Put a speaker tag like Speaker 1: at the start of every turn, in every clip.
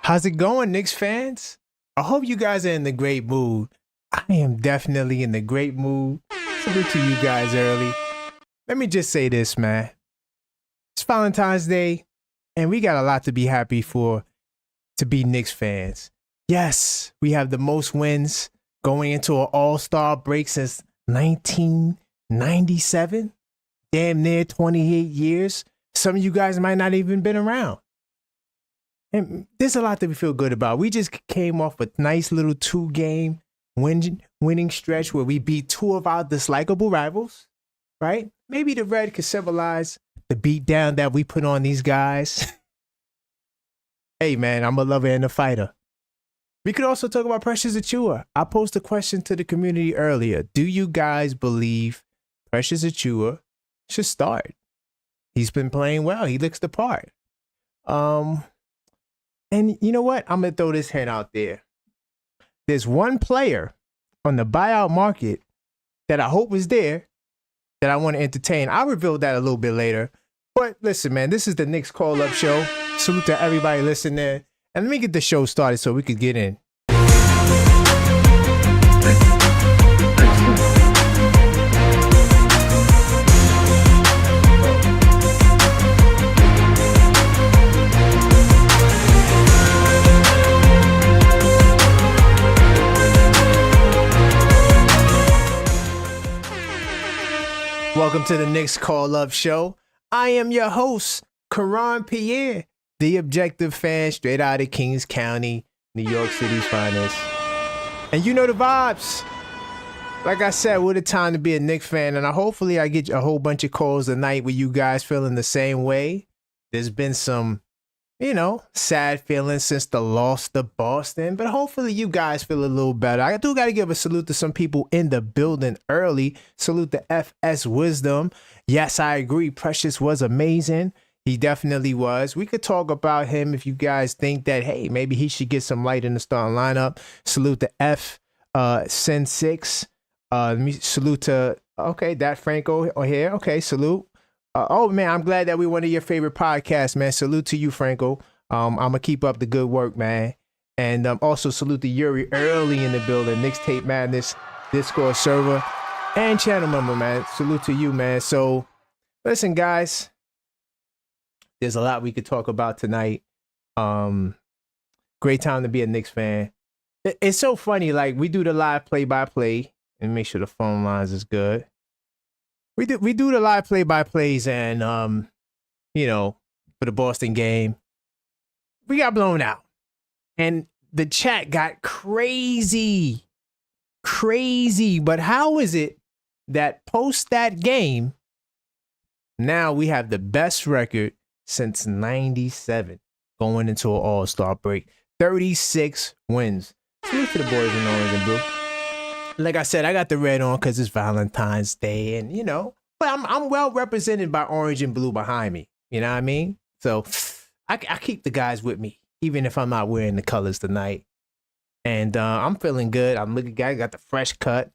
Speaker 1: How's it going, Knicks fans? I hope you guys are in the great mood. I am definitely in the great mood. Salute to you guys early. Let me just say this, man. It's Valentine's Day, and we got a lot to be happy for to be Knicks fans. Yes, we have the most wins going into an all-star break since 1997. Damn near 28 years. Some of you guys might not even been around. And there's a lot that we feel good about. We just came off a nice little 2-game winning stretch where we beat two of our dislikable rivals, right? Maybe the red could symbolize the beatdown that we put on these guys. Hey, man, I'm a lover and a fighter. We could also talk about Precious Achiuwa. I posed a question to the community earlier. Do you guys believe Precious Achiuwa should start? He's been playing well. He looks the part. And you know what? I'm going to throw this hand out there. There's one player on the buyout market that I hope is there that I want to entertain. I'll reveal that a little bit later. But listen, man, this is the Knicks Call-Up Show. Salute to everybody listening. And let me get the show started so we could get in. Welcome to the Knicks Call-Up Show. I am your host, Karan Pierre, the objective fan straight out of Kings County, New York City's finest. And you know the vibes. Like I said, what a time to be a Knicks fan. And hopefully I get a whole bunch of calls tonight with you guys feeling the same way. There's been some, sad feelings since the loss to Boston. But hopefully you guys feel a little better. I do got to give a salute to some people in the building early. Salute to FS Wisdom. Yes, I agree. Precious was amazing. He definitely was. We could talk about him if you guys think that, hey, maybe he should get some light in the starting lineup. Salute to F Sin 6. Let me salute to, that Franco here. Okay, salute. Oh, man, I'm glad that we're one of your favorite podcasts, man. Salute to you, Franco. I'm going to keep up the good work, man. And also salute to Yuri early in the building. Knicks Tape Madness, Discord server, and channel member, man. Salute to you, man. So, listen, guys. There's a lot we could talk about tonight. Great time to be a Knicks fan. It's so funny. Like, we do the live play-by-play. And make sure the phone lines is good. We do the live play-by-plays and, for the Boston game, we got blown out. And the chat got crazy. But how is it that post that game, now we have the best record since 97 going into an all-star break? 36 wins. Salute to the boys in orange and blue. Like I said, I got the red on because it's Valentine's Day, and but I'm well represented by orange and blue behind me. You know what I mean? So I keep the guys with me, even if I'm not wearing the colors tonight. And I'm feeling good. I'm looking good. I got the fresh cut.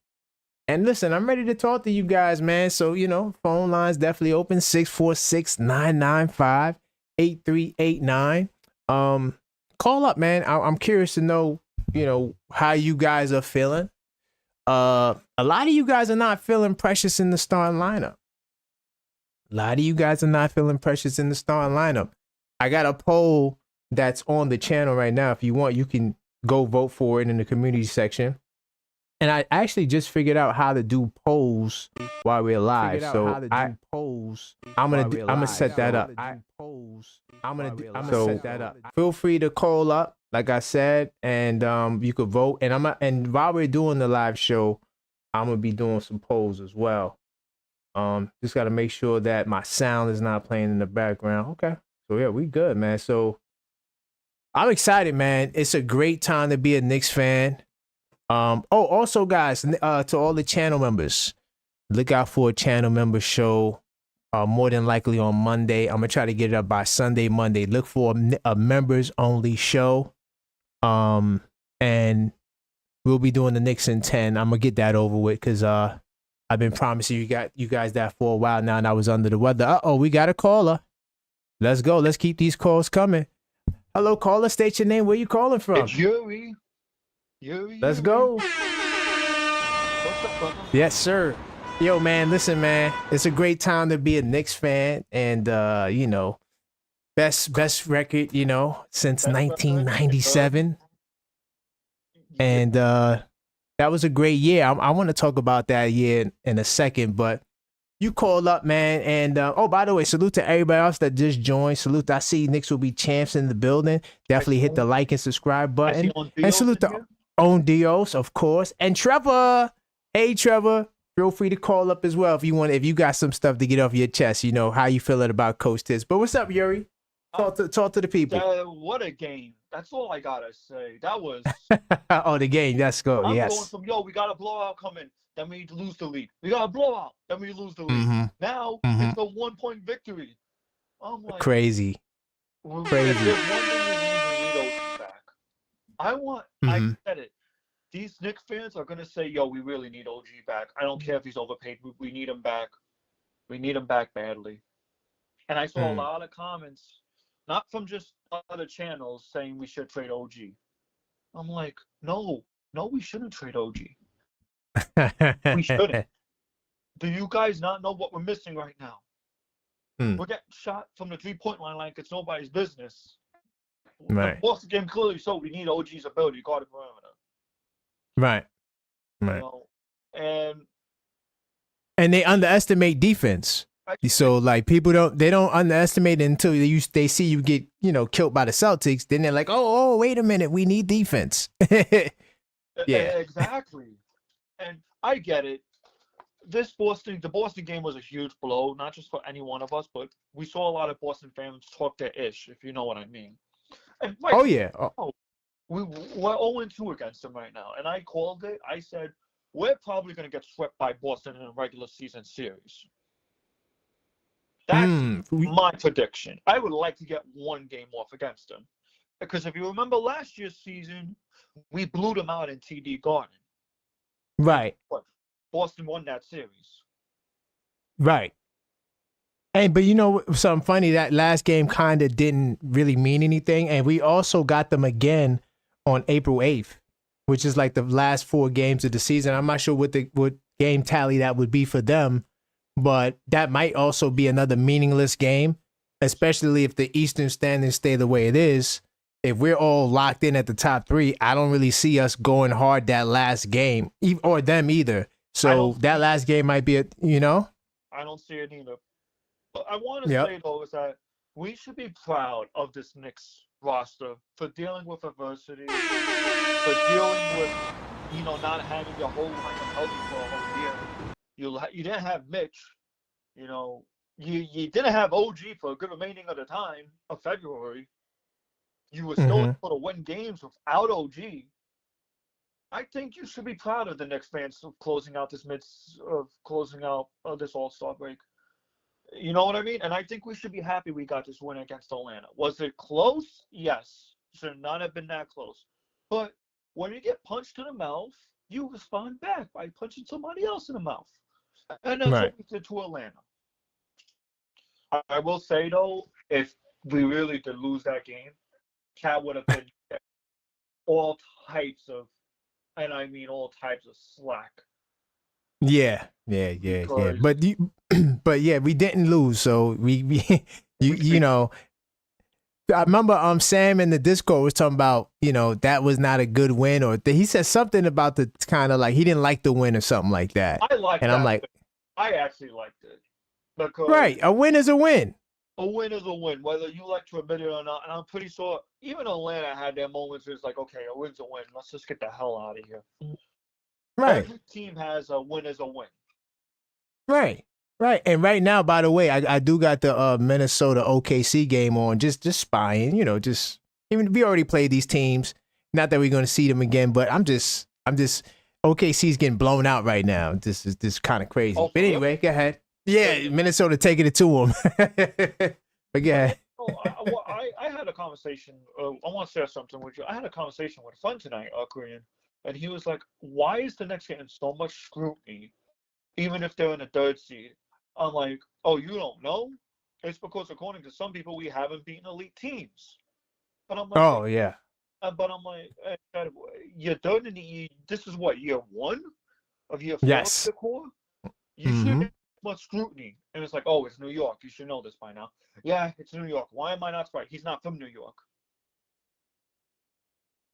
Speaker 1: And listen, I'm ready to talk to you guys, man. So phone lines definitely open 646-995-8389. Call up, man. I'm curious to know how you guys are feeling. A lot of you guys are not feeling Precious in the starting lineup. I got a poll that's on the channel right now. If you want, you can go vote for it in the community section. And I actually just figured out how to do polls while we're live. So I'm gonna set that up. Feel free to call up, like I said, and you could vote. And while we're doing the live show, I'm gonna be doing some polls as well. Just gotta make sure that my sound is not playing in the background. Okay, so yeah, we good, man. So I'm excited, man. It's a great time to be a Knicks fan. Also, guys, to all the channel members, look out for a channel member show. More than likely on Monday. I'm gonna try to get it up by Sunday, Monday. Look for a members only show. And we'll be doing the Knicks in 10. I'm gonna get that over with because I've been promising you guys that for a while now, and I was under the weather. We got a caller. Let's go. Let's keep these calls coming. Hello, caller. State your name. Where you calling from?
Speaker 2: It's Yuri. Yuri,
Speaker 1: Let's
Speaker 2: Yuri.
Speaker 1: go.
Speaker 2: What's up, brother?
Speaker 1: Yes, sir. Yo, man, listen, man. It's a great time to be a Knicks fan, and best record, since
Speaker 2: Best record in the
Speaker 1: 1997,
Speaker 2: yeah.
Speaker 1: and that was a great year. I want to talk about that year in a second, but you called up, man, and oh, by the way, salute to everybody else that just joined. Salute, I see Knicks will be champs in the building. Definitely hit the like and subscribe
Speaker 2: I see
Speaker 1: button,
Speaker 2: on
Speaker 1: and
Speaker 2: Dios
Speaker 1: salute
Speaker 2: in
Speaker 1: to
Speaker 2: here.
Speaker 1: Own Dios, of course, and Trevor. Hey, Trevor. Feel free to call up as well if you want. If you got some stuff to get off your chest, how you feeling about Coach Tiz. But what's up, Yuri? Talk to the people.
Speaker 2: What a game. That's all I gotta say. That was.
Speaker 1: Oh, the game. Let's go.
Speaker 2: I'm going
Speaker 1: Yes.
Speaker 2: from, we got a blowout coming. Then we lose the lead. We got a blowout. Then we lose the lead.
Speaker 1: Mm-hmm.
Speaker 2: Now
Speaker 1: Mm-hmm.
Speaker 2: it's a 1-point victory. I'm like,
Speaker 1: Crazy.
Speaker 2: If
Speaker 1: Crazy.
Speaker 2: there's one thing we need OG back. I said it. These Knicks fans are gonna say, "Yo, we really need OG back. I don't care if he's overpaid. We need him back. We need him back badly." And I saw a lot of comments, not from just other channels, saying we should trade OG. I'm like, no, we shouldn't trade OG. We shouldn't. Do you guys not know what we're missing right now? We're getting shot from the 3-point line like it's nobody's business.
Speaker 1: Right.
Speaker 2: The Boston game clearly showed we need OG's ability to guard the perimeter.
Speaker 1: Right. And they underestimate defense. So like people don't underestimate it until they see you get killed by the Celtics. Then they're like, oh wait a minute, we need defense. Yeah,
Speaker 2: exactly. And I get it. The Boston game was a huge blow, not just for any one of us, but we saw a lot of Boston fans talk their ish, if you know what I mean. And
Speaker 1: yeah.
Speaker 2: We're 0-2 against them right now, and I called it. I said we're probably going to get swept by Boston in a regular season series. That's my prediction. I would like to get one game off against them, because if you remember last year's season, we blew them out in TD Garden.
Speaker 1: Right.
Speaker 2: Boston won that series.
Speaker 1: Right. But something funny, that last game kind of didn't really mean anything. And we also got them again on April 8th, which is like the last 4 games of the season. I'm not sure what game tally that would be for them, but that might also be another meaningless game, especially if the Eastern standings stay the way it is. If we're all locked in at the top 3, I don't really see us going hard that last game, or them either. So that last game might be
Speaker 2: I don't see it either. But I want to say, though, is that we should be proud of this Knicks roster for dealing with adversity, for dealing with, not having your whole lineup healthy for a whole year. You didn't have Mitch. You didn't have OG for a good remaining of the time of February. You were still able to win games without OG. I think you should be proud of the Knicks fans of closing out this All-Star break. You know what I mean? And I think we should be happy we got this win against Atlanta. Was it close? Yes. Should not have been that close. But when you get punched in the mouth, you respond back by punching somebody else in the mouth. And that's what we did to Atlanta. I will say, though, if we really did lose that game, Cat would have been all types of, and I mean all types of slack.
Speaker 1: Yeah. But yeah, we didn't lose, so I remember Sam in the Discord was talking about that was not a good win, or he said something about the kind of like he didn't like the win or something like that. I'm like,
Speaker 2: I actually liked it because
Speaker 1: a win is a win.
Speaker 2: A win is a win, whether you like to admit it or not. And I'm pretty sure even Atlanta had their moments where it's like, okay, a win's a win. Let's just get the hell out of here.
Speaker 1: Right.
Speaker 2: Every team has a win is a win.
Speaker 1: Right. And right now, by the way, I do got the Minnesota OKC game on, just spying, just even we already played these teams. Not that we're going to see them again, but I'm just OKC's getting blown out right now. This is kind of crazy. But anyway, go ahead. Yeah, Minnesota taking it to them. But yeah.
Speaker 2: I had a conversation. I want to share something with you. I had a conversation with a friend tonight, Korean, and he was like, "Why is the Knicks getting so much scrutiny, even if they're in the 3rd seed?" I'm like, "Oh, you don't know? It's because according to some people, we haven't beaten elite teams." But I'm like,
Speaker 1: Oh yeah.
Speaker 2: hey, Chad, you're done in this is what, year 1 of year 4 of
Speaker 1: Yes.
Speaker 2: the core? You
Speaker 1: Mm-hmm.
Speaker 2: shouldn't have much scrutiny. And it's like, oh, it's New York. You should know this by now. Yeah, it's New York. Why am I not surprised? He's not from New York.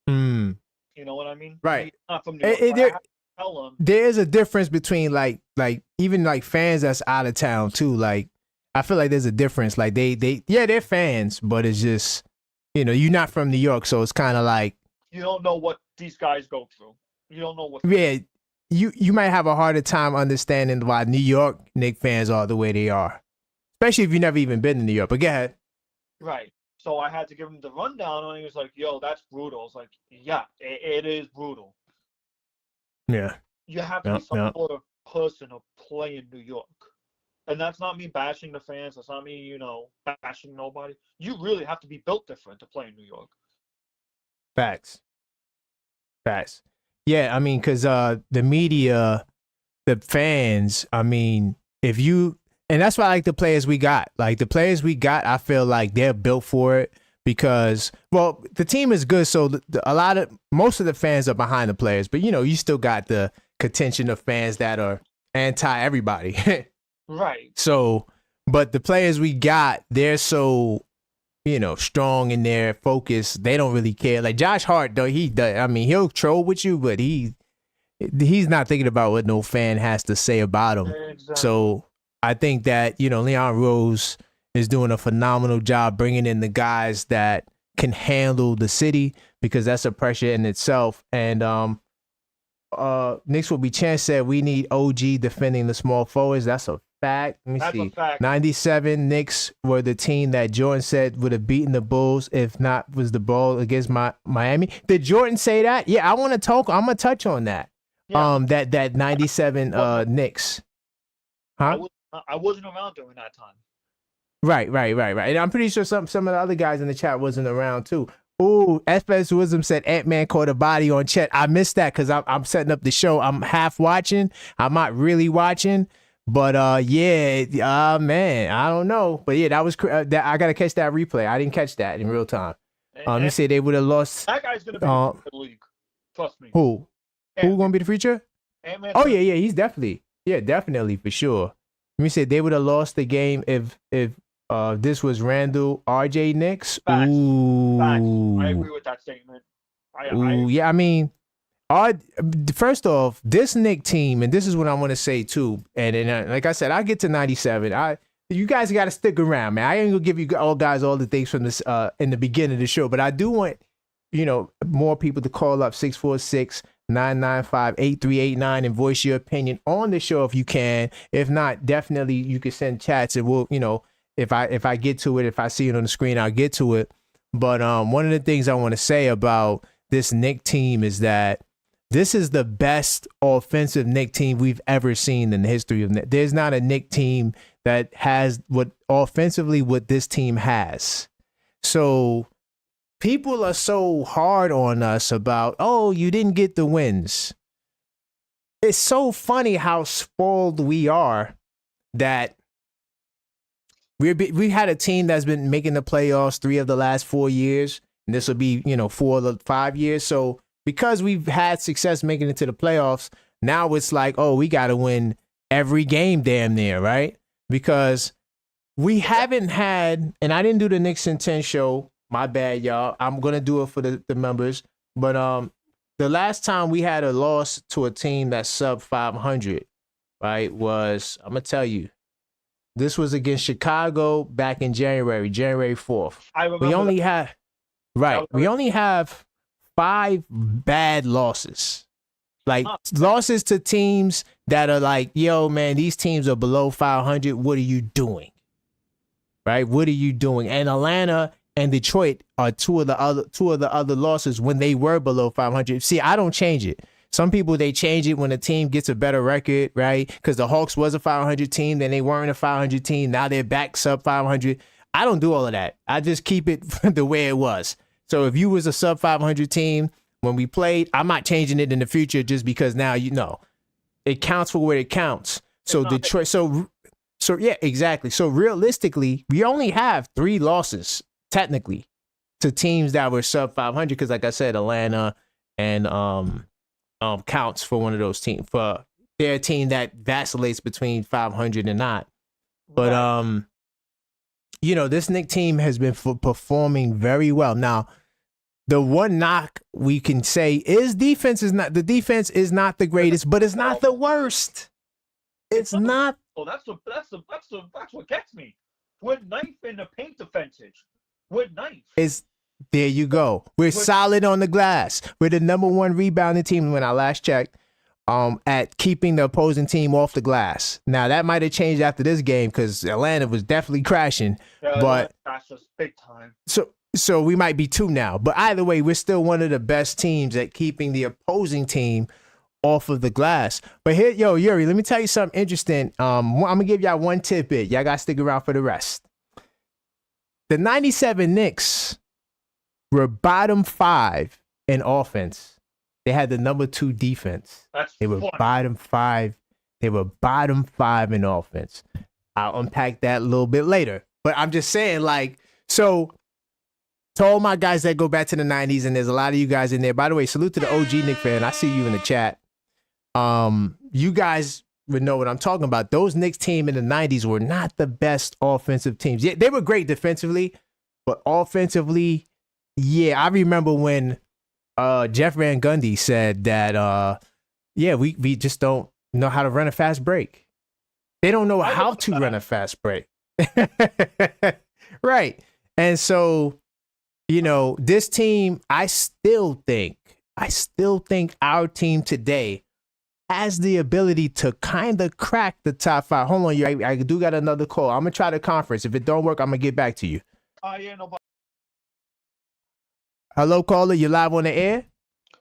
Speaker 1: Mm.
Speaker 2: You know what I mean?
Speaker 1: Right.
Speaker 2: He's not from New York. But I have to tell him.
Speaker 1: There is a difference between like even like fans that's out of town too. Like I feel like there's a difference. Like they're fans, but it's just you're not from New York, so it's kind of like
Speaker 2: You don't know what these guys go through. You don't know what.
Speaker 1: Yeah, you might have a harder time understanding why New York Knicks fans are the way they are, especially if you've never even been to New York. But go ahead.
Speaker 2: Right. So I had to give him the rundown, and he was like, "Yo, that's brutal." I was like, "Yeah, it is brutal."
Speaker 1: Yeah.
Speaker 2: You have to be some sort of person to play in New York. And that's not me bashing the fans. That's not me, bashing nobody. You really have to be built different to play in New York.
Speaker 1: Facts. Yeah, I mean, because the media, the fans, I mean, and that's why I like the players we got. Like the players we got, I feel like they're built for it because, well, the team is good. So most of the fans are behind the players, but you still got the contention of fans that are anti everybody.
Speaker 2: Right.
Speaker 1: So, but the players we got, they're so, strong in their focus. They don't really care. Like Josh Hart, though, he'll troll with you, but he's not thinking about what no fan has to say about him.
Speaker 2: Exactly.
Speaker 1: So I think that, Leon Rose is doing a phenomenal job bringing in the guys that can handle the city because that's a pressure in itself. And Knicks will be chance said we need OG defending the small forwards. That's a fact. Let me see.
Speaker 2: A fact.
Speaker 1: 97 Knicks were the team that Jordan said would have beaten the Bulls if not was the ball against Miami. Did Jordan say that? Yeah, I'm gonna touch on that. Yeah. That 97 Knicks. Huh?
Speaker 2: I wasn't around during that time.
Speaker 1: Right. And I'm pretty sure some of the other guys in the chat wasn't around too. Ooh, SPS Wisdom said Ant-Man caught a body on Chet. I missed that because I'm setting up the show. I'm half watching. I'm not really watching. But man, I don't know. But yeah, that was I gotta catch that replay. I didn't catch that in real time. You say they would have lost.
Speaker 2: That guy's gonna be in the league. Trust me.
Speaker 1: Who gonna be the future?
Speaker 2: Ant-Man.
Speaker 1: Oh yeah, he's definitely for sure. Let me say they would have lost the game if this was Randall RJ Knicks.
Speaker 2: Facts.
Speaker 1: Ooh.
Speaker 2: Facts. I agree with that statement.
Speaker 1: Yeah, I mean. First off, this Knicks team, and this is what I want to say too, and like I said, I get to 97. You guys got to stick around, man. I ain't gonna give you all the things from this in the beginning of the show, but I do want more people to call up 646-995-8389 and voice your opinion on the show if you can. If not, definitely you can send chats and we'll if I get to it, if I see it on the screen, I'll get to it. But one of the things I want to say about this Knicks team is that this is the best offensive Knicks team we've ever seen in the history of Knicks. There's not a Knicks team that has what this team has. So people are so hard on us about, oh, you didn't get the wins. It's so funny how spoiled we are that we had a team that's been making the playoffs 3 of the last 4 years, and this will be 4 of the 5 years. So because we've had success making it to the playoffs, now it's like, oh, we got to win every game damn near, right? Because we haven't had, and I didn't do the Knicks in 10 show. My bad, y'all. I'm going to do it for the members. But the last time we had a loss to a team that's sub 500, right, was, I'm going to tell you, this was against Chicago back in January 4th.
Speaker 2: I remember
Speaker 1: we only have 5 bad losses. Like losses to teams that are like, yo, man, these teams are below 500. What are you doing? Right? What are you doing? And Atlanta and Detroit are two of the other losses when they were below 500. See, I don't change it. Some people, they change it when a team gets a better record, right? Because the Hawks was a 500 team, then they weren't a 500 team. Now they're back sub 500. I don't do all of that. I just keep it the way it was. So if you was a sub 500 team when we played, I'm not changing it in the future just because now it counts for where it counts. So Detroit, so yeah, exactly. So realistically, we only have 3 losses technically. to teams that were sub 500 because, like I said, Atlanta and counts for one of those teams for their team that vacillates between 500 and not. But
Speaker 2: Right.
Speaker 1: this Knicks team has been performing very well. Now, the one knock we can say is the defense is not the greatest, but it's not the worst. It's not.
Speaker 2: Oh, that's what gets me. We're ninth in the paint percentage. We're ninth.
Speaker 1: There you go. We're solid on the glass. We're the number one rebounding team when I last checked. At keeping the opposing team off the glass. Now that might have changed after this game because Atlanta was definitely crashing.
Speaker 2: Yeah,
Speaker 1: but
Speaker 2: that's just big time.
Speaker 1: So we might be 2 now. But either way, we're still one of the best teams at keeping the opposing team off of the glass. But here, Yuri, let me tell you something interesting. I'm gonna give y'all one tidbit. Y'all gotta stick around for the rest. The 97 Knicks were bottom 5 in offense. They had the number 2 defense.
Speaker 2: They
Speaker 1: were bottom 5. They were bottom 5 in offense. I'll unpack that a little bit later. But I'm just saying, so to all my guys that go back to the 90s, and there's a lot of you guys in there. By the way, salute to the OG Knicks fan. I see you in the chat. You guys would know what I'm talking about. Those Knicks team in the 90s were not the best offensive teams. Yeah, they were great defensively, but offensively, yeah, I remember when Jeff Van Gundy said that, we just don't know how to run a fast break. They don't know how to run a fast break. Right. And so, this team, I still think our team today has the ability to kind of crack the top 5. Hold on, I do got another call. I'm going to try the conference. If it don't work, I'm going to get back to you.
Speaker 2: Yeah, no.
Speaker 1: Hello, caller. You live on the air?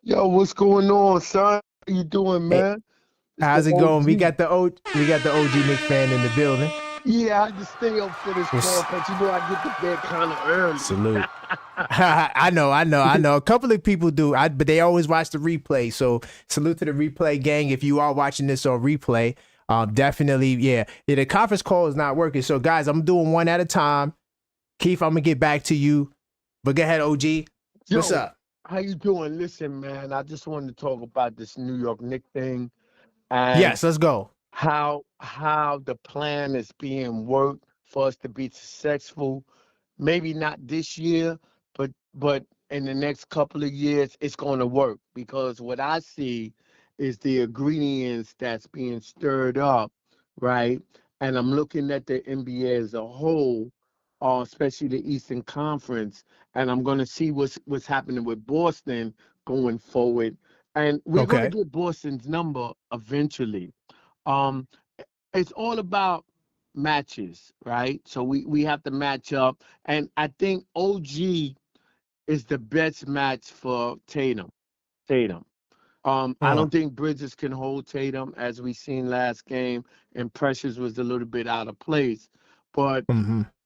Speaker 3: Yo, what's going on, son? How you doing, man?
Speaker 1: How's it going? We got the OG Knicks fan in the building.
Speaker 3: Yeah, I just stay up for this call, but I get to bed kind of early.
Speaker 1: Salute. I know. A couple of people do, but they always watch the replay. So salute to the replay gang. If you are watching this on replay, definitely, yeah. The conference call is not working. So guys, I'm doing one at a time. Keith, I'm gonna get back to you. But go ahead, OG. What's up?
Speaker 3: How you doing? Listen, man, I just wanted to talk about this New York Knicks thing. And
Speaker 1: yes, let's go.
Speaker 3: How the plan is being worked for us to be successful. Maybe not this year, but in the next couple of years, it's going to work. Because what I see is the ingredients that's being stirred up, right? And I'm looking at the NBA as a whole, especially the Eastern Conference, and I'm going to see what's happening with Boston going forward. And we're going to get Boston's number eventually. It's all about matches, right? So we have to match up. And I think OG is the best match for Tatum. I don't think Bridges can hold Tatum, as we seen last game, and Precious was a little bit out of place. But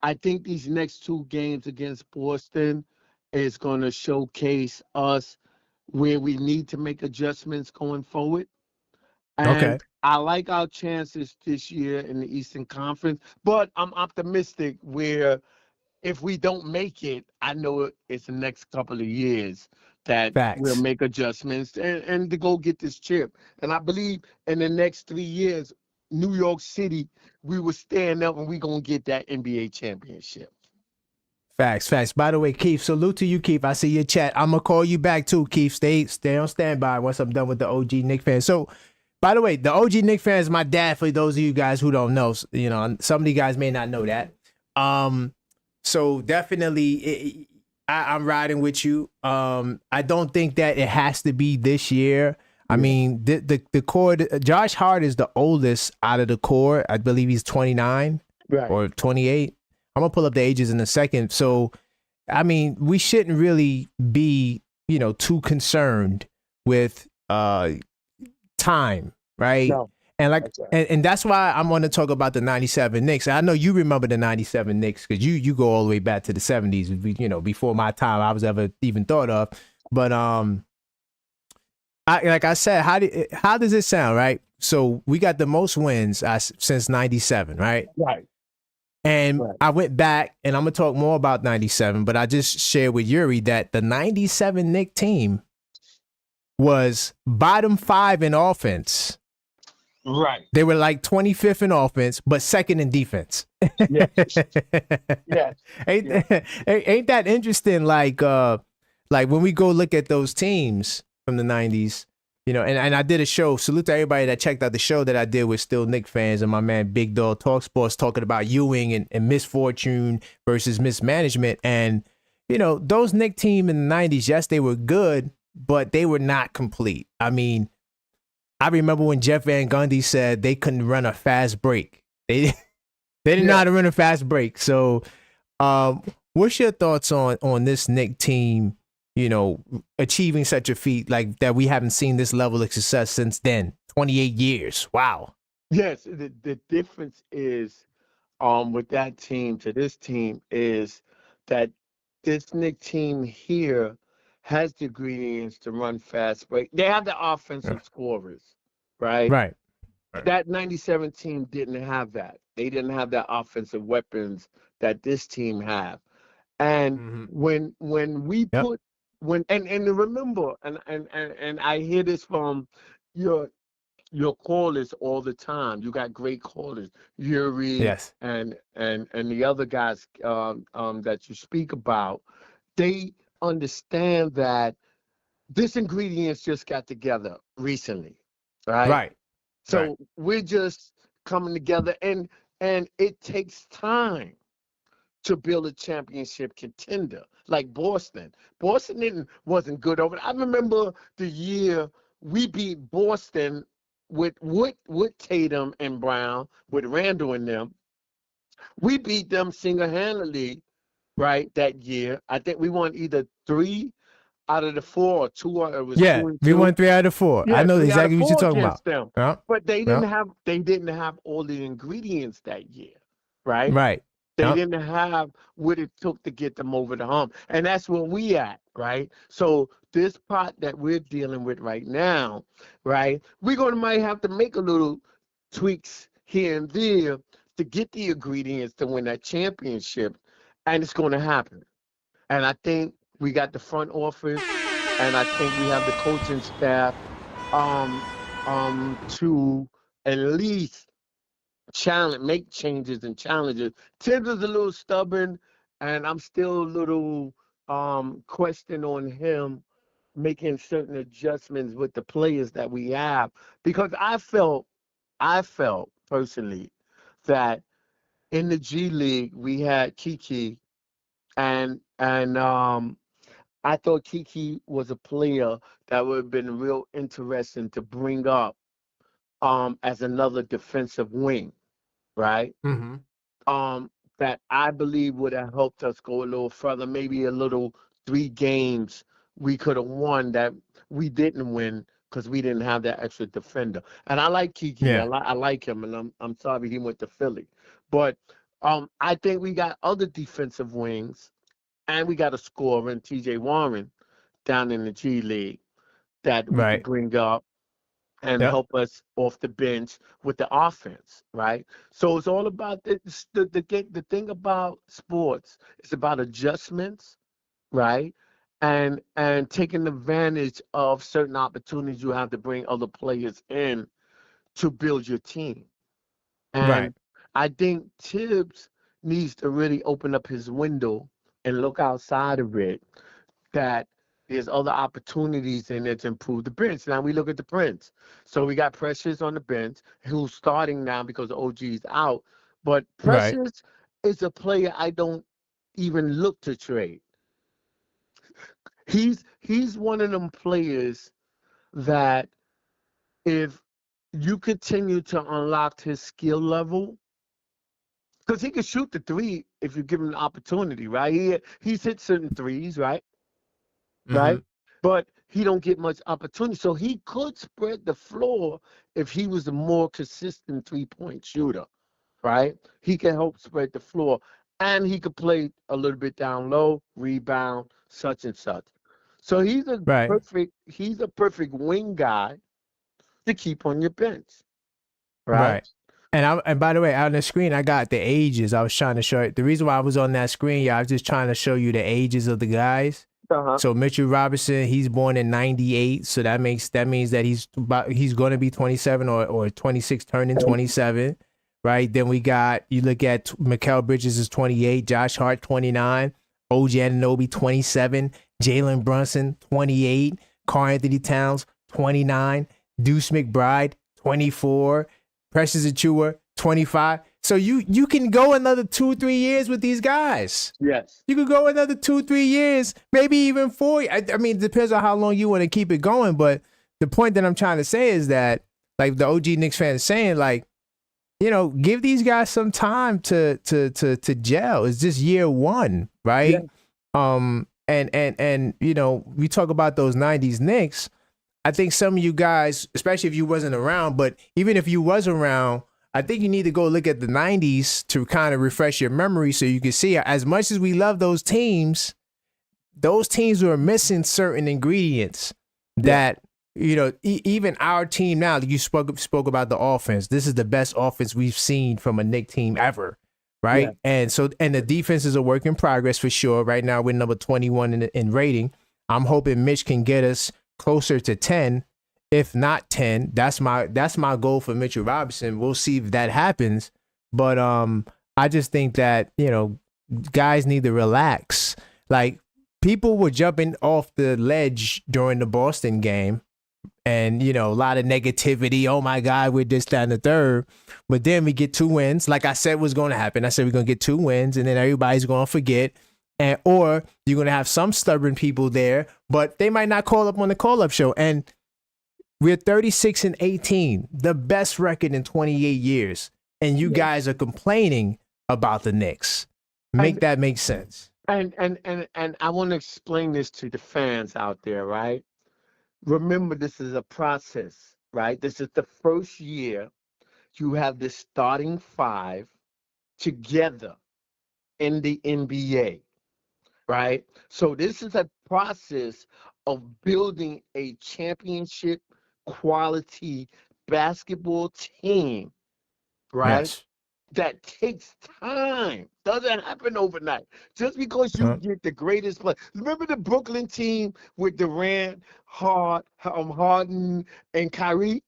Speaker 3: I think these next 2 games against Boston is going to showcase us where we need to make adjustments going forward. And I like our chances this year in the Eastern Conference, but I'm optimistic where if we don't make it, I know it's the next couple of years that we'll make adjustments and to go get this chip. And I believe in the next 3 years, New York City, we will stand up and we're going to get that NBA championship.
Speaker 1: Facts. By the way, Keith, salute to you, Keith. I see your chat. I'm going to call you back too, Keith. Stay on standby once I'm done with the OG Knicks fans. So, by the way, the OG Knicks fan is my dad, for those of you guys who don't know. Some of you guys may not know that. So definitely, I'm riding with you. I don't think that it has to be this year. I mean, the core, Josh Hart is the oldest out of the core. I believe he's 29 or 28. I'm going to pull up the ages in a second. So, I mean, we shouldn't really be, too concerned with time, right? No. And and that's why I'm going to talk about the 97 Knicks. I know you remember the 97 Knicks because you go all the way back to the 70s, before my time I was ever even thought of. But like I said, how does it sound, right? So we got the most wins since 97, right?
Speaker 3: Right.
Speaker 1: And
Speaker 3: Right.
Speaker 1: I went back, and I'm gonna talk more about '97, but I just shared with Yuri that the '97 Knicks team was bottom 5 in offense.
Speaker 3: Right.
Speaker 1: They were like 25th in offense, but second in defense.
Speaker 3: Yes. Yes.
Speaker 1: ain't,
Speaker 3: Yes.
Speaker 1: ain't that interesting? Like when we go look at those teams from the '90s, and I did a show. Salute to everybody that checked out the show that I did with still Knicks fans and my man Big Dog Talk Sports talking about Ewing and misfortune versus mismanagement. And those Knicks team in the '90s, yes, they were good, but they were not complete. I mean, I remember when Jeff Van Gundy said they couldn't run a fast break. They didn't know how to run a fast break. So, what's your thoughts on this Knicks team? Achieving such a feat like that, we haven't seen this level of success since then. 28 years. Wow.
Speaker 3: Yes. The difference is with that team to this team is that this Knicks team here has the ingredients to run fast break. They have the offensive scorers, right?
Speaker 1: Right.
Speaker 3: That '97 team didn't have that. They didn't have that offensive weapons that this team have. And
Speaker 1: Mm-hmm.
Speaker 3: when we
Speaker 1: Yep.
Speaker 3: put and remember and I hear this from your callers all the time. You got great callers, Yuri
Speaker 1: Yes.
Speaker 3: and the other guys that you speak about. They understand that this ingredients just got together recently, right?
Speaker 1: Right.
Speaker 3: So we're just coming together, and it takes time to build a championship contender like Boston. Boston wasn't good over. I remember the year we beat Boston with Tatum and Brown, with Randall and them. We beat them single-handedly, right, that year. I think we won either 3 out of the 4 or 2, or it was 2
Speaker 1: Yeah.
Speaker 3: and
Speaker 1: We
Speaker 3: 2.
Speaker 1: won 3 out of 4. I
Speaker 3: Yeah,
Speaker 1: know
Speaker 3: 3 out of
Speaker 1: exactly what you're
Speaker 3: 4
Speaker 1: talking about.
Speaker 3: against them.
Speaker 1: Yeah.
Speaker 3: But they
Speaker 1: Yeah.
Speaker 3: didn't have all the ingredients that year, right?
Speaker 1: Right.
Speaker 3: They
Speaker 1: Yep.
Speaker 3: didn't have what it took to get them over the hump. And that's where we at, right? So this pot that we're dealing with right now, right? Might have to make a little tweaks here and there to get the ingredients to win that championship. And it's going to happen. And I think we got the front office, and I think we have the coaching staff um to at least make changes and challenges. Tibbs is a little stubborn, and I'm still a little question on him making certain adjustments with the players that we have, because I felt personally that in the G League we had Kiki, and I thought Kiki was a player that would have been real interesting to bring up as another defensive wing, right?
Speaker 1: Mm-hmm.
Speaker 3: um, that I believe would have helped us go a little further, maybe a little 3 games we could have won that we didn't win because we didn't have that extra defender. And I like Kiki.
Speaker 1: Yeah.
Speaker 3: I like him, and I'm sorry he went to Philly. But I think we got other defensive wings, and we got a scorer in TJ Warren down in the G League that we could
Speaker 1: Right.
Speaker 3: bring up and
Speaker 1: Yep.
Speaker 3: help us off the bench with the offense, right? So it's all about the thing about sports. It's about adjustments, right? And taking advantage of certain opportunities you have to bring other players in to build your team.
Speaker 1: Right.
Speaker 3: And I think Tibbs needs to really open up his window and look outside of it, that there's other opportunities in it to improve the bench. Now we look at the Prince. So we got Precious on the bench, who's starting now because OG's out. But
Speaker 1: Right.
Speaker 3: Precious is a player I don't even look to trade. He's one of them players that if you continue to unlock his skill level, because he can shoot the 3 if you give him the opportunity, right? He's hit certain threes, right?
Speaker 1: Mm-hmm.
Speaker 3: Right? But he don't get much opportunity. So he could spread the floor if he was a more consistent 3-point shooter, right? He can help spread the floor. And he could play a little bit down low, rebound, such and such. So
Speaker 1: Right.
Speaker 3: he's a perfect wing guy to keep on your bench, right?
Speaker 1: Right. And by the way, on the screen, I got the ages. I was trying to show it. The reason why I was on that screen, I was just trying to show you the ages of the guys. So Mitchell Robinson, he's born in '98, so that means that he's going to be 27 or 26, turning 27, right? Then we got, you look at Mikal Bridges is 28, Josh Hart 29, OG Anunoby 27, Jalen Brunson 28, Karl Anthony Towns 29, Deuce McBride 24, Precious Achiuwa 25. So you can go another 2-3 years with these guys.
Speaker 3: Yes.
Speaker 1: You could go another 2-3 years, maybe even 4. I mean, it depends on how long you want to keep it going. But the point that I'm trying to say is that, like the OG Knicks fan is saying, like, you know, give these guys some time to gel. It's just year one, right? Yeah. And you know, we talk about those '90s Knicks. I think some of you guys, especially if you wasn't around, but even if you was around, I think you need to go look at the 90s to kind of refresh your memory so you can see, as much as we love those teams were missing certain ingredients that, you know, even our team now, you spoke about the offense. This is the best offense we've seen from a Knicks team ever, right? Yeah. And the defense is a work in progress for sure. Right now we're number 21 in rating. I'm hoping Mitch can get us closer to 10. If not 10, that's my goal for Mitchell Robinson. We'll see if that happens. But I just think that, you know, guys need to relax. Like, people were jumping off the ledge during the Boston game, and, you know, a lot of negativity. Oh my God, we're this, that, and the third. But then we get 2 wins. Like I said was going to happen. I said we're going to get 2 wins, and then everybody's going to forget. Or you're going to have some stubborn people there, but they might not call up on the call-up show. And we're 36-18, the best record in 28 years. And you guys are complaining about the Knicks. That make sense.
Speaker 3: And I want to explain this to the fans out there, right? Remember, this is a process, right? This is the first year you have the starting 5 together in the NBA, right? So this is a process of building a championship quality basketball team, right? Yes. That takes time. Doesn't happen overnight. Just because you get the greatest player. Remember the Brooklyn team with Durant, Harden, and Kyrie,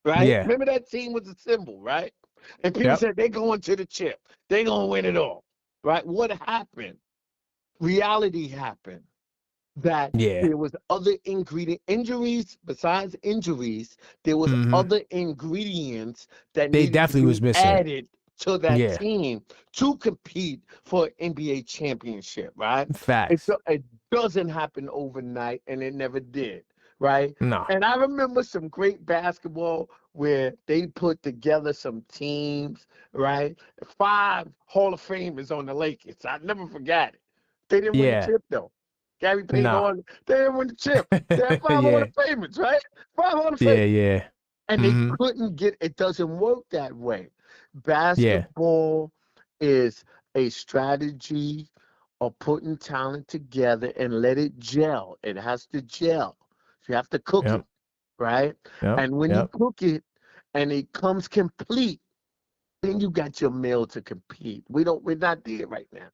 Speaker 3: right? Yeah. Remember that team was a symbol, right? And people said they're going to the chip. They're going to win it all, right? What happened? Reality happened. That there was other injuries besides injuries. There was other ingredients that
Speaker 1: they definitely was missing
Speaker 3: added to that team to compete for an NBA championship, right?
Speaker 1: Facts.
Speaker 3: It doesn't happen overnight, and it never did, right?
Speaker 1: No.
Speaker 3: And I remember some great basketball where they put together some teams, right? 5 Hall of Famers on the Lakers. I never forgot it. They didn't win the chip though. Gary Payton, they didn't win the chip. They had 5 Hall of Famers, right? 5 Hall of Famers.
Speaker 1: Yeah.
Speaker 3: And they couldn't get it. Doesn't work that way. Basketball is a strategy of putting talent together and let it gel. It has to gel. You have to cook it, right? And when you cook it and it comes complete, then you got your meal to compete. We're not there right now.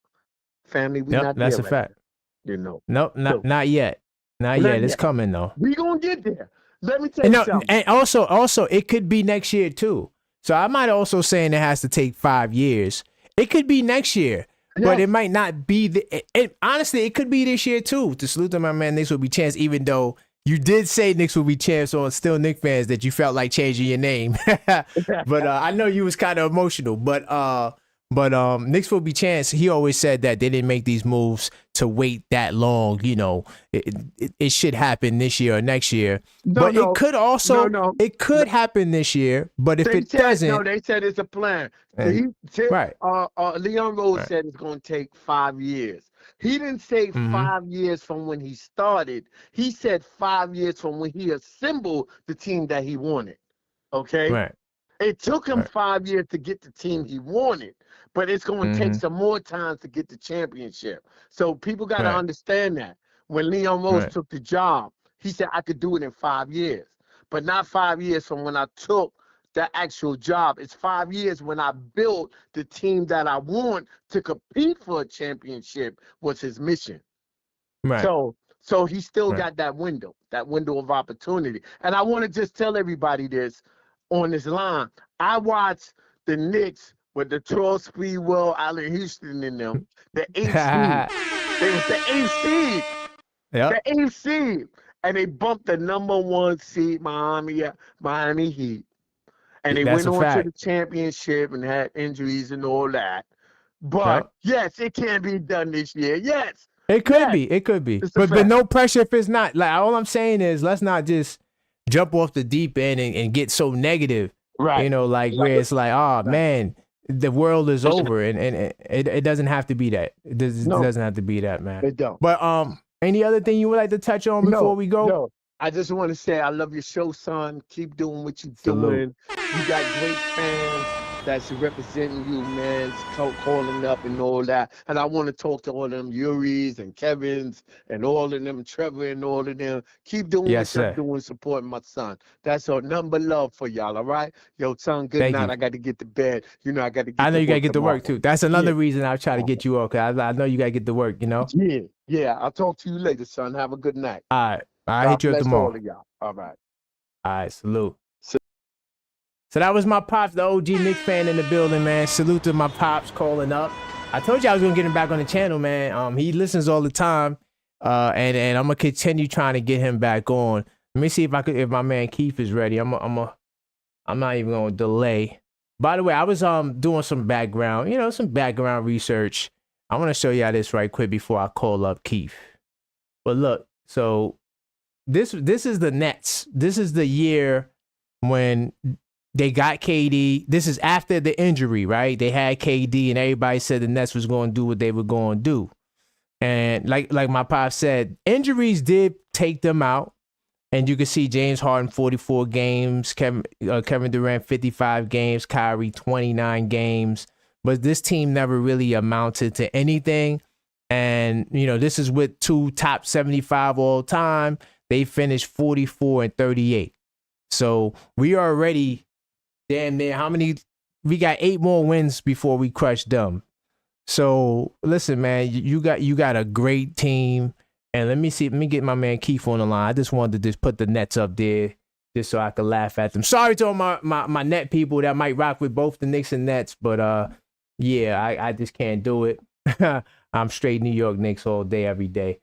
Speaker 3: Family, we're not there.
Speaker 1: That's a fact.
Speaker 3: Now. You know.
Speaker 1: Nope, not yet. Not yet. It's coming though.
Speaker 3: We gonna get there. Let me tell you something.
Speaker 1: And also, it could be next year too. So I might also saying it has to take 5 years. It could be next year, but it might not be. Honestly, it could be this year too. To salute to my man, Knicks will be champs. Even though you did say Knicks will be champs on Still Knicks fans that you felt like changing your name, but I know you was kind of emotional. But Knicks will be champs. He always said that they didn't make these moves to wait that long. You know, it should happen this year or next year. It could also it could happen this year. But if it doesn't,
Speaker 3: they said it's a plan. Leon Rose said it's going to take 5 years. He didn't say 5 years from when he started. He said 5 years from when he assembled the team that he wanted. Okay.
Speaker 1: Right.
Speaker 3: It took him 5 years to get the team he wanted, but it's going to take some more time to get the championship. So people got to understand that. When Leon Rose took the job, he said, I could do it in 5 years, but not 5 years from when I took the actual job. It's 5 years when I built the team that I want to compete for a championship was his mission.
Speaker 1: Right.
Speaker 3: So he still
Speaker 1: Right.
Speaker 3: got that window of opportunity. And I want to just tell everybody this on this line. I watched the Knicks with the Troll Speedwell, Allen Houston in them, the 8th seed. They was the 8th seed.
Speaker 1: Yep.
Speaker 3: The 8th seed. And they bumped the number 1 seed, Miami Heat. And they
Speaker 1: That's
Speaker 3: went
Speaker 1: a
Speaker 3: on to
Speaker 1: fact.
Speaker 3: the championship and had injuries and all that. But
Speaker 1: Yep.
Speaker 3: yes, it can be done this year. Yes.
Speaker 1: It could
Speaker 3: Yes.
Speaker 1: be. It could be.
Speaker 3: It's a
Speaker 1: But
Speaker 3: fact.
Speaker 1: no pressure if it's not. Like, all I'm saying is, let's not just jump off the deep end and get so negative.
Speaker 3: Right.
Speaker 1: You know, like where it's like, oh man, the world is over, and it doesn't have to be that. It doesn't have to be that, man.
Speaker 3: It don't.
Speaker 1: But any other thing you would like to touch on before we go?
Speaker 3: No. I just want to say I love your show, son. Keep doing what you're
Speaker 1: Salute.
Speaker 3: doing. You got great fans that's representing you, man, calling up and all that. And I want to talk to all them Yuris and Kevins and all of them, Trevor and all of them. Keep doing
Speaker 1: Yes,
Speaker 3: what you're
Speaker 1: sir.
Speaker 3: doing, supporting my son. That's a number love for y'all, all right? Yo, son, good
Speaker 1: Thank
Speaker 3: night.
Speaker 1: you.
Speaker 3: I got to get to bed. You know, I got to get
Speaker 1: I know
Speaker 3: to
Speaker 1: you gotta
Speaker 3: work
Speaker 1: get to work
Speaker 3: tomorrow.
Speaker 1: too. That's another
Speaker 3: Yeah.
Speaker 1: reason I try to get you off, because I know you gotta get to work. You know.
Speaker 3: Yeah. I'll talk to you later, son. Have a good night.
Speaker 1: All right. I'll
Speaker 3: God
Speaker 1: hit you up
Speaker 3: bless
Speaker 1: tomorrow.
Speaker 3: all of y'all. All right.
Speaker 1: All right, salute. So that was my pops, the OG Knicks fan in the building, man. Salute to my pops calling up. I told you I was gonna get him back on the channel, man. He listens all the time, and I'm gonna continue trying to get him back on. Let me see if my man Keith is ready. I'm not even gonna delay. By the way, I was doing some background research. I want to show y'all this right quick before I call up Keith. But look, so this is the Nets. This is the year when they got KD. This is after the injury, right? They had KD, and everybody said the Nets was going to do what they were going to do. And like my pop said, injuries did take them out. And you can see James Harden 44 games, Kevin Durant 55 games, Kyrie 29 games. But this team never really amounted to anything. And, this is with 2 top 75 all time. They finished 44 and 38. So we are already damn near how many? We got 8 more wins before we crush them. So listen, man, you got a great team. And let me get my man Keith on the line. I just wanted to just put the Nets up there just so I could laugh at them. Sorry to all my net people that might rock with both the Knicks and Nets, but yeah, I just can't do it. I'm straight New York Knicks all day, every day.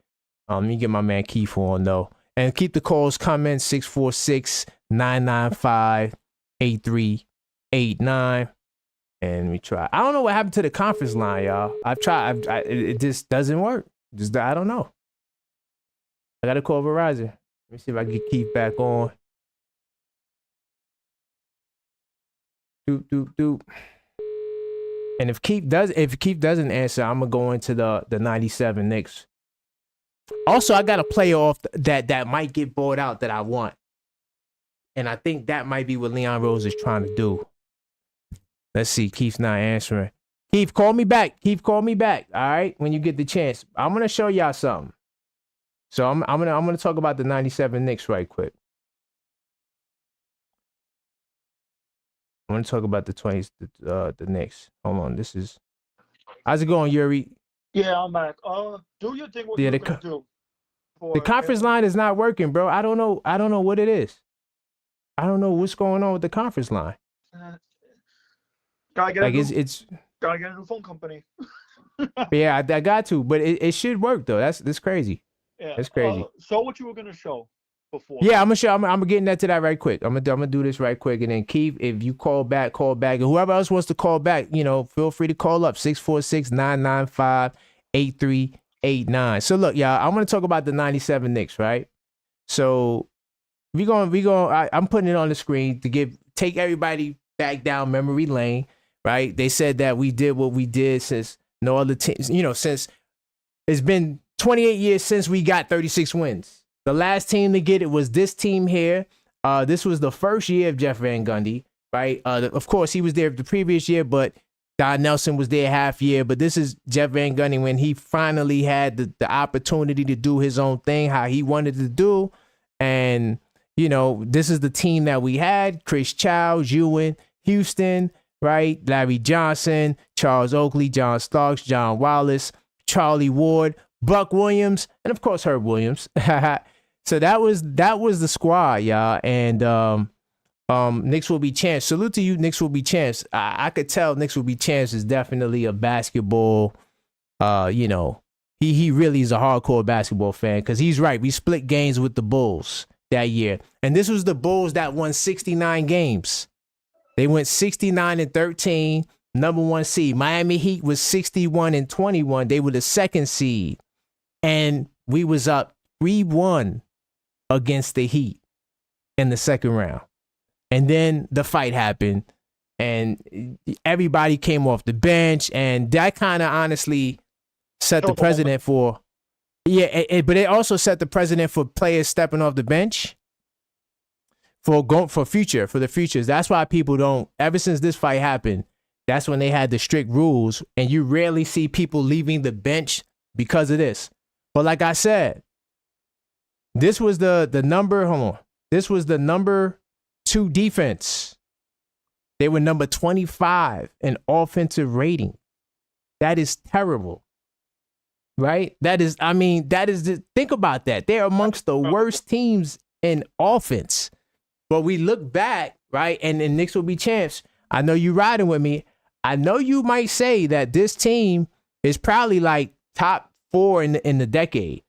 Speaker 1: Let me get my man Keith on though. And keep the calls coming, 646-995-8389. And we try. I don't know what happened to the conference line, y'all. I've tried. It just doesn't work. I don't know. I got to call Verizon. Let me see if I can get Keith back on. Doop. And if Keith doesn't answer, I'm gonna go into the 97 Knicks. Also, I got a player off that might get bought out that I want. And I think that might be what Leon Rose is trying to do. Let's see. Keith's not answering. Keith, call me back. All right, when you get the chance. I'm gonna show y'all something. So I'm gonna talk about the 97 Knicks right quick. I'm gonna talk about the 20s, the Knicks. Hold on, how's it going, Yuri?
Speaker 2: Yeah, I'm back. Do you think what you're gonna do?
Speaker 1: The conference line is not working, bro. I don't know what it is. I don't know what's going on with the conference line.
Speaker 2: Gotta get
Speaker 1: Like
Speaker 2: a new phone company.
Speaker 1: Yeah, I got to, but it should work though. That's crazy.
Speaker 2: Yeah,
Speaker 1: that's crazy.
Speaker 2: So what you were gonna show before?
Speaker 1: Yeah, I'm getting that to that right quick. I'm gonna do this right quick, and then Keith, if you call back, and whoever else wants to call back, feel free to call up 646-995-8389. So look, y'all, I'm gonna talk about the 97 Knicks, right? So I'm putting it on the screen to take everybody back down memory lane, right? They said that we did what we did since no other teams, since it's been 28 years since we got 36 wins. The last team to get it was this team here. This was the first year of Jeff Van Gundy, right? Of course, he was there the previous year, but Don Nelson was there half year. But this is Jeff Van Gundy when he finally had the opportunity to do his own thing, how he wanted to do. And, you know, this is the team that we had: Chris Childs, Ewing, Houston, right? Larry Johnson, Charles Oakley, John Starks, John Wallace, Charlie Ward, Buck Williams, and of course Herb Williams. So that was the squad, y'all. And Knicks will be champs. Salute to you, Knicks will be champs. I could tell Knicks will be champs is definitely a basketball. You know, he really is a hardcore basketball fan, because he's right. We split games with the Bulls that year, and this was the Bulls that won 69 games. They went 69-13, number 1 seed. Miami Heat was 61-21. They were the 2nd seed, and we was up 3-1 against the Heat in the 2nd round. And then the fight happened, and everybody came off the bench, and that kind of honestly set the precedent for, but it also set the precedent for players stepping off the bench for the futures. That's why people don't, ever since this fight happened, that's when they had the strict rules, and you rarely see people leaving the bench because of this. But like I said, this was the number 2 defense. They were number 25 in offensive rating. That is terrible. Right? Think about that. They're amongst the worst teams in offense. But we look back, right? And the Knicks will be champs. I know you riding with me. I know you might say that this team is probably like top 4 in the decade.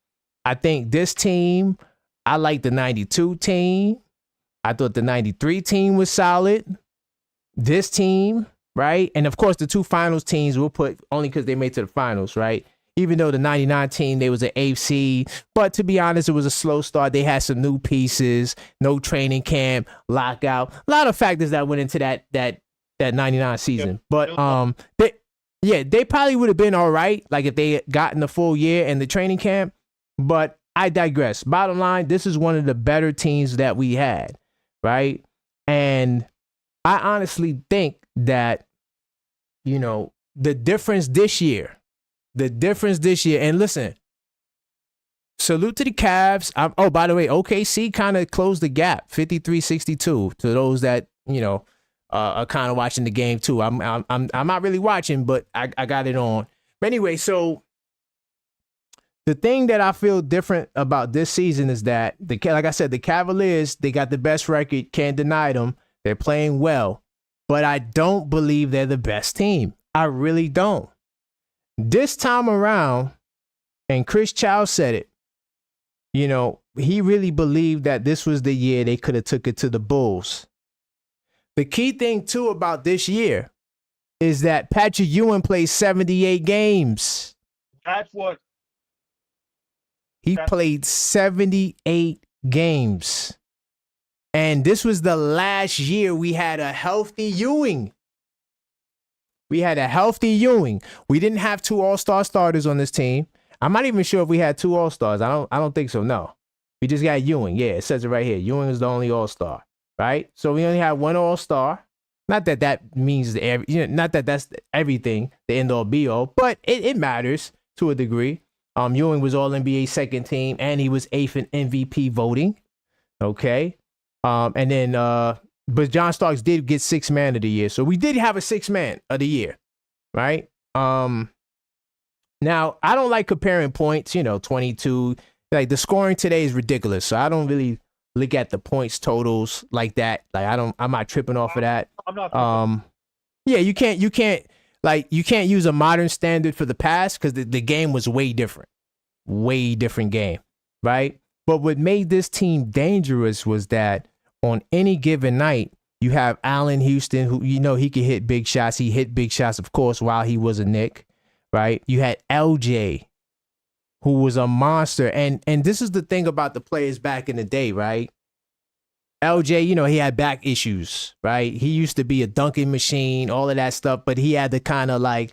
Speaker 1: I think this team, I like the 92 team. I thought the 93 team was solid. This team, right? And of course, the 2 finals teams we'll put only because they made it to the finals, right? Even though the 99 team, they was an 8th seed. But to be honest, it was a slow start. They had some new pieces, no training camp, lockout. A lot of factors that went into that 99 season. But they probably would have been all right, like if they had gotten the full year in the training camp. But I digress. Bottom line, this is one of the better teams that we had, right? And I honestly think that, you know, the difference this year, and listen, salute to the Cavs. By the way, OKC kind of closed the gap, 53-62, to those that, you know, are kind of watching the game too. I'm not really watching, but I got it on. But anyway, so the thing that I feel different about this season is that, like I said, the Cavaliers, they got the best record, can't deny them. They're playing well, but I don't believe they're the best team. I really don't. This time around, and Chris Childs said it, you know, he really believed that this was the year they could have took it to the Bulls. The key thing, too, about this year is that Patrick Ewing played 78 games.
Speaker 2: That's what.
Speaker 1: He played 78 games. And this was the last year we had a healthy Ewing. We didn't have 2 all-star starters on this team. I'm not even sure if we had 2 all-stars. I don't think so, no. We just got Ewing. Yeah, it says it right here. Ewing is the only all-star, right? So we only had 1 all-star. Not that that means, not that that's everything, the end-all be-all, but it matters to a degree. Ewing was All-NBA 2nd team, and he was 8th in MVP voting. Okay. And then, but John Starks did get 6th man of the year. So we did have a 6th man of the year, right? Now, I don't like comparing points, 22. Like, the scoring today is ridiculous. So I don't really look at the points totals like that. Like, I'm not tripping off of that.
Speaker 2: I'm not.
Speaker 1: Yeah, you can't use a modern standard for the past, because the game was way different game, right? But what made this team dangerous was that on any given night, you have Allen Houston, who, he could hit big shots. He hit big shots, of course, while he was a Knick, right? You had LJ, who was a monster. And this is the thing about the players back in the day, right? LJ, he had back issues, right? He used to be a dunking machine, all of that stuff, but he had to kind of like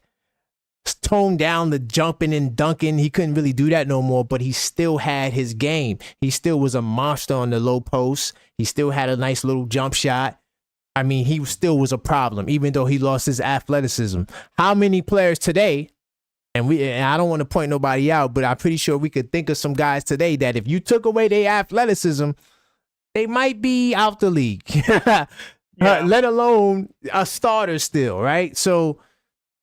Speaker 1: tone down the jumping and dunking. He couldn't really do that no more, but he still had his game. He still was a monster on the low post. He still had a nice little jump shot. I mean, he still was a problem, even though he lost his athleticism. How many players today, and I don't want to point nobody out, but I'm pretty sure we could think of some guys today that if you took away their athleticism, they might be out the league.
Speaker 2: Yeah.
Speaker 1: Let alone a starter still, right? So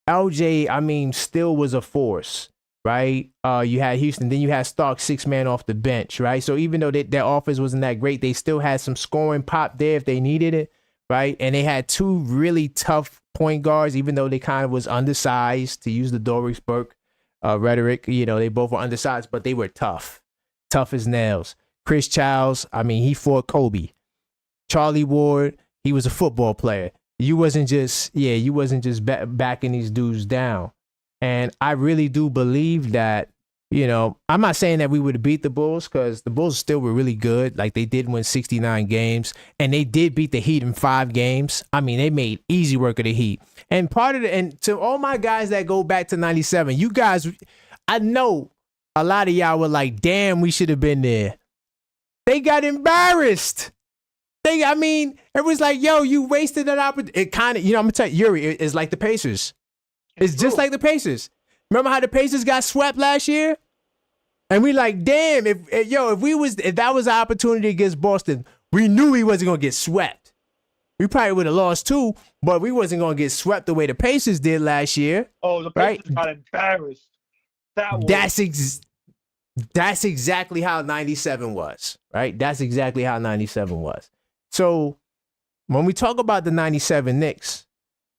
Speaker 1: LJ, I mean, still was a force, right? You had Houston, then you had Stark, 6-man off the bench, right? So even though their offense wasn't that great, they still had some scoring pop there if they needed it, right? And they had two really tough point guards, even though they kind of was undersized, to use the Doris Burke rhetoric. You know, they both were undersized, but they were tough as nails. Chris Childs, I mean, he fought Kobe. Charlie Ward, he was a football player. You wasn't just backing these dudes down. And I really do believe that, you know, I'm not saying that we would have beat the Bulls, because the Bulls still were really good. Like, they did win 69 games, and they did beat the Heat in 5 games. I mean, they made easy work of the Heat. And and to all my guys that go back to 97, you guys, I know a lot of y'all were like, damn, we should have been there. They got embarrassed. It was like, yo, you wasted an opportunity. It kind of, you know, I'm going to tell you, Yuri, it's like the Pacers. It's just like the Pacers. Remember how the Pacers got swept last year? And we like, damn, if that was our opportunity against Boston, we knew we wasn't going to get swept. We probably would have lost too, but we wasn't going to get swept the way the Pacers did last year.
Speaker 2: Oh, the Pacers got embarrassed.
Speaker 1: That's exactly how 97 was, right? That's exactly how 97 was. So when we talk about the 97 Knicks,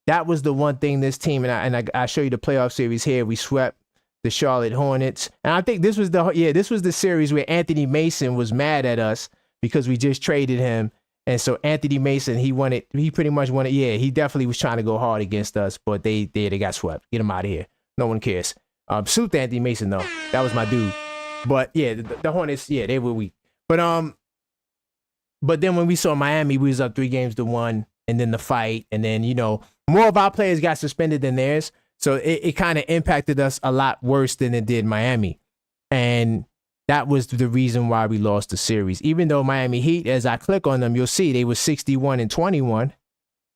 Speaker 1: that was the one thing this team, and I show you the playoff series here. We swept the Charlotte Hornets. And I think this was the series where Anthony Mason was mad at us because we just traded him. And so Anthony Mason, he pretty much wanted, he definitely was trying to go hard against us, but they got swept. Get him out of here. No one cares. Salute to Anthony Mason though. That was my dude. But yeah, the Hornets, they were weak. But then when we saw Miami, we was up 3-1, and then the fight, and then, you know, more of our players got suspended than theirs. So it kind of impacted us a lot worse than it did Miami. And that was the reason why we lost the series. Even though Miami Heat, as I click on them, you'll see they were 61-21.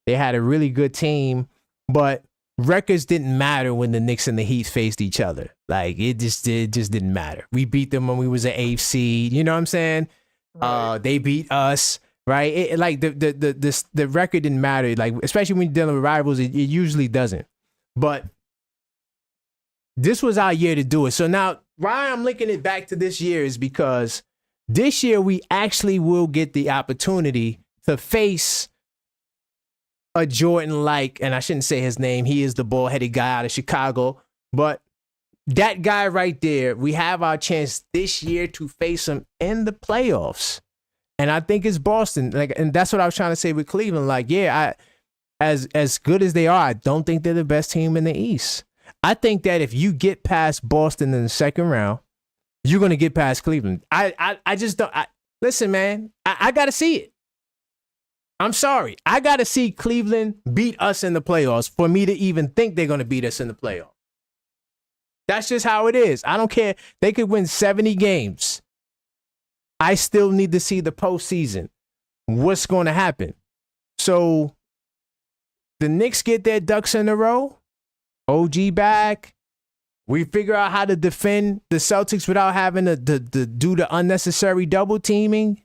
Speaker 1: They had a really good team, but records didn't matter when the Knicks and the Heat faced each other. Like, it just didn't matter. We beat them when we was an 8th seed. You know what I'm saying? Right. They beat us, right? Like the record didn't matter. Like, especially when you're dealing with rivals, it usually doesn't. But this was our year to do it. So now, why I'm linking it back to this year is because this year we actually will get the opportunity to face a Jordan-like, and I shouldn't say his name. He is the bald-headed guy out of Chicago. But that guy right there, we have our chance this year to face him in the playoffs. And I think it's Boston. Like, and that's what I was trying to say with Cleveland. Like, as good as they are, I don't think they're the best team in the East. I think that if you get past Boston in the second round, you're going to get past Cleveland. I just don't. Listen, man, I got to see it. I'm sorry. I got to see Cleveland beat us in the playoffs for me to even think they're going to beat us in the playoffs. That's just how it is. I don't care. They could win 70 games. I still need to see the postseason. What's going to happen? So the Knicks get their ducks in a row. OG back. We figure out how to defend the Celtics without having to do the unnecessary double teaming.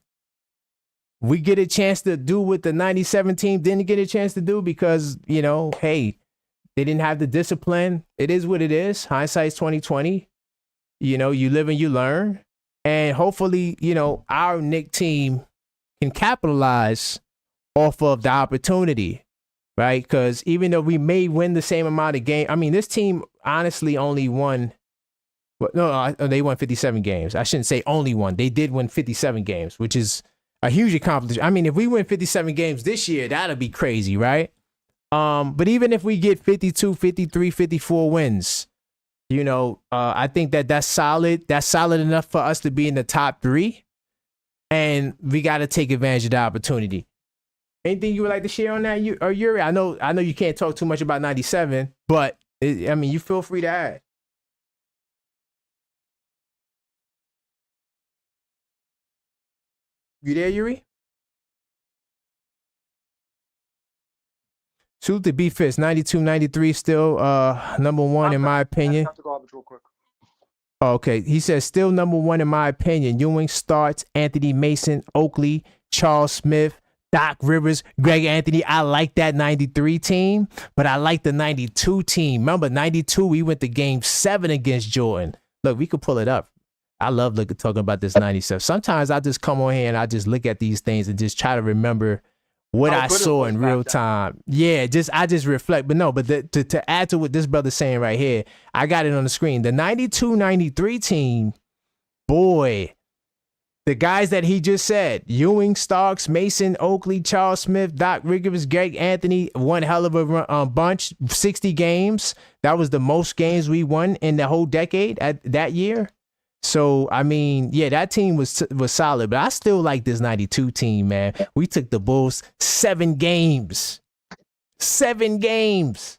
Speaker 1: We get a chance to do what the 97 team didn't get a chance to do because, you know, hey, they didn't have the discipline. It is what it is. Hindsight's 2020. You know, you live and you learn. And hopefully, you know, our Knicks team can capitalize off of the opportunity, right? Because even though we may win the same amount of games, I mean, this team honestly only won. No, they won 57 games. I shouldn't say only won. They did win 57 games, which is a huge accomplishment. I mean, if we win 57 games this year, that'll be crazy, right? But even if we get 52, 53, 54 wins, you know, I think that's solid. That's solid enough for us to be in the top 3. And we got to take advantage of the opportunity. Anything you would like to share on that, Yuri? I know you can't talk too much about 97, but I mean, you feel free to add. You there, Yuri? Salute to B-Fist, 92, 93 still number 1 in my opinion.
Speaker 2: I have to go real quick.
Speaker 1: Okay, he says still number 1 in my opinion. Ewing starts, Anthony Mason, Oakley, Charles Smith, Doc Rivers, Greg Anthony. I like that 93 team, but I like the 92 team. Remember, 92, we went to game 7 against Jordan. Look, we could pull it up. I love talking about this 97. Sometimes I just come on here and I just look at these things and just try to remember what I saw in real time. Yeah, I just reflect. But no, but to add to what this brother's saying right here, I got it on the screen. The 92-93 team, boy, the guys that he just said, Ewing, Starks, Mason, Oakley, Charles Smith, Doc Rivers, Greg Anthony, one hell of a bunch, 60 games. That was the most games we won in the whole decade at that year. So, I mean, yeah, that team was solid, but I still like this 92 team, man. We took the Bulls 7 games. 7 games.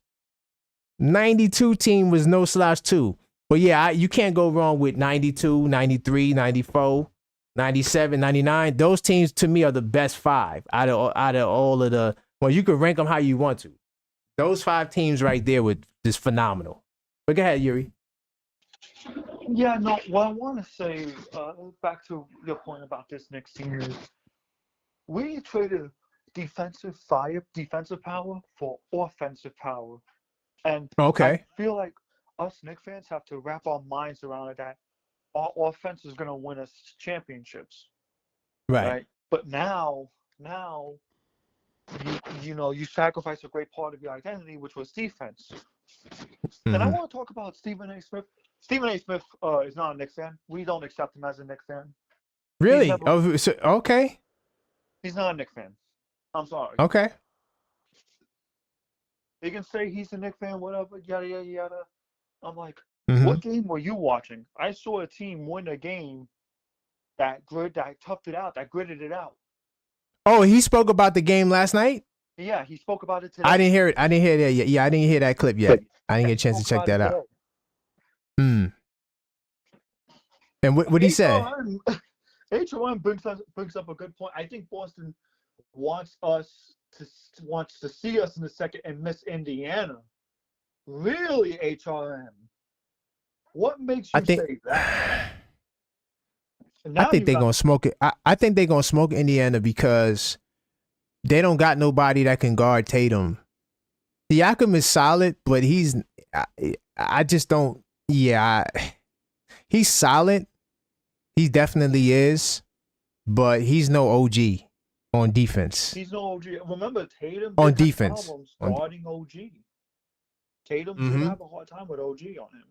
Speaker 1: 92 team was no slouch too. But yeah, you can't go wrong with 92, 93, 94. 97, 99, those teams to me are the best 5 out of all of the, well, you can rank them how you want to. Those 5 teams right there were just phenomenal. But go ahead, Yuri.
Speaker 2: Yeah, no, what I want to say, back to your point about this Knicks team is, we traded defensive power for offensive power. And I feel like us Knicks fans have to wrap our minds around it that our offense is going to win us championships. Right? But now you sacrifice a great part of your identity, which was defense. Mm-hmm. And I want to talk about Stephen A. Smith. Stephen A. Smith is not a Knicks fan. We don't accept him as a Knicks fan.
Speaker 1: Really? Okay.
Speaker 2: He's not a Knicks fan. I'm sorry.
Speaker 1: Okay.
Speaker 2: He can say he's a Knicks fan, whatever, yada, yada, yada. I'm like, what game were you watching? I saw a team win a game that toughed it out, that gritted it out. Oh,
Speaker 1: he spoke about the game last night?
Speaker 2: Yeah, he spoke about it today.
Speaker 1: I didn't hear it. I didn't hear that yet. Yeah, I didn't hear that clip yet. I didn't get a chance to check that out. And what did he say?
Speaker 2: HOM brings up a good point. I think Boston wants to see us in the second and miss Indiana. Really, HRM? What makes you say that?
Speaker 1: I think they're gonna smoke it. I think they're gonna smoke Indiana because they don't got nobody that can guard Tatum. Siakam is solid, but I just don't. Yeah, he's solid. He definitely is, but he's no OG on defense.
Speaker 2: He's no OG. Remember, Tatum
Speaker 1: on defense
Speaker 2: problems guarding OG. Tatum didn't have a hard time with OG on him.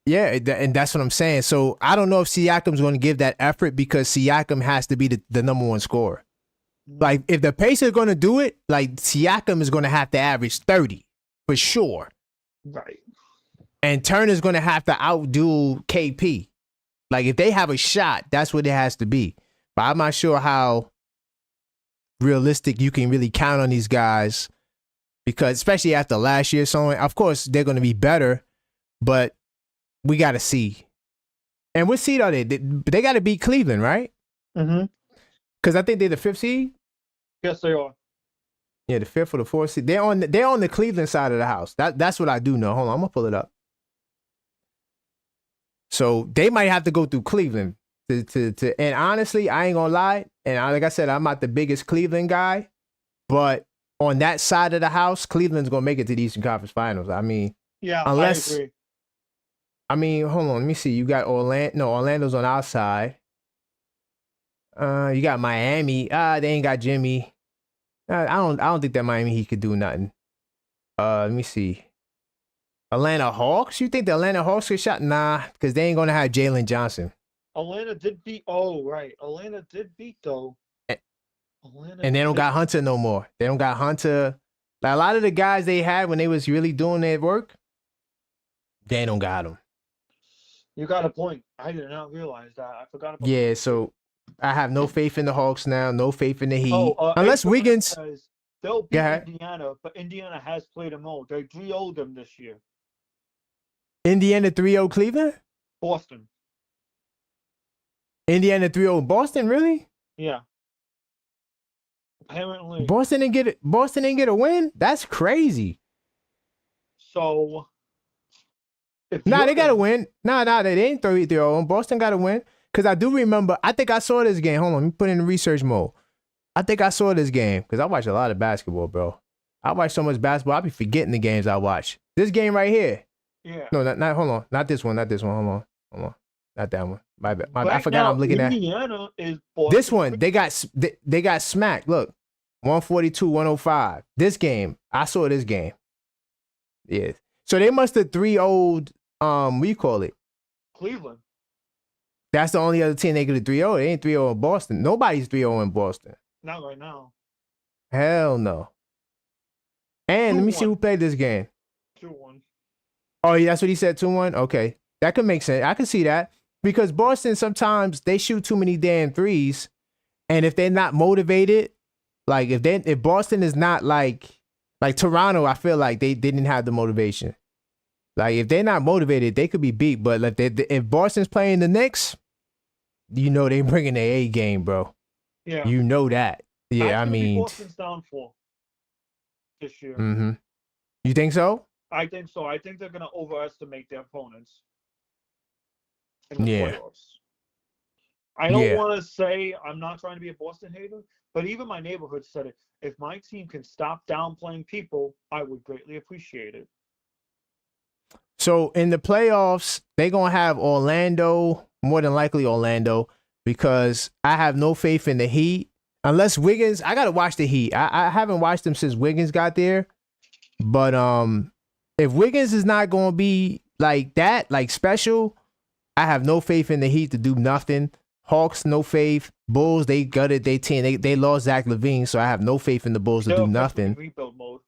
Speaker 1: Yeah, and that's what I'm saying. So I don't know if Siakam's going to give that effort because Siakam has to be the number 1 scorer. Like, if the Pacers are going to do it, like, Siakam is going to have to average 30 for sure.
Speaker 2: Right.
Speaker 1: And Turner's going to have to outdo KP. Like, if they have a shot, that's what it has to be. But I'm not sure how realistic you can really count on these guys because, especially after last year, so of course, they're going to be better, but we got to see. And what seed are they? They got to beat Cleveland, right?
Speaker 2: Mm-hmm.
Speaker 1: Because I think they're the 5th seed.
Speaker 2: Yes, they are.
Speaker 1: Yeah, the 5th or the 4th seed. They're on the Cleveland side of the house. That's what I do know. Hold on, I'm gonna pull it up. So they might have to go through Cleveland to. And honestly, I ain't gonna lie. And like I said, I'm not the biggest Cleveland guy, but on that side of the house, Cleveland's gonna make it to the Eastern Conference Finals. I mean,
Speaker 2: yeah, unless. I agree.
Speaker 1: I mean, hold on. Let me see. You got Orlando. No, Orlando's on our side. You got Miami. They ain't got Jimmy. I don't think that Miami Heat could do nothing. Let me see. Atlanta Hawks? You think the Atlanta Hawks could shot? Nah, because they ain't gonna have Jalen Johnson.
Speaker 2: Atlanta did beat. Oh, right. Atlanta did beat though.
Speaker 1: And they don't got Hunter no more. They don't got Hunter. Like, a lot of the guys they had when they was really doing their work, they don't got them.
Speaker 2: You got a point. I did not realize that. I forgot about
Speaker 1: that. So I have no faith in the Hawks now, no faith in the Heat. Unless Wiggins.
Speaker 2: They'll beat Indiana, but Indiana has played them all. They 3-0'd them this year.
Speaker 1: Indiana 3-0 Cleveland?
Speaker 2: Boston.
Speaker 1: Indiana 3-0 Boston, really?
Speaker 2: Yeah. Apparently.
Speaker 1: Boston didn't get a win? That's crazy.
Speaker 2: So
Speaker 1: they got to win. They didn't 3-0. Boston got to win. Because I do remember, I think I saw this game. Hold on, let me put it in research mode. I think I saw this game because I watch a lot of basketball, bro. I watch so much basketball, I be forgetting the games I watch. This game right here.
Speaker 2: Yeah.
Speaker 1: No, not hold on. Not this one. Hold on. Not that one. My bad. I
Speaker 2: Right
Speaker 1: forgot
Speaker 2: now,
Speaker 1: I'm looking at.
Speaker 2: Indiana is Boston.
Speaker 1: This one, they got smacked. Look, 142-105. This game, I saw this game. Yeah. So they must have 3-0'd, what do you call it?
Speaker 2: Cleveland.
Speaker 1: That's the only other team they could have 3-0. They ain't 3-0 in Boston. Nobody's 3-0 in Boston.
Speaker 2: Not right now.
Speaker 1: Hell no. And let me see who played this game.
Speaker 2: 2-1.
Speaker 1: Oh, yeah, that's what he said, 2-1? Okay. That could make sense. I can see that. Because Boston, sometimes they shoot too many damn threes. And if they're not motivated, like if Boston is not like Toronto, I feel like they didn't have the motivation. Like if they're not motivated, they could be beat. But like if Boston's playing the Knicks, you know they bringing their A game, bro.
Speaker 2: Yeah.
Speaker 1: You know that. Yeah, I mean.
Speaker 2: Boston's downfall this year.
Speaker 1: Mm-hmm. You think so?
Speaker 2: I think so. I think they're going to overestimate their opponents in the playoffs. I don't want to say, I'm not trying to be a Boston hater, but even my neighborhood said it. If my team can stop downplaying people, I would greatly appreciate it.
Speaker 1: So in the playoffs, they're going to have Orlando, more than likely Orlando, because I have no faith in the Heat. Unless Wiggins, I got to watch the Heat. I haven't watched them since Wiggins got there. But if Wiggins is not going to be like that, like special, I have no faith in the Heat to do nothing. Hawks, no faith. Bulls, they gutted their team. They lost Zach LaVine, so I have no faith in the Bulls to do nothing.
Speaker 2: Rebuild mode.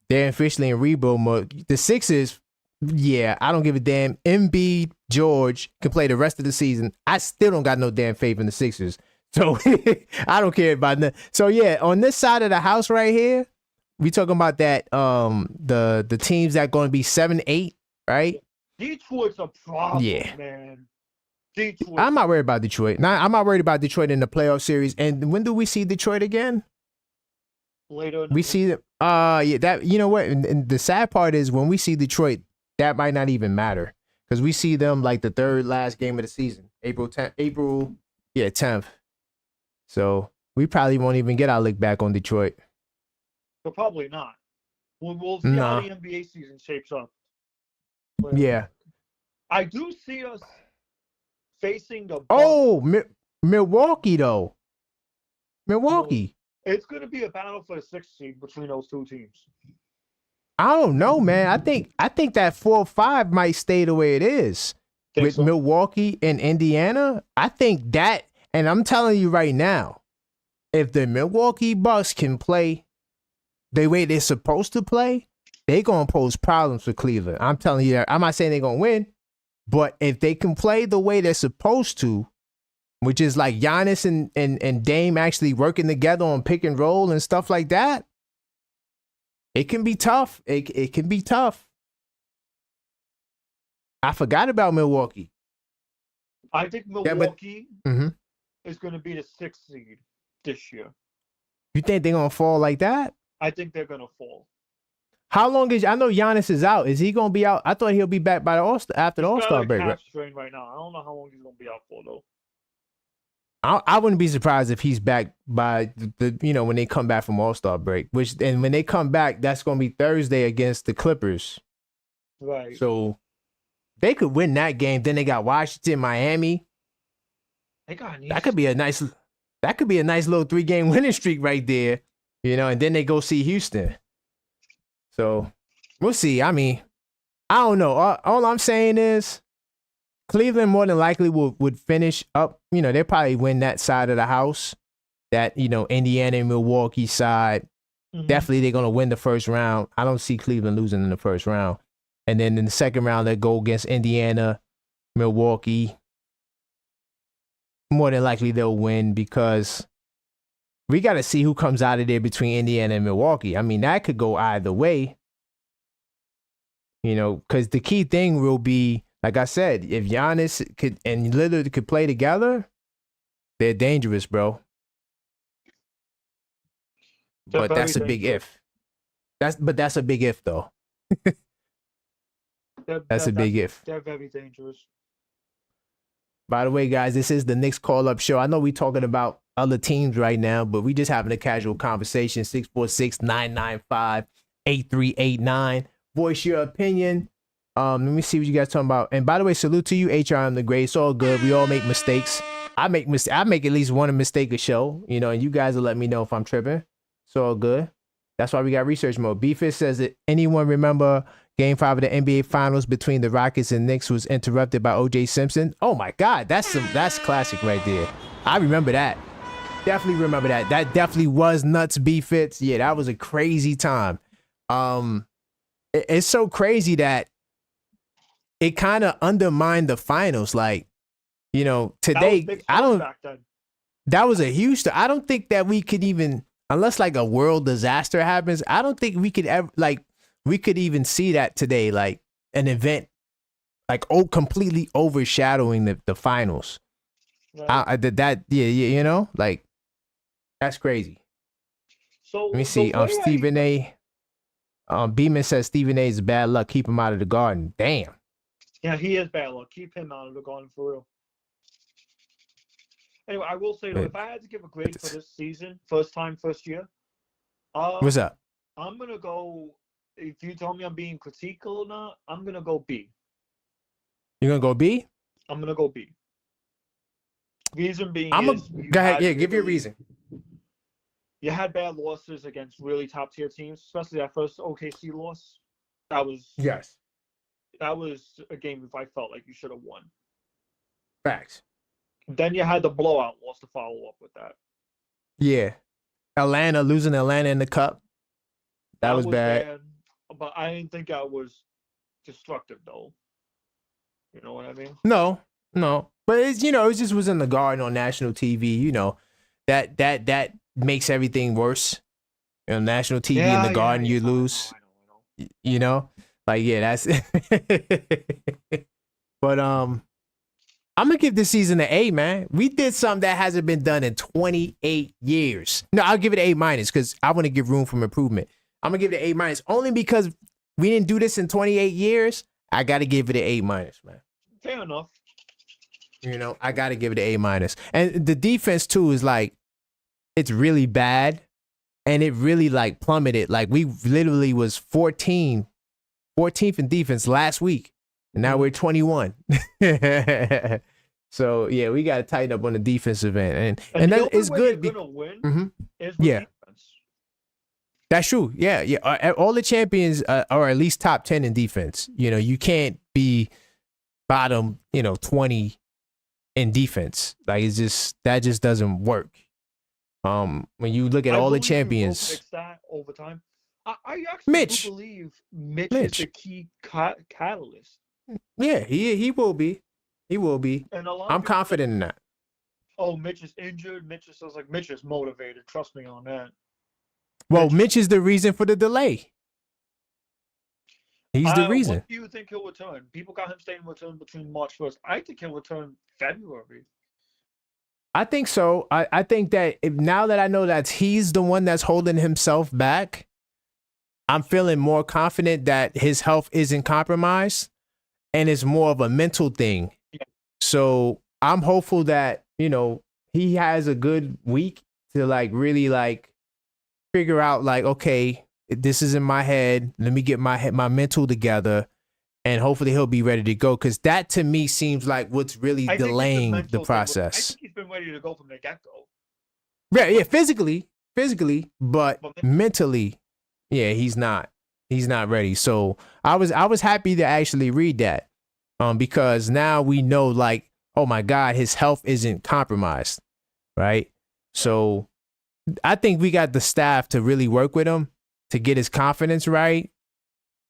Speaker 1: They're officially in rebuild mode. The Sixers, yeah, I don't give a damn. Embiid, George can play the rest of the season. I still don't got no damn faith in the Sixers. So I don't care about that. So yeah, on this side of the house right here, we talking about that the teams that going to be 7-8, right?
Speaker 2: Detroit's a problem, man. Detroit.
Speaker 1: I'm not worried about Detroit. I'm not worried about Detroit in the playoff series. And when do we see Detroit again?
Speaker 2: Later.
Speaker 1: We see them. Yeah, that, you know what? And the sad part is when we see Detroit, that might not even matter because we see them like the third last game of the season, April 10th. So we probably won't even get our lick back on Detroit.
Speaker 2: But probably not. We'll see how the NBA season shapes up. But
Speaker 1: yeah.
Speaker 2: I do see us facing the Bucks.
Speaker 1: Oh, Milwaukee though. Milwaukee.
Speaker 2: It's going to be a battle for the 6th seed between those two teams.
Speaker 1: I don't know, man. I think that 4-5 might stay the way it is with Milwaukee and Indiana. I think that, and I'm telling you right now, if the Milwaukee Bucks can play the way they're supposed to play, they're going to pose problems for Cleveland. I'm telling you that. I'm not saying they're going to win, but if they can play the way they're supposed to, which is like Giannis and Dame actually working together on pick and roll and stuff like that, it can be tough. It can be tough. I forgot about Milwaukee.
Speaker 2: I think Milwaukee is going to be the 6th seed this year.
Speaker 1: You think they're going to fall like that?
Speaker 2: I think they're going to fall.
Speaker 1: How long is, I know Giannis is out. Is he going to be out? I thought he'll be back by after the All-Star break.
Speaker 2: Calf strain right now. I don't know how long he's going to be out for though.
Speaker 1: I wouldn't be surprised if he's back by when they come back from All-Star break. And when they come back, that's going to be Thursday against the Clippers.
Speaker 2: Right.
Speaker 1: So they could win that game. Then they got Washington, Miami. That could be a nice little 3-game winning streak right there. And then they go see Houston. So we'll see. I mean, I don't know. All I'm saying is Cleveland more than likely would finish up. They probably win that side of the house. That, Indiana and Milwaukee side. Mm-hmm. Definitely they're going to win the first round. I don't see Cleveland losing in the first round. And then in the second round, they go against Indiana, Milwaukee. More than likely they'll win because we got to see who comes out of there between Indiana and Milwaukee. I mean, that could go either way. Because the key thing will be, like I said, if Giannis and Lillard could play together, they're dangerous, bro. But that's a big if. That's a big if, though. That's a big if.
Speaker 2: They're very dangerous.
Speaker 1: By the way, guys, this is the Knicks Call-Up Show. I know we're talking about other teams right now, but we just having a casual conversation. 646-995-8389. Voice your opinion. Let me see what you guys talking about. And by the way, salute to you, HRM the Great. It's all good. We all make mistakes. I make at least one mistake a show, and you guys will let me know if I'm tripping. It's all good. That's why we got research mode. BFIS says that anyone remember Game 5 of the NBA Finals between the Rockets and Knicks was interrupted by O.J. Simpson? Oh my God, that's classic right there. I remember that. Definitely remember that. That definitely was nuts, BFIS. Yeah, that was a crazy time. It's so crazy that it kind of undermined the finals. Like, today, that was a huge, I don't think that we could even, unless like a world disaster happens, I don't think we could ever, like, we could even see that today, like an event, like completely overshadowing the finals. Right. Like, that's crazy.
Speaker 2: So
Speaker 1: let me see. Stephen A. Beeman says Stephen A. is bad luck. Keep him out of the Garden. Damn.
Speaker 2: Yeah, he is bad luck. Keep him out of the Garden for real. Anyway, I will say though, if I had to give a grade for this season, first year,
Speaker 1: what's up?
Speaker 2: I'm gonna go. If you tell me I'm being critical or not, I'm gonna go B.
Speaker 1: You're gonna go B?
Speaker 2: I'm gonna go B. Reason being
Speaker 1: go ahead. Yeah, give your reason.
Speaker 2: You had bad losses against really top tier teams, especially that first OKC loss. That was a game if I felt like you should have won.
Speaker 1: Facts.
Speaker 2: Then you had the blowout loss to follow up with that.
Speaker 1: Yeah. Losing Atlanta in the cup. That was bad.
Speaker 2: But I didn't think that was destructive though. You know what I mean?
Speaker 1: No. But it's it just was in the Garden on national TV, that makes everything worse. National TV in the Garden, you lose. I know. Like, yeah, that's but I'm gonna give this season an A, man. We did something that hasn't been done in 28 years. No, I'll give it an A- because I want to give room for improvement. I'm gonna give it an A- only because we didn't do this in 28 years. I gotta give it an A-, man.
Speaker 2: Fair enough.
Speaker 1: I gotta give it an A-. And the defense too is like, it's really bad, and it really like plummeted. Like, we literally was 14th in defense last week, and now we're 21. So yeah, we got to tighten up on the defensive end, and that is good.
Speaker 2: You're gonna win is with defense.
Speaker 1: That's true. Yeah. All the champions are at least top 10 in defense. You can't be bottom, 20 in defense. Like, that just doesn't work. When you look at all the champions,
Speaker 2: fix that over time. I actually do believe Mitch is the key catalyst.
Speaker 1: Yeah, he will be. He will be. And I'm confident in that.
Speaker 2: Oh, Mitch is injured. Mitch is motivated. Trust me on that.
Speaker 1: Well, Mitch is the reason for the delay. He's the reason.
Speaker 2: When do you think he'll return? People got him saying return between March 1st. I think he'll return February.
Speaker 1: I think so. I think that now that I know that he's the one that's holding himself back, I'm feeling more confident that his health isn't compromised, and it's more of a mental thing. Yeah. So I'm hopeful that, he has a good week to like really like figure out like, okay, this is in my head. Let me get my mental together, and hopefully he'll be ready to go. Because that to me seems like what's really delaying the process.
Speaker 2: I think he's been ready to go from the get-go.
Speaker 1: Yeah, physically, but mentally, yeah, he's not ready. So I was happy to actually read that, because now we know, like, oh my God, his health isn't compromised, right? So I think we got the staff to really work with him to get his confidence right,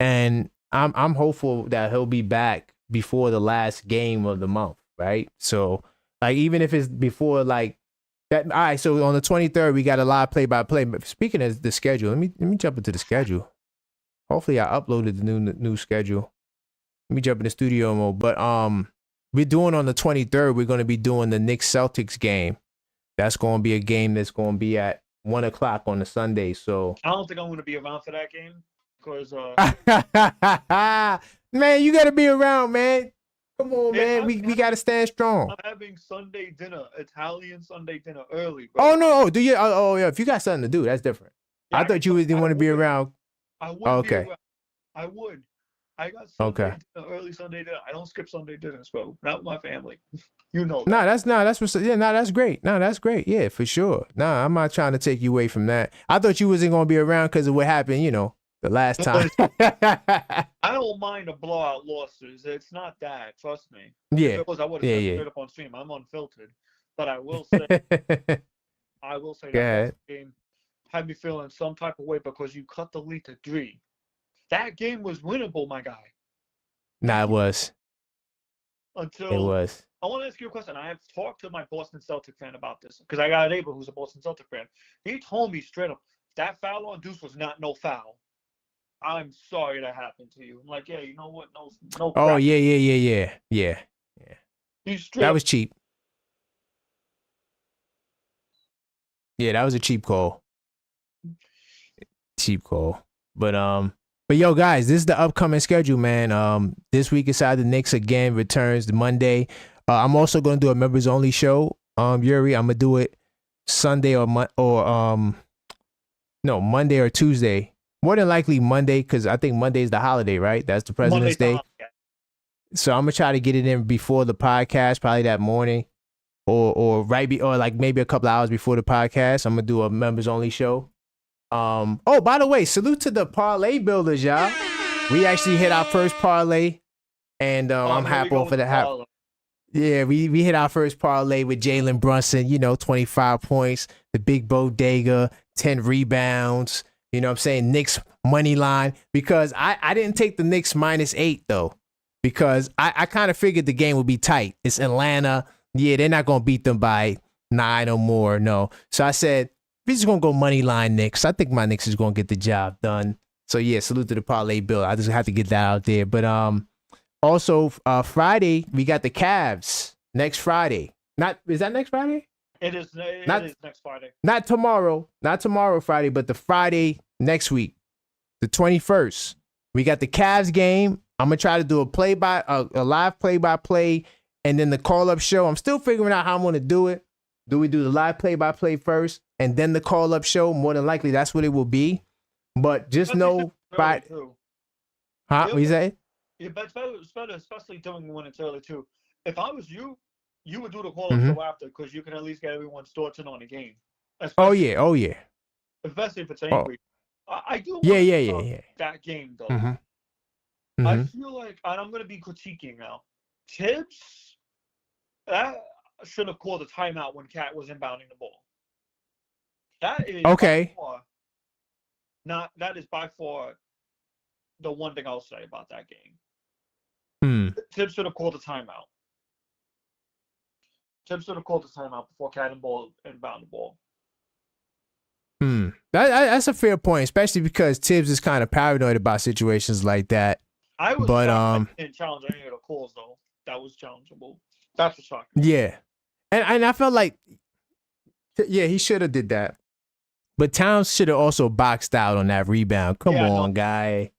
Speaker 1: and I'm hopeful that he'll be back before the last game of the month, right? So like, even if it's before like that. All right, so on the 23rd we got a live play-by-play. But speaking of the schedule, let me jump into the schedule. Hopefully I uploaded the new schedule. Let me jump in the studio mode. But we're doing on the 23rd, we're going to be doing the Knicks-Celtics game. That's going to be a game that's going to be at 1:00 on the Sunday. So
Speaker 2: I don't think I'm going to be around for that game because
Speaker 1: man, you got to be around, man. Come on,
Speaker 2: Hey,
Speaker 1: man. We got to stand strong.
Speaker 2: I'm having Sunday dinner, Italian Sunday dinner early, bro.
Speaker 1: Oh, no. Oh, do you? Oh, yeah. If you got something to do, that's different.
Speaker 2: Yeah,
Speaker 1: I thought you didn't want to be around.
Speaker 2: I would be
Speaker 1: Okay.
Speaker 2: around. I would. I got Sunday
Speaker 1: Okay.
Speaker 2: dinner, early Sunday dinner. I don't skip Sunday dinners, bro. Not with my family. You know that.
Speaker 1: That's great. No, that's great. Yeah, for sure. Nah, I'm not trying to take you away from that. I thought you wasn't gonna be around because of what happened, the last time.
Speaker 2: I don't mind the blowout losses. It's not that. Trust me.
Speaker 1: Yeah.
Speaker 2: If it was, I would have said straight up on stream. I'm unfiltered. But I will say, that Boston game had me feeling some type of way because you cut the lead to 3. That game was winnable, my guy.
Speaker 1: Nah, it was.
Speaker 2: Until
Speaker 1: it was.
Speaker 2: I want to ask you a question. I have talked to my Boston Celtic fan about this because I got a neighbor who's a Boston Celtic fan. He told me straight up that foul on Deuce was not no foul. I'm sorry that happened to you. I'm like, yeah, you know what? No.
Speaker 1: Oh crap. Yeah. That was cheap. Yeah, that was a cheap call. But yo, guys, this is the upcoming schedule, man. This week inside the Knicks again returns Monday. I'm also gonna do a members only show. Yuri, I'm gonna do it Sunday Monday or Tuesday. More than likely Monday, because I think Monday is the holiday, right? That's the President's Day. So I'm gonna try to get it in before the podcast, probably that morning, or like maybe a couple hours before the podcast. I'm gonna do a members only show. Oh, by the way, salute to the parlay builders, y'all. We actually hit our first parlay, and I'm happy for that. Yeah, we hit our first parlay with Jalen Brunson, 25 points, the big bodega, 10 rebounds, you know what I'm saying? Knicks money line, because I didn't take the Knicks -8 though, because I kind of figured the game would be tight. It's Atlanta. Yeah, they're not going to beat them by 9 or more, no. So I said, we're just going to go money line Knicks. I think my Knicks is going to get the job done. So yeah, salute to the parlay build. I just have to get that out there. But also Friday, we got the Cavs next Friday. Is that next Friday?
Speaker 2: It is next Friday. Not tomorrow Friday, but the Friday next week, the 21st. We got the Cavs game. I'm going to try to do a live play-by-play and then the call-up show. I'm still figuring out how I'm going to do it. Do we do the live play-by-play first and then the call-up show? More than likely, that's what it will be. But just know, huh? What you say? Yeah, but it's better, especially doing when it's early too. If I was you, you would do the call-up show after, because you can at least get everyone's thoughts in on the game.
Speaker 1: Especially, oh yeah.
Speaker 2: Especially if it's angry. I do.
Speaker 1: Yeah.
Speaker 2: That game though.
Speaker 1: Mm-hmm.
Speaker 2: I feel like, and I'm going to be critiquing now. Tibbs, that should have called a timeout when Cat was inbounding the ball. That is
Speaker 1: okay.
Speaker 2: That is by far the one thing I'll say about that
Speaker 1: game.
Speaker 2: Tibbs should have called a timeout. Tibbs should have called a timeout before Cat inbound the ball.
Speaker 1: That's a fair point, especially because Tibbs is kind of paranoid about situations like that.
Speaker 2: I didn't challenge any of the calls though. That was challengeable. That's a shock.
Speaker 1: Yeah, and I felt like, he should have did that, but Towns should have also boxed out on that rebound. Come on, guy,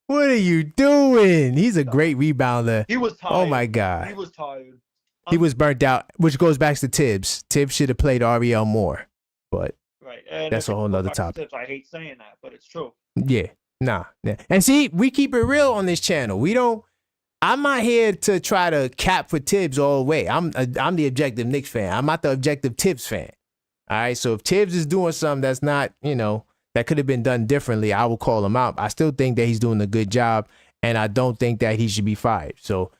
Speaker 1: what are you doing? He's a great rebounder.
Speaker 2: He was tired.
Speaker 1: Oh my God,
Speaker 2: he was tired.
Speaker 1: He was burnt out, which goes back to Tibbs. Tibbs should have played Ariel more, but
Speaker 2: right, and
Speaker 1: that's a whole nother topic.
Speaker 2: Tibbs, I hate saying that, but it's true.
Speaker 1: Yeah. Nah. And see, we keep it real on this channel. I'm not here to try to cap for Tibbs all the way. I'm the objective Knicks fan. I'm not the objective Tibbs fan. All right. So if Tibbs is doing something that's not, that could have been done differently, I will call him out. I still think that he's doing a good job, and I don't think that he should be fired. So,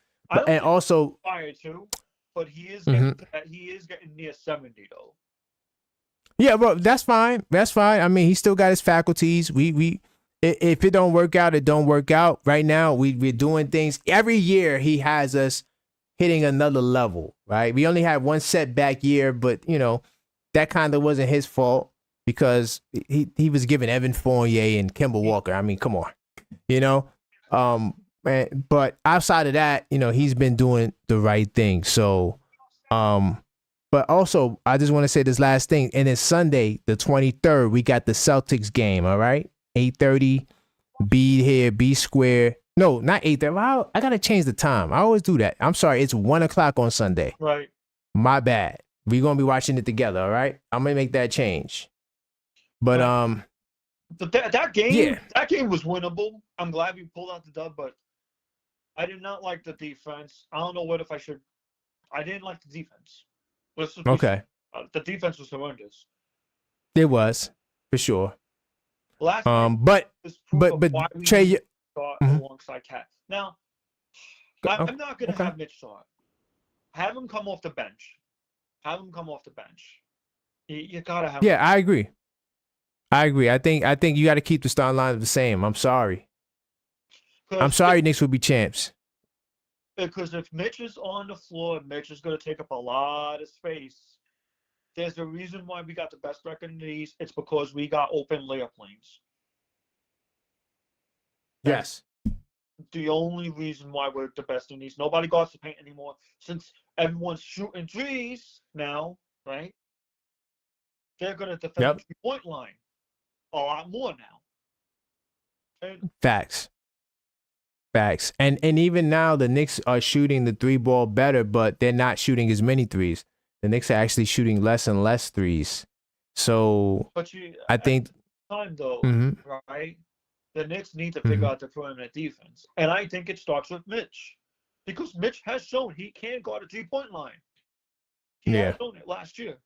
Speaker 1: and also
Speaker 2: fired too, but he is getting near 70 though.
Speaker 1: Yeah, well, that's fine. That's fine. I mean, he still got his faculties. If it don't work out, it don't work out. Right now, we're doing things. Every year, he has us hitting another level, right? We only had one setback year, but, that kind of wasn't his fault because he was giving Evan Fournier and Kemba Walker. I mean, come on, but outside of that, he's been doing the right thing. So, but also, I just want to say this last thing. And it's Sunday, the 23rd, we got the Celtics game, all right? 8:30, be here, be square. No, not 8:30. I gotta change the time. I always do that. I'm sorry. It's 1:00 on Sunday.
Speaker 2: Right.
Speaker 1: My bad. We're gonna be watching it together. All right. I'm gonna make that change. But
Speaker 2: that game,
Speaker 1: yeah.
Speaker 2: that game was winnable. I'm glad we pulled out the dub, but I did not like the defense. I don't know what if I should. I didn't like the defense.
Speaker 1: Okay.
Speaker 2: The defense was horrendous.
Speaker 1: It was for sure.
Speaker 2: Last night,
Speaker 1: but
Speaker 2: why we
Speaker 1: Trey,
Speaker 2: start alongside Cat. Now,
Speaker 1: okay.
Speaker 2: I'm not gonna have Mitch start. Have him come off the bench. You gotta have.
Speaker 1: Yeah, I agree. I think you got to keep the starting line the same. I'm sorry. I'm sorry, Knicks will be champs.
Speaker 2: Because if Mitch is on the floor, Mitch is going to take up a lot of space. There's a reason why we got the best record in the East. It's because we got open layup lanes.
Speaker 1: Yes.
Speaker 2: The only reason why we're the best in the East. Nobody guards the paint anymore since everyone's shooting threes now, right? They're going to defend the 3-point line a lot more now. And
Speaker 1: Facts. And even now the Knicks are shooting the 3-ball better, but they're not shooting as many threes. The Knicks are actually shooting less and less threes. So I think
Speaker 2: time though, right? The Knicks need to figure out the perimeter defense. And I think it starts with Mitch. Because Mitch has shown he can guard a 3-point line. He has shown it last year.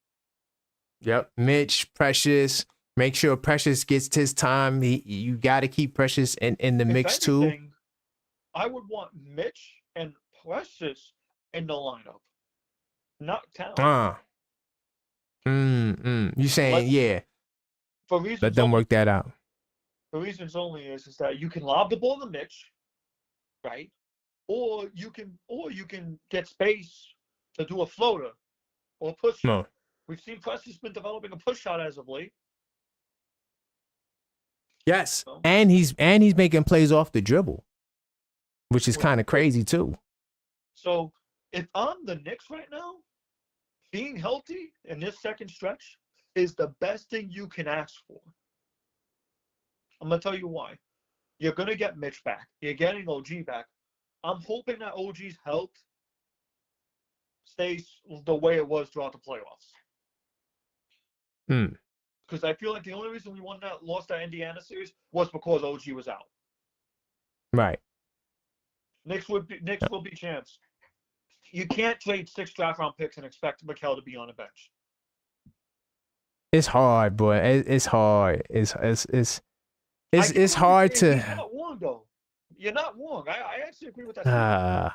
Speaker 1: Yep. Mitch, Precious. Make sure Precious gets his time. You got to keep Precious in the mix too.
Speaker 2: I would want Mitch and Precious in the lineup, not Town.
Speaker 1: You saying
Speaker 2: For reasons
Speaker 1: let them work that out.
Speaker 2: The reasons only is that you can lob the ball to Mitch, right? Or you can get space to do a floater or a push shot.
Speaker 1: No.
Speaker 2: We've seen Precious been developing a push shot as of late.
Speaker 1: Yes, and he's making plays off the dribble, which is kind of crazy too. So
Speaker 2: if I'm the Knicks right now, being healthy in this second stretch is the best thing you can ask for. I'm going to tell you why. You're going to get Mitch back. You're getting OG back. I'm hoping that OG's health stays the way it was throughout the playoffs. Because I feel like the only reason we lost that Indiana series was because OG was out.
Speaker 1: Right.
Speaker 2: Knicks will be champs. You can't trade 6 draft round picks and expect Mikal to be on the bench.
Speaker 1: It's hard, boy. It's hard. It's hard to.
Speaker 2: You're not wrong, though. You're not wrong. I actually agree with that.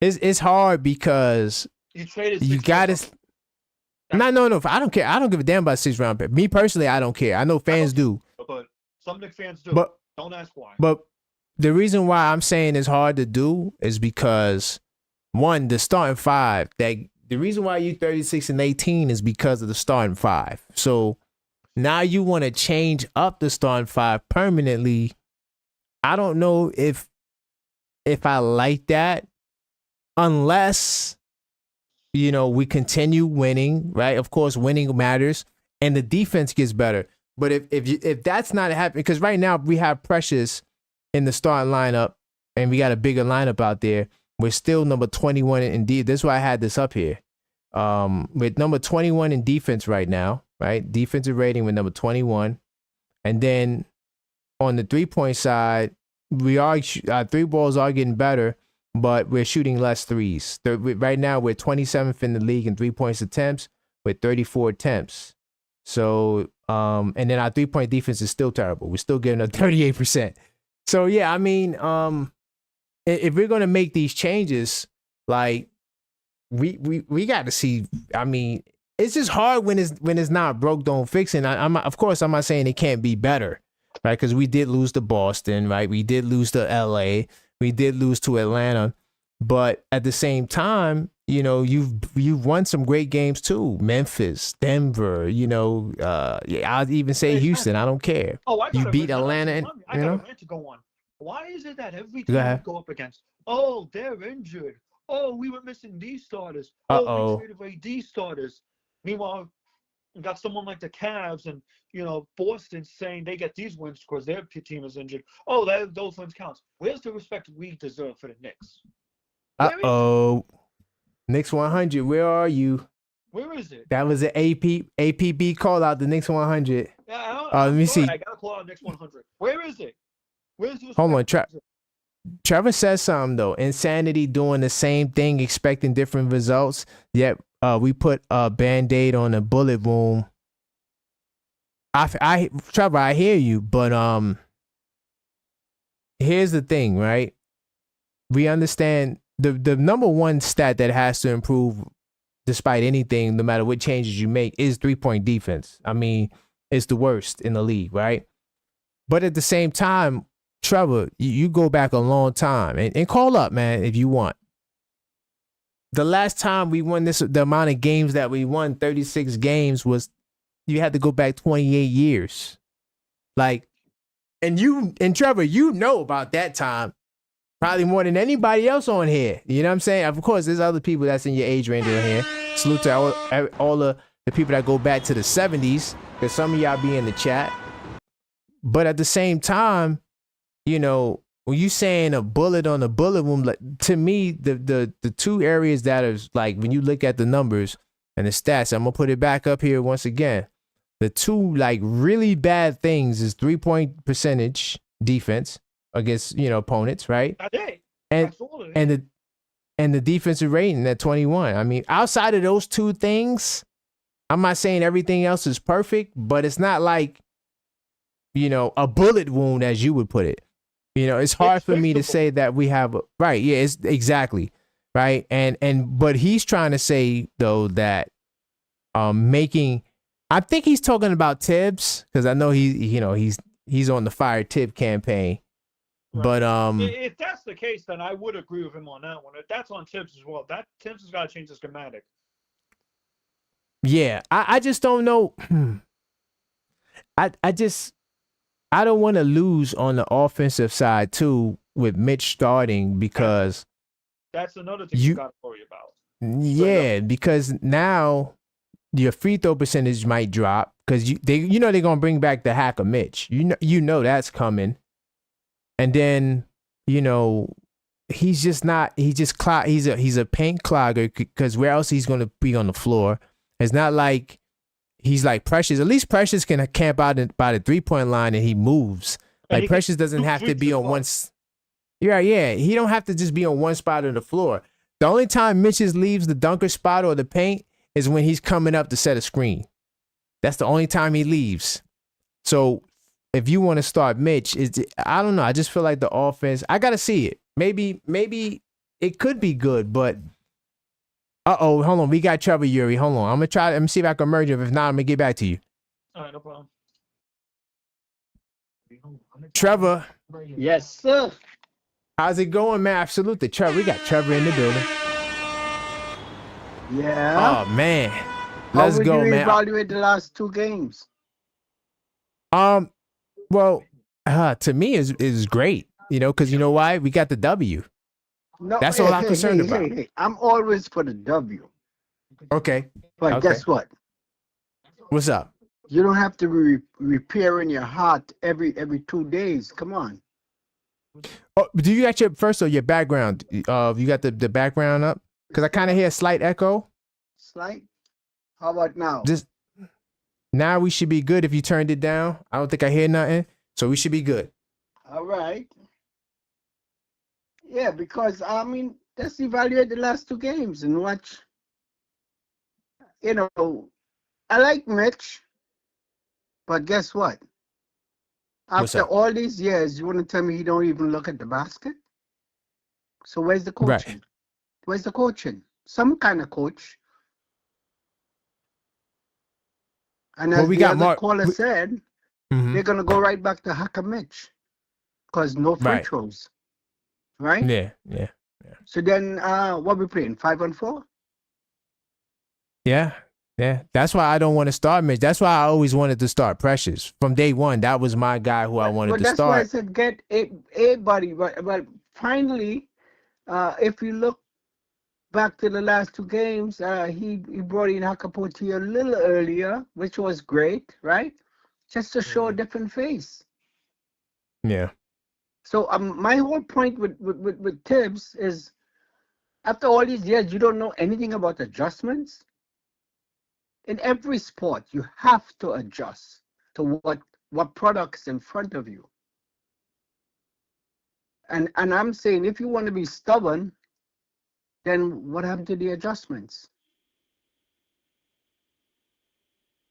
Speaker 1: It's hard because
Speaker 2: you traded.
Speaker 1: You got to. No. I don't care. I don't give a damn about 6 round pick. Me personally, I don't care. I know fans do.
Speaker 2: But some Knicks fans do.
Speaker 1: But
Speaker 2: don't ask why.
Speaker 1: But the reason why I'm saying it's hard to do is because, one, the starting 5. The reason why you 36-18 is because of the starting 5. So now you want to change up the starting 5 permanently. I don't know if I like that, unless we continue winning, right? Of course, winning matters, and the defense gets better. But if that's not happening, because right now we have Precious in the starting lineup, and we got a bigger lineup out there. We're still number 21 in D. That's why I had this up here. With number 21 in defense right now, right? Defensive rating with number 21, and then on the 3-point side, our 3 balls are getting better, but we're shooting less threes. Right now, we're 27th in the league in 3-point attempts with 34 attempts. So, and then our 3-point defense is still terrible. We're still getting a 38%. So, yeah, I mean, if we're going to make these changes, like, we got to see. I mean, it's just hard when it's not broke, don't fix it. Of course, I'm not saying it can't be better, right? Because we did lose to Boston, right? We did lose to LA. We did lose to Atlanta. But at the same time, you've won some great games too. Memphis, Denver, I'll even say Houston. I don't care. You beat Atlanta. And,
Speaker 2: I got a rant to go on. Why is it that every time we go up against, they're injured. We were missing these starters. We traded away these starters. Meanwhile, You got someone like the Cavs and Boston saying they get these wins because their team is injured. Oh, those wins count. Where's the respect we deserve for the Knicks?
Speaker 1: Uh-oh. Knicks 100. Where are you?
Speaker 2: Where is it?
Speaker 1: That was an APB call out. The Knicks 100.
Speaker 2: Yeah,
Speaker 1: Let me see.
Speaker 2: I gotta call out Knicks 100. Where is it? Where's the respect?
Speaker 1: Hold on, Trevor says something though. Insanity doing the same thing, expecting different results. Yet we put a Band-Aid on a bullet wound. Trevor, I hear you, but here's the thing, right? We understand the number one stat that has to improve despite anything, no matter what changes you make, is 3-point defense. I mean, it's the worst in the league, right? But at the same time, Trevor, you go back a long time and call up, man, if you want. The last time we won the amount of games that we won, 36 games, was you had to go back 28 years. Like, and Trevor, you know about that time probably more than anybody else on here. You know what I'm saying? Of course, there's other people that's in your age range on here. Salute to all the people that go back to the 70s, because some of y'all be in the chat. But at the same time, when you saying a bullet on a bullet wound, like, to me, the two areas that is like, when you look at the numbers and the stats, I'm gonna put it back up here once again. The two like really bad things is 3-point percentage defense against opponents, right? And the defensive rating at 21. I mean, outside of those two things, I'm not saying everything else is perfect, but it's not like a bullet wound, as you would put it. It's hard for me to say that we have right. Yeah, it's exactly right. But he's trying to say though that I think he's talking about Tibbs, because I know he's on the Fire Tib campaign. Right. But
Speaker 2: if that's the case, then I would agree with him on that one. If that's on Tibbs as well, that Tibbs has got to change the schematic.
Speaker 1: Yeah, I just don't know. I don't want to lose on the offensive side too with Mitch starting, because
Speaker 2: that's another thing you got to worry about.
Speaker 1: Yeah, because now your free throw percentage might drop, because they're gonna bring back the hacker Mitch. You know that's coming, and then he's just not. He's a paint clogger, because where else he's gonna be on the floor? It's not like he's like Precious. At least Precious can camp out by the 3-point line and he moves. Like, Precious doesn't have to be on one. Yeah. He don't have to just be on one spot of the floor. The only time Mitch leaves the dunker spot or the paint is when he's coming up to set a screen. That's the only time he leaves. So if you want to start Mitch, I don't know. I just feel like the offense, I got to see it. Maybe it could be good, but hold on. We got Trevor Yuri. Hold on. I'm going to try. Let me see if I can merge him. If not, I'm going to get back to you.
Speaker 2: All right, no problem.
Speaker 1: Trevor.
Speaker 3: Yes, sir.
Speaker 1: How's it going, man? Absolutely. Trevor. We got Trevor in the building.
Speaker 3: Yeah.
Speaker 1: Oh, man. Let's go, man.
Speaker 3: How would you evaluate the last two games?
Speaker 1: Well, to me, is great, because you know why? We got the W.
Speaker 3: No,
Speaker 1: that's all I'm concerned about.
Speaker 3: Hey, I'm always for the W.
Speaker 1: Okay.
Speaker 3: But guess what?
Speaker 1: What's up?
Speaker 3: You don't have to be repairing your heart every 2 days. Come on.
Speaker 1: Oh, do you got your background? You got the background up? Because I kind of hear a slight echo.
Speaker 3: Slight? How about now?
Speaker 1: Now we should be good if you turned it down. I don't think I hear nothing, so we should be good.
Speaker 3: All right. Yeah, because let's evaluate the last two games and watch. I like Mitch, but guess what? After all these years, you want to tell me he don't even look at the basket? So where's the coaching?
Speaker 1: Right.
Speaker 3: Where's the coaching? Some kind of coach. And as the other caller said, they're going to go right back to Hacker Mitch, because no free throws. Right?
Speaker 1: Yeah.
Speaker 3: So then, what we playing? 5-on-4?
Speaker 1: Yeah. That's why I don't want to start Mitch. That's why I always wanted to start Precious from day one. That was my guy who I wanted to start.
Speaker 3: That's why I said get a buddy. But finally, if you look back to the last two games, he brought in Hakapote a little earlier, which was great, right? Just to show a different face.
Speaker 1: Yeah.
Speaker 3: So my whole point with Tibbs is, after all these years, you don't know anything about adjustments. In every sport, you have to adjust to what products in front of you. And I'm saying, if you want to be stubborn, then what happened to the adjustments?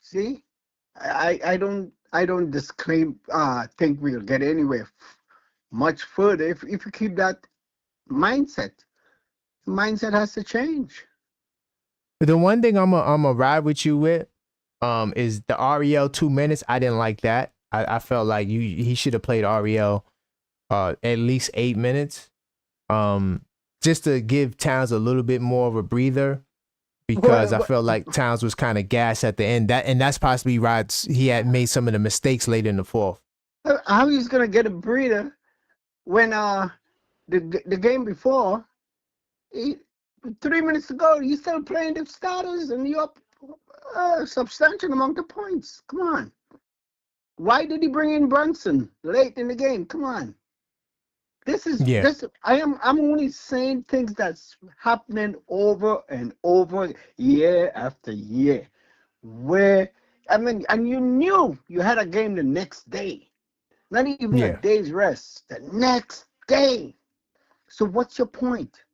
Speaker 3: See, I don't disclaim think we'll get anywhere much further if you keep that mindset. The mindset has to change.
Speaker 1: The one thing I'm a ride with you with, is the REL 2 minutes. I didn't like that. I felt like he should have played REL at least 8 minutes, just to give Towns a little bit more of a breather, because I felt like Towns was kind of gassed at the end. That's possibly right. He had made some of the mistakes late in the fourth.
Speaker 3: How he's gonna get a breather when the game before, 3 minutes ago, you still playing the starters and you're up a substantial amount of points. Come on. Why did he bring in Brunson late in the game? Come on. I'm only saying things that's happening over and over, year after year. And you knew you had a game the next day. Not even a day's rest. The next day. So what's your point?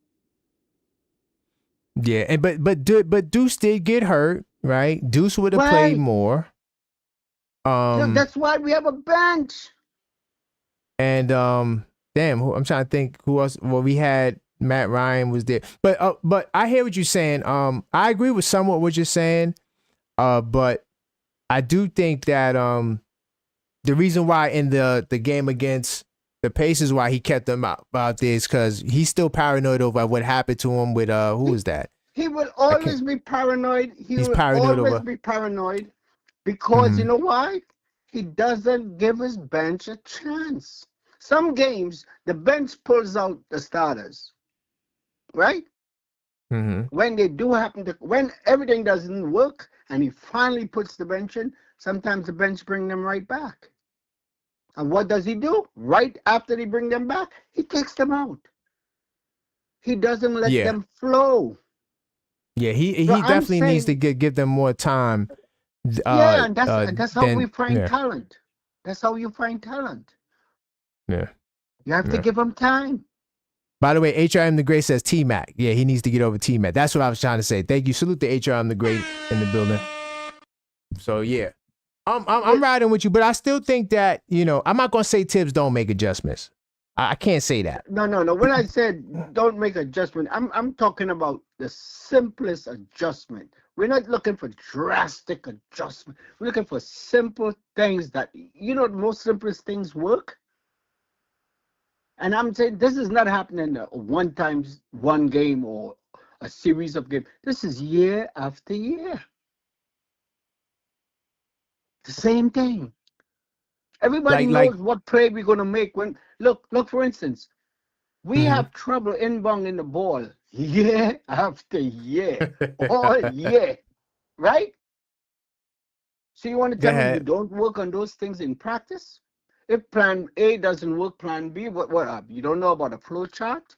Speaker 1: Yeah, and but Deuce did get hurt, right? Deuce would have played more.
Speaker 3: That's why we have a bench.
Speaker 1: And damn, I'm trying to think who else. Well, we had Matt Ryan was there, but I hear what you're saying. I agree with somewhat what you're saying. But I do think that the reason why in the game against the Pacers, why he kept them out there, is because he's still paranoid over what happened to him with who was that?
Speaker 3: He will always be paranoid. He's
Speaker 1: paranoid
Speaker 3: always be paranoid because you know why? He doesn't give his bench a chance. Some games the bench pulls out the starters, right? When they do happen to, when everything doesn't work and he finally puts the bench in, sometimes the bench bring them right back. And what does he do? Right after they bring them back, he takes them out. He doesn't let them flow.
Speaker 1: Yeah, he definitely needs to give them more time.
Speaker 3: And that's how we find talent. That's how you find talent.
Speaker 1: Yeah.
Speaker 3: You have to give them time.
Speaker 1: By the way, HRM the Great says T-Mac. Yeah, he needs to get over T-Mac. That's what I was trying to say. Thank you. Salute to HRM the Great in the building. So yeah. I'm riding with you, but I still think that, I'm not gonna say Tibbs don't make adjustments. I can't say that.
Speaker 3: No. When I said don't make adjustment, I'm talking about the simplest adjustment. We're not looking for drastic adjustment. We're looking for simple things that, the most simplest things work. And I'm saying this is not happening one game or a series of games. This is year after year. The same thing. Everybody knows what play we're going to make. Look, for instance, we have trouble inbounding the ball year after year, all year, right? So you want to tell me you don't work on those things in practice? If plan A doesn't work, plan B, what up? You don't know about a flow chart?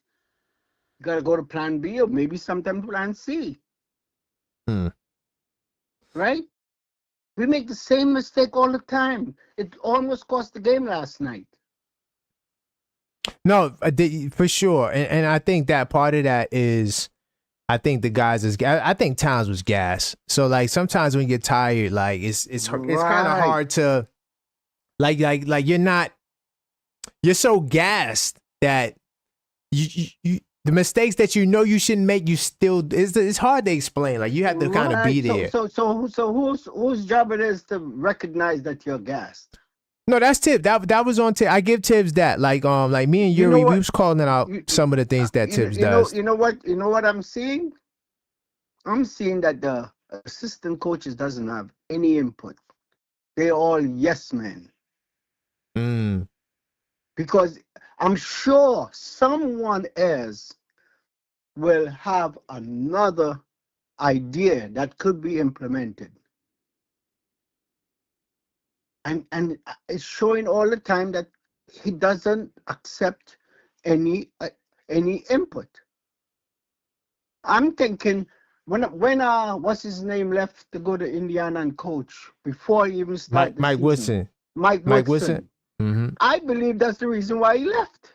Speaker 3: You got to go to plan B or maybe sometimes plan C. Right? We make the same mistake all the time. It almost cost the game last night.
Speaker 1: No, for sure. And I think that part of that is, I think the guys I think Towns was gas. So like sometimes when you get tired, like it's kind of hard to like you're so gassed that you the mistakes that you shouldn't make, you still it's hard to explain. Like you have to kind of be there.
Speaker 3: So whose job it is to recognize that you're gassed?
Speaker 1: No, that's Tibbs. That was on Tibbs. I give Tibbs that. Like me and Yuri, we was calling out some of the things that Tibbs does.
Speaker 3: You know what I'm seeing? I'm seeing that the assistant coaches doesn't have any input. They're all yes men. Because I'm sure someone else will have another idea that could be implemented. And it's showing all the time that he doesn't accept any uh, any input. I'm thinking when what's his name left to go to Indiana and coach before he even start the
Speaker 1: Mike
Speaker 3: season,
Speaker 1: Woodson.
Speaker 3: Mike
Speaker 1: Mike Woodson.
Speaker 3: Woodson.
Speaker 1: Mm-hmm.
Speaker 3: I believe that's the reason why he left.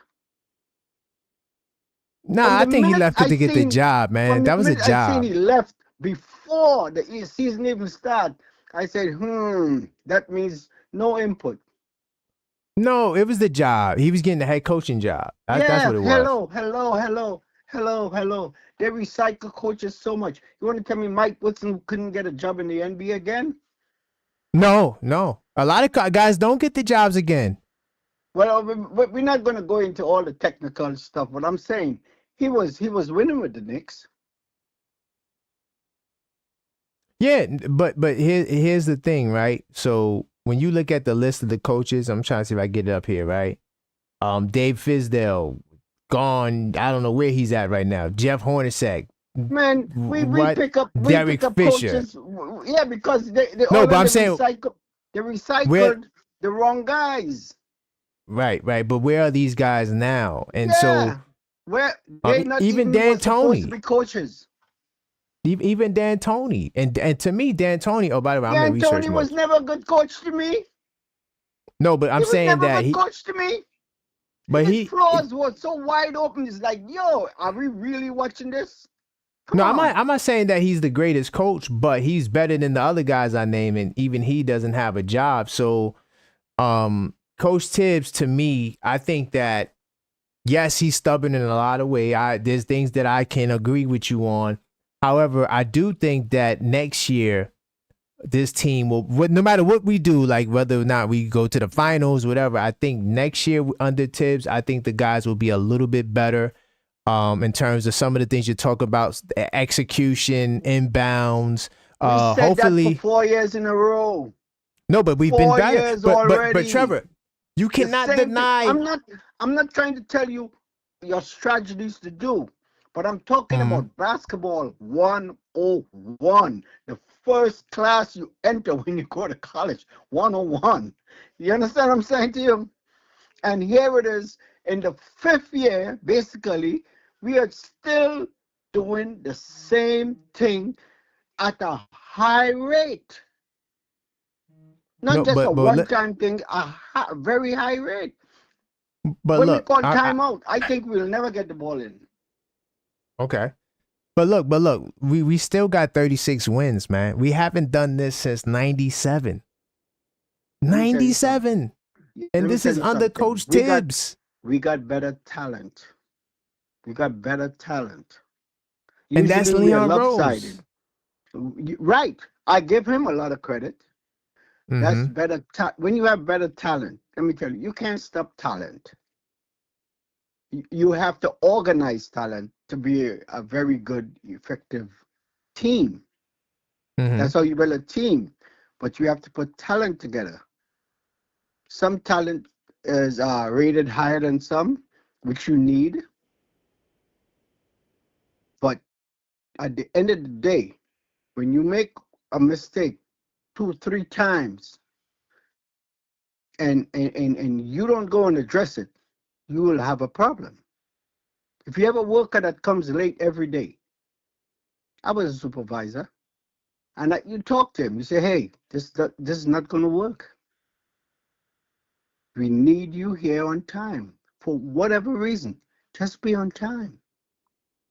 Speaker 1: Nah,
Speaker 3: From
Speaker 1: I
Speaker 3: the
Speaker 1: think he
Speaker 3: minute
Speaker 1: left it
Speaker 3: I
Speaker 1: to get the
Speaker 3: seen
Speaker 1: job, man.
Speaker 3: from the
Speaker 1: That was a
Speaker 3: minute I seen
Speaker 1: job.
Speaker 3: he left before the season even start, I said, that means no input.
Speaker 1: No, it was the job. He was getting the head coaching job. That's
Speaker 3: Yeah,
Speaker 1: what it was.
Speaker 3: hello. They recycle coaches so much. You want to tell me Mike Woodson couldn't get a job in the NBA again?
Speaker 1: No. A lot of guys don't get the jobs again.
Speaker 3: Well, we're not going to go into all the technical stuff. But I'm saying he was winning with the Knicks.
Speaker 1: Yeah, but here's the thing, right? So when you look at the list of the coaches, I'm trying to see if I get it up here, right? Dave Fizdale, gone. I don't know where he's at right now. Jeff Hornacek.
Speaker 3: Man, we
Speaker 1: What?
Speaker 3: pick up
Speaker 1: Derek Fisher.
Speaker 3: coaches. Yeah, because they
Speaker 1: No,
Speaker 3: all
Speaker 1: but I'm
Speaker 3: they
Speaker 1: saying where.
Speaker 3: recycled the wrong guys.
Speaker 1: Right. But where are these guys now? And so,
Speaker 3: Yeah, where they not
Speaker 1: even
Speaker 3: even
Speaker 1: Dan
Speaker 3: was supposed to be
Speaker 1: Tony,
Speaker 3: coaches.
Speaker 1: even Dan Tony, and to me, Dan Tony. Oh, by the way, I'm in
Speaker 3: Dan
Speaker 1: research
Speaker 3: Tony
Speaker 1: mode.
Speaker 3: was never a good coach to me.
Speaker 1: No, but
Speaker 3: He
Speaker 1: I'm
Speaker 3: was
Speaker 1: saying
Speaker 3: never a
Speaker 1: that
Speaker 3: good coach to me.
Speaker 1: but
Speaker 3: His flaws were so wide open. It's like, yo, are we really watching this? Come
Speaker 1: No,
Speaker 3: on.
Speaker 1: I'm not saying that he's the greatest coach, but he's better than the other guys I name, and even he doesn't have a job. So, Coach Tibbs, to me, I think that yes, he's stubborn in a lot of ways. There's things that I can agree with you on. However, I do think that next year this team will, no matter what we do, like whether or not we go to the finals, whatever. I think next year under Tibbs, I think the guys will be a little bit better. In terms of some of the things you talk about, execution, inbounds.
Speaker 3: We said that for
Speaker 1: Hopefully,
Speaker 3: 4 years in a row.
Speaker 1: no, but we've been
Speaker 3: 4
Speaker 1: better.
Speaker 3: years
Speaker 1: But
Speaker 3: already.
Speaker 1: Trevor, you
Speaker 3: The
Speaker 1: cannot
Speaker 3: same thing.
Speaker 1: deny.
Speaker 3: I'm not trying to tell you your strategies to do, but I'm talking about basketball 101. The first class you enter when you go to college, 101. You understand what I'm saying to you? And here it is in the 5th year, basically, we are still doing the same thing at a high rate. Not
Speaker 1: No,
Speaker 3: just a
Speaker 1: but
Speaker 3: one-time thing, very high rate.
Speaker 1: but
Speaker 3: When we
Speaker 1: look,
Speaker 3: call timeout, I think we'll never get the ball in.
Speaker 1: okay. But look, we still got 36 wins, man. We haven't done this since 97.
Speaker 3: Let me tell you
Speaker 1: 97.
Speaker 3: Let
Speaker 1: And
Speaker 3: me
Speaker 1: this
Speaker 3: tell
Speaker 1: is
Speaker 3: you
Speaker 1: under
Speaker 3: something.
Speaker 1: Coach Tibbs.
Speaker 3: We got better talent. We got better talent.
Speaker 1: And that's
Speaker 3: Usually we are
Speaker 1: Leon
Speaker 3: lopsided.
Speaker 1: Rose.
Speaker 3: Right. I give him a lot of credit. That's
Speaker 1: Mm-hmm.
Speaker 3: better. When you have better talent, let me tell you, you can't stop talent. You have to organize talent to be a very good, effective team.
Speaker 1: Mm-hmm.
Speaker 3: That's how you build a team. But you have to put talent together. Some talent is rated higher than some, which you need. But at the end of the day, when you make a mistake 2 3 times and you don't go and address it, you will have a problem. If you have a worker that comes late every day, I was a supervisor, and you talk to him, you say, hey, this is not going to work. We need you here on time for whatever reason. Just be on time.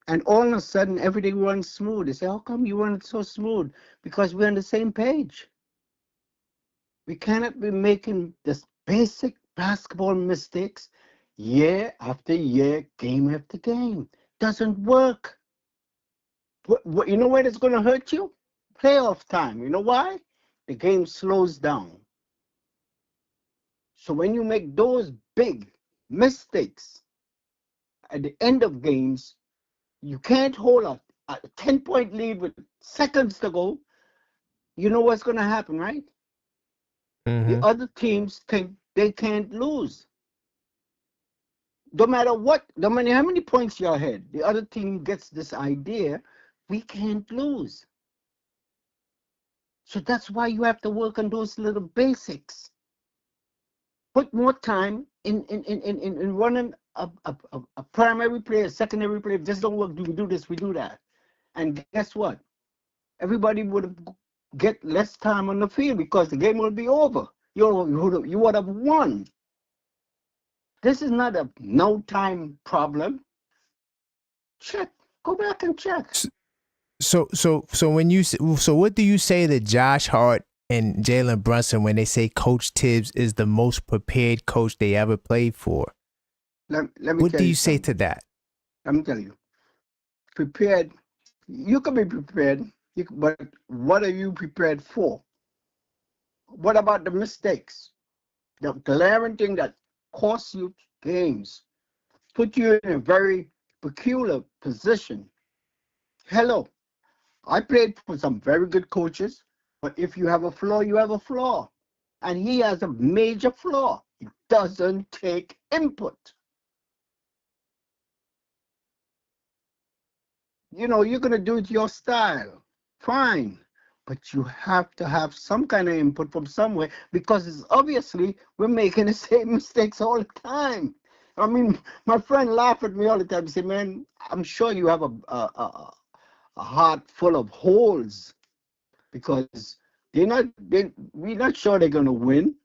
Speaker 3: And all of a sudden, everything runs smooth. They say, how come you run it so smooth? Because we're on the same page. We cannot be making this basic basketball mistakes year after year, game after game. Doesn't work. You know where it's going to hurt you? Playoff time. You know why? The game slows down. So when you make those big mistakes at the end of games, you can't hold a 10-point lead with seconds to go. You know what's going to happen, right?
Speaker 1: Mm-hmm.
Speaker 3: The other teams think they can't lose.
Speaker 4: no matter what, no matter how many points you're ahead, the other team gets this idea, we can't lose. So that's why you have to work on those little basics. Put more time in running a primary play, a secondary play. If this don't work, we do this, we do that. And guess what? Everybody would have get less time on the field because the game will be over. You would have won. This is not a no time problem. Check. Go back and check.
Speaker 1: So what do you say to Josh Hart and Jalen Brunson when they say Coach Tibbs is the most prepared coach they ever played for?
Speaker 4: Let me
Speaker 1: What
Speaker 4: tell
Speaker 1: do
Speaker 4: you
Speaker 1: you say
Speaker 4: something.
Speaker 1: to that?
Speaker 4: Let me tell you. Prepared. You can be prepared, but what are you prepared for? What about the mistakes? The glaring thing that costs you games, put you in a very peculiar position. Hello, I played for some very good coaches, but if you have a flaw, you have a flaw. And he has a major flaw. He doesn't take input. You know, you're going to do it your style. Fine. But you have to have some kind of input from somewhere because it's obviously we're making the same mistakes all the time. I mean, my friend laugh at me all the time. Say, man, I'm sure you have a heart full of holes because we're not sure they're going to win.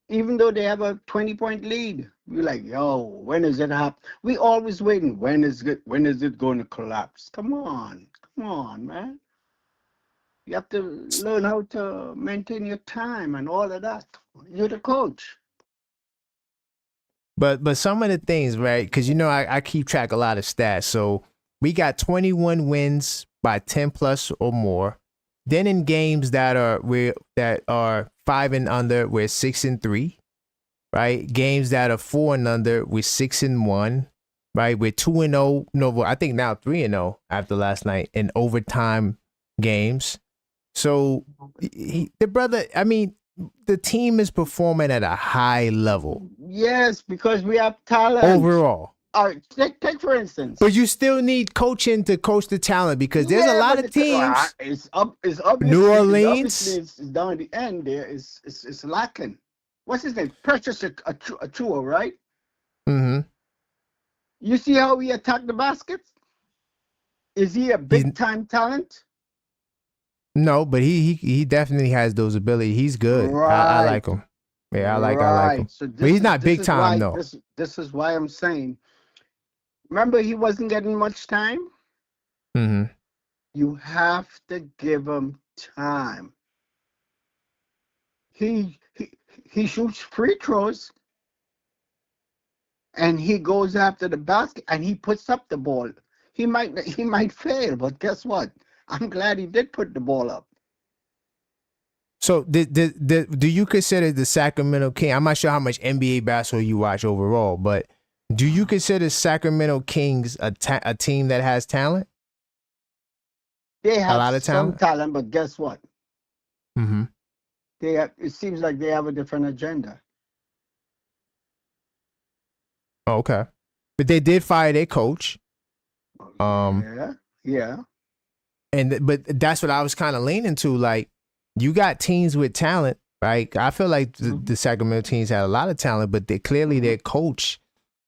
Speaker 4: Even though they have a 20-point lead, we're like, yo, when is it happen? We always waiting. When is it going to collapse? Come on, man. You have to learn how to maintain your time and all of that. You're the coach.
Speaker 1: But some of the things, right? Because I keep track a lot of stats. So we got 21 wins by 10 plus or more. Then in games that are 5 and under, we're 6-3, right? Games that are 4 and under, we're 6-1, right? We're 2-0. No, I think now 3-0 after last night in overtime games. So the team is performing at a high level.
Speaker 4: Yes, because we have talent
Speaker 1: Overall.
Speaker 4: All right, take for instance.
Speaker 1: But you still need coaching to coach the talent because there's a lot of teams.
Speaker 4: It's obviously
Speaker 1: New Orleans.
Speaker 4: It's down the end there. It's lacking. What's his name? Precious Achua, right?
Speaker 1: Mm-hmm.
Speaker 4: You see how he attacked the basket? Is he a big time talent?
Speaker 1: No, but he definitely has those abilities. He's good.
Speaker 4: Right.
Speaker 1: I like him. Yeah, I like him.
Speaker 4: So
Speaker 1: but he's not big time though.
Speaker 4: This is why I'm saying. Remember, he wasn't getting much time.
Speaker 1: Mm-hmm.
Speaker 4: You have to give him time. He shoots free throws, and he goes after the basket, and he puts up the ball. He might fail, but guess what? I'm glad he did put the ball up.
Speaker 1: So do you consider the Sacramento Kings? I'm not sure how much NBA basketball you watch overall, but do you consider Sacramento Kings a team that has talent?
Speaker 4: They have
Speaker 1: a lot of
Speaker 4: some talent, but guess what?
Speaker 1: Mm-hmm.
Speaker 4: It seems like they have a different agenda.
Speaker 1: Oh, okay, but they did fire their coach.
Speaker 4: Yeah.
Speaker 1: But that's what I was kind of leaning to. Like, you got teams with talent, right? I feel like the Sacramento teams had a lot of talent, but clearly their coach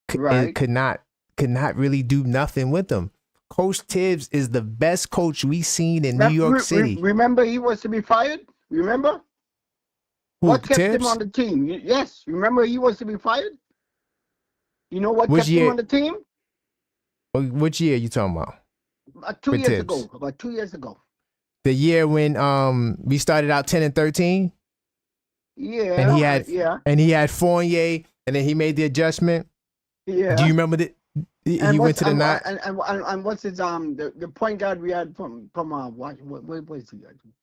Speaker 1: could not really do nothing with them. Coach Tibbs is the best coach we've seen in New York City.
Speaker 4: Remember, he was to be fired. Remember? What kept him on the team? Yes. Remember, he was to be fired. You know what kept him on the team?
Speaker 1: Which year are you talking about?
Speaker 4: About 2 years ago. About 2 years ago.
Speaker 1: The year when we started out 10-13.
Speaker 4: Yeah.
Speaker 1: And he had Fournier, and then he made the adjustment.
Speaker 4: Yeah.
Speaker 1: Do you remember that? He went to the night.
Speaker 4: And what's his the point guard we had from where was he?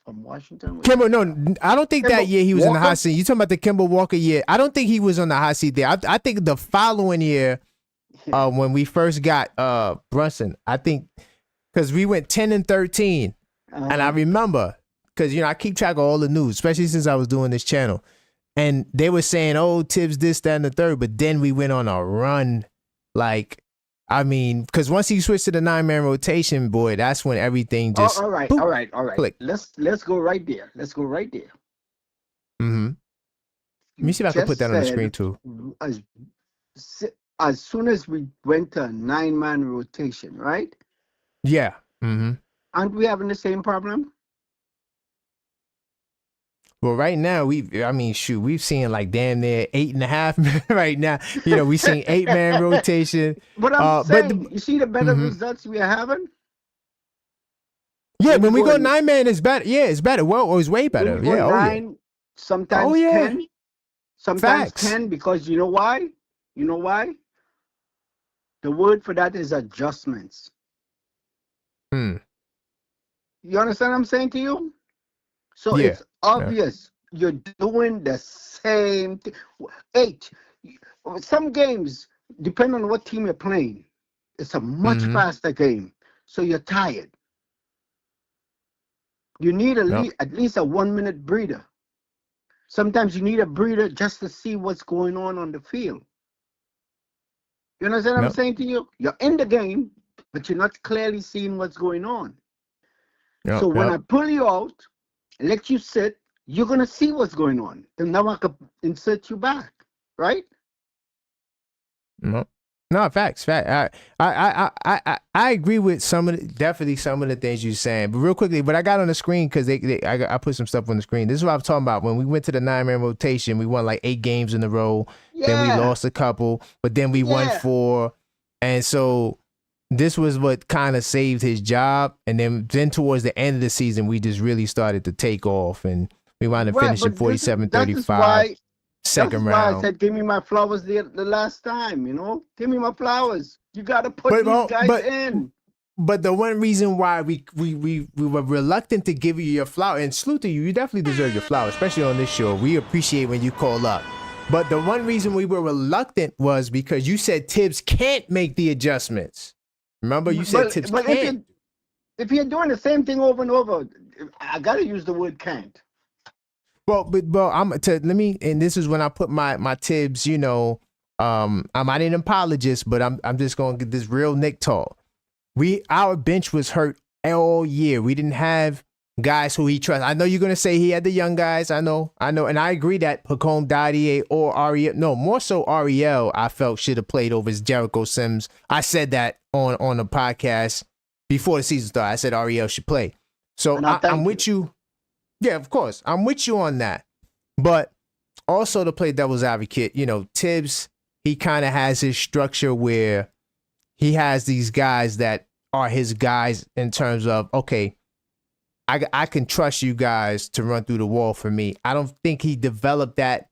Speaker 4: From Washington?
Speaker 1: Kimber, no, I don't think that year he was in the hot seat. You talking about the Kimber Walker year? I don't think he was on the hot seat there. I think the following year, when we first got Brunson, I think because we went 10-13, and I remember because I keep track of all the news, especially since I was doing this channel. And they were saying, oh, Tibbs this, that, and the third. But then we went on a run. Like, I mean, because once he switched to the 9-man rotation, boy, that's when everything just
Speaker 4: all right,
Speaker 1: boop,
Speaker 4: all right, all right.
Speaker 1: click.
Speaker 4: Let's go right there. Let's go right there.
Speaker 1: Mm-hmm. Let me see if I can put that on the screen too.
Speaker 4: As soon as we went to a 9-man rotation, right?
Speaker 1: Yeah. Mm-hmm.
Speaker 4: Aren't we having the same problem?
Speaker 1: Well, right now we've seen like damn near 8.5 right now. You know, we've seen 8-man rotation.
Speaker 4: But I'm saying, you see the better results we are having?
Speaker 1: Yeah, when we go 9-man, it's better. Yeah, it's better. Well, it's way better.
Speaker 4: When we go 9, sometimes 10. Sometimes
Speaker 1: Facts.
Speaker 4: 10, because you know why? You know why? The word for that is adjustments. You understand what I'm saying to you? So it's obvious you're doing the same thing. 8. Some games, depending on what team you're playing, it's a much faster game. So you're tired. You need at least a 1-minute breather. Sometimes you need a breather just to see what's going on the field. You understand what I'm saying to you? You're in the game, but you're not clearly seeing what's going on. So when I pull you out, let you sit, you're going to see what's going on. And now I can insert you back, right?
Speaker 1: No, facts. I agree with definitely some of the things you're saying. But real quickly, what I got on the screen, because I put some stuff on the screen. This is what I'm talking about. When we went to the 9-man rotation, we won like 8 games in a row. Yeah. Then we lost a couple, but then we won 4. And so this was what kind of saved his job. And then towards the end of the season, we just really started to take off, and we wound up finishing 47-35. Second round.
Speaker 4: I said, give me my flowers the last time, you know? Give me my flowers. You got to put these guys in.
Speaker 1: But the one reason why we were reluctant to give you your flower, and salute to you, you definitely deserve your flower, especially on this show. We appreciate when you call up. But the one reason we were reluctant was because you said Tibbs can't make the adjustments. Remember, you said Tibbs can't.
Speaker 4: If you're doing the same thing over and over, I got to use the word can't.
Speaker 1: Well, let me, and this is when I put my Tibbs, you know, I'm not an apologist, but I'm just going to get this real Nick talk. Our bench was hurt all year. We didn't have guys who he trusts. I know you're going to say he had the young guys. I know. And I agree that Pacome Dadier or Ariel, no, more so Ariel, I felt should have played over Jericho Sims. I said that on the podcast before the season started. I said Ariel should play. So I'm with you. Yeah, of course. I'm with you on that. But also to play devil's advocate, you know, Tibbs, he kind of has his structure where he has these guys that are his guys in terms of, okay, I can trust you guys to run through the wall for me. I don't think he developed that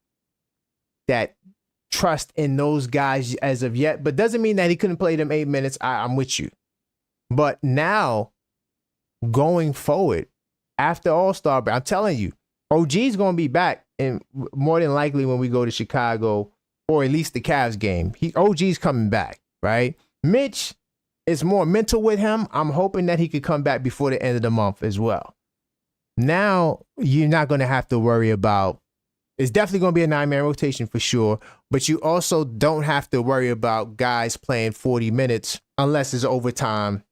Speaker 1: trust in those guys as of yet, but doesn't mean that he couldn't play them 8 minutes. I'm with you. But now, going forward, after All-Star break, I'm telling you, OG's going to be back, and more than likely when we go to Chicago, or at least the Cavs game. OG's coming back, right? Mitch is more mental with him. I'm hoping that he could come back before the end of the month as well. Now, you're not going to have to worry about, it's definitely going to be a 9-man rotation for sure, but you also don't have to worry about guys playing 40 minutes unless it's overtime.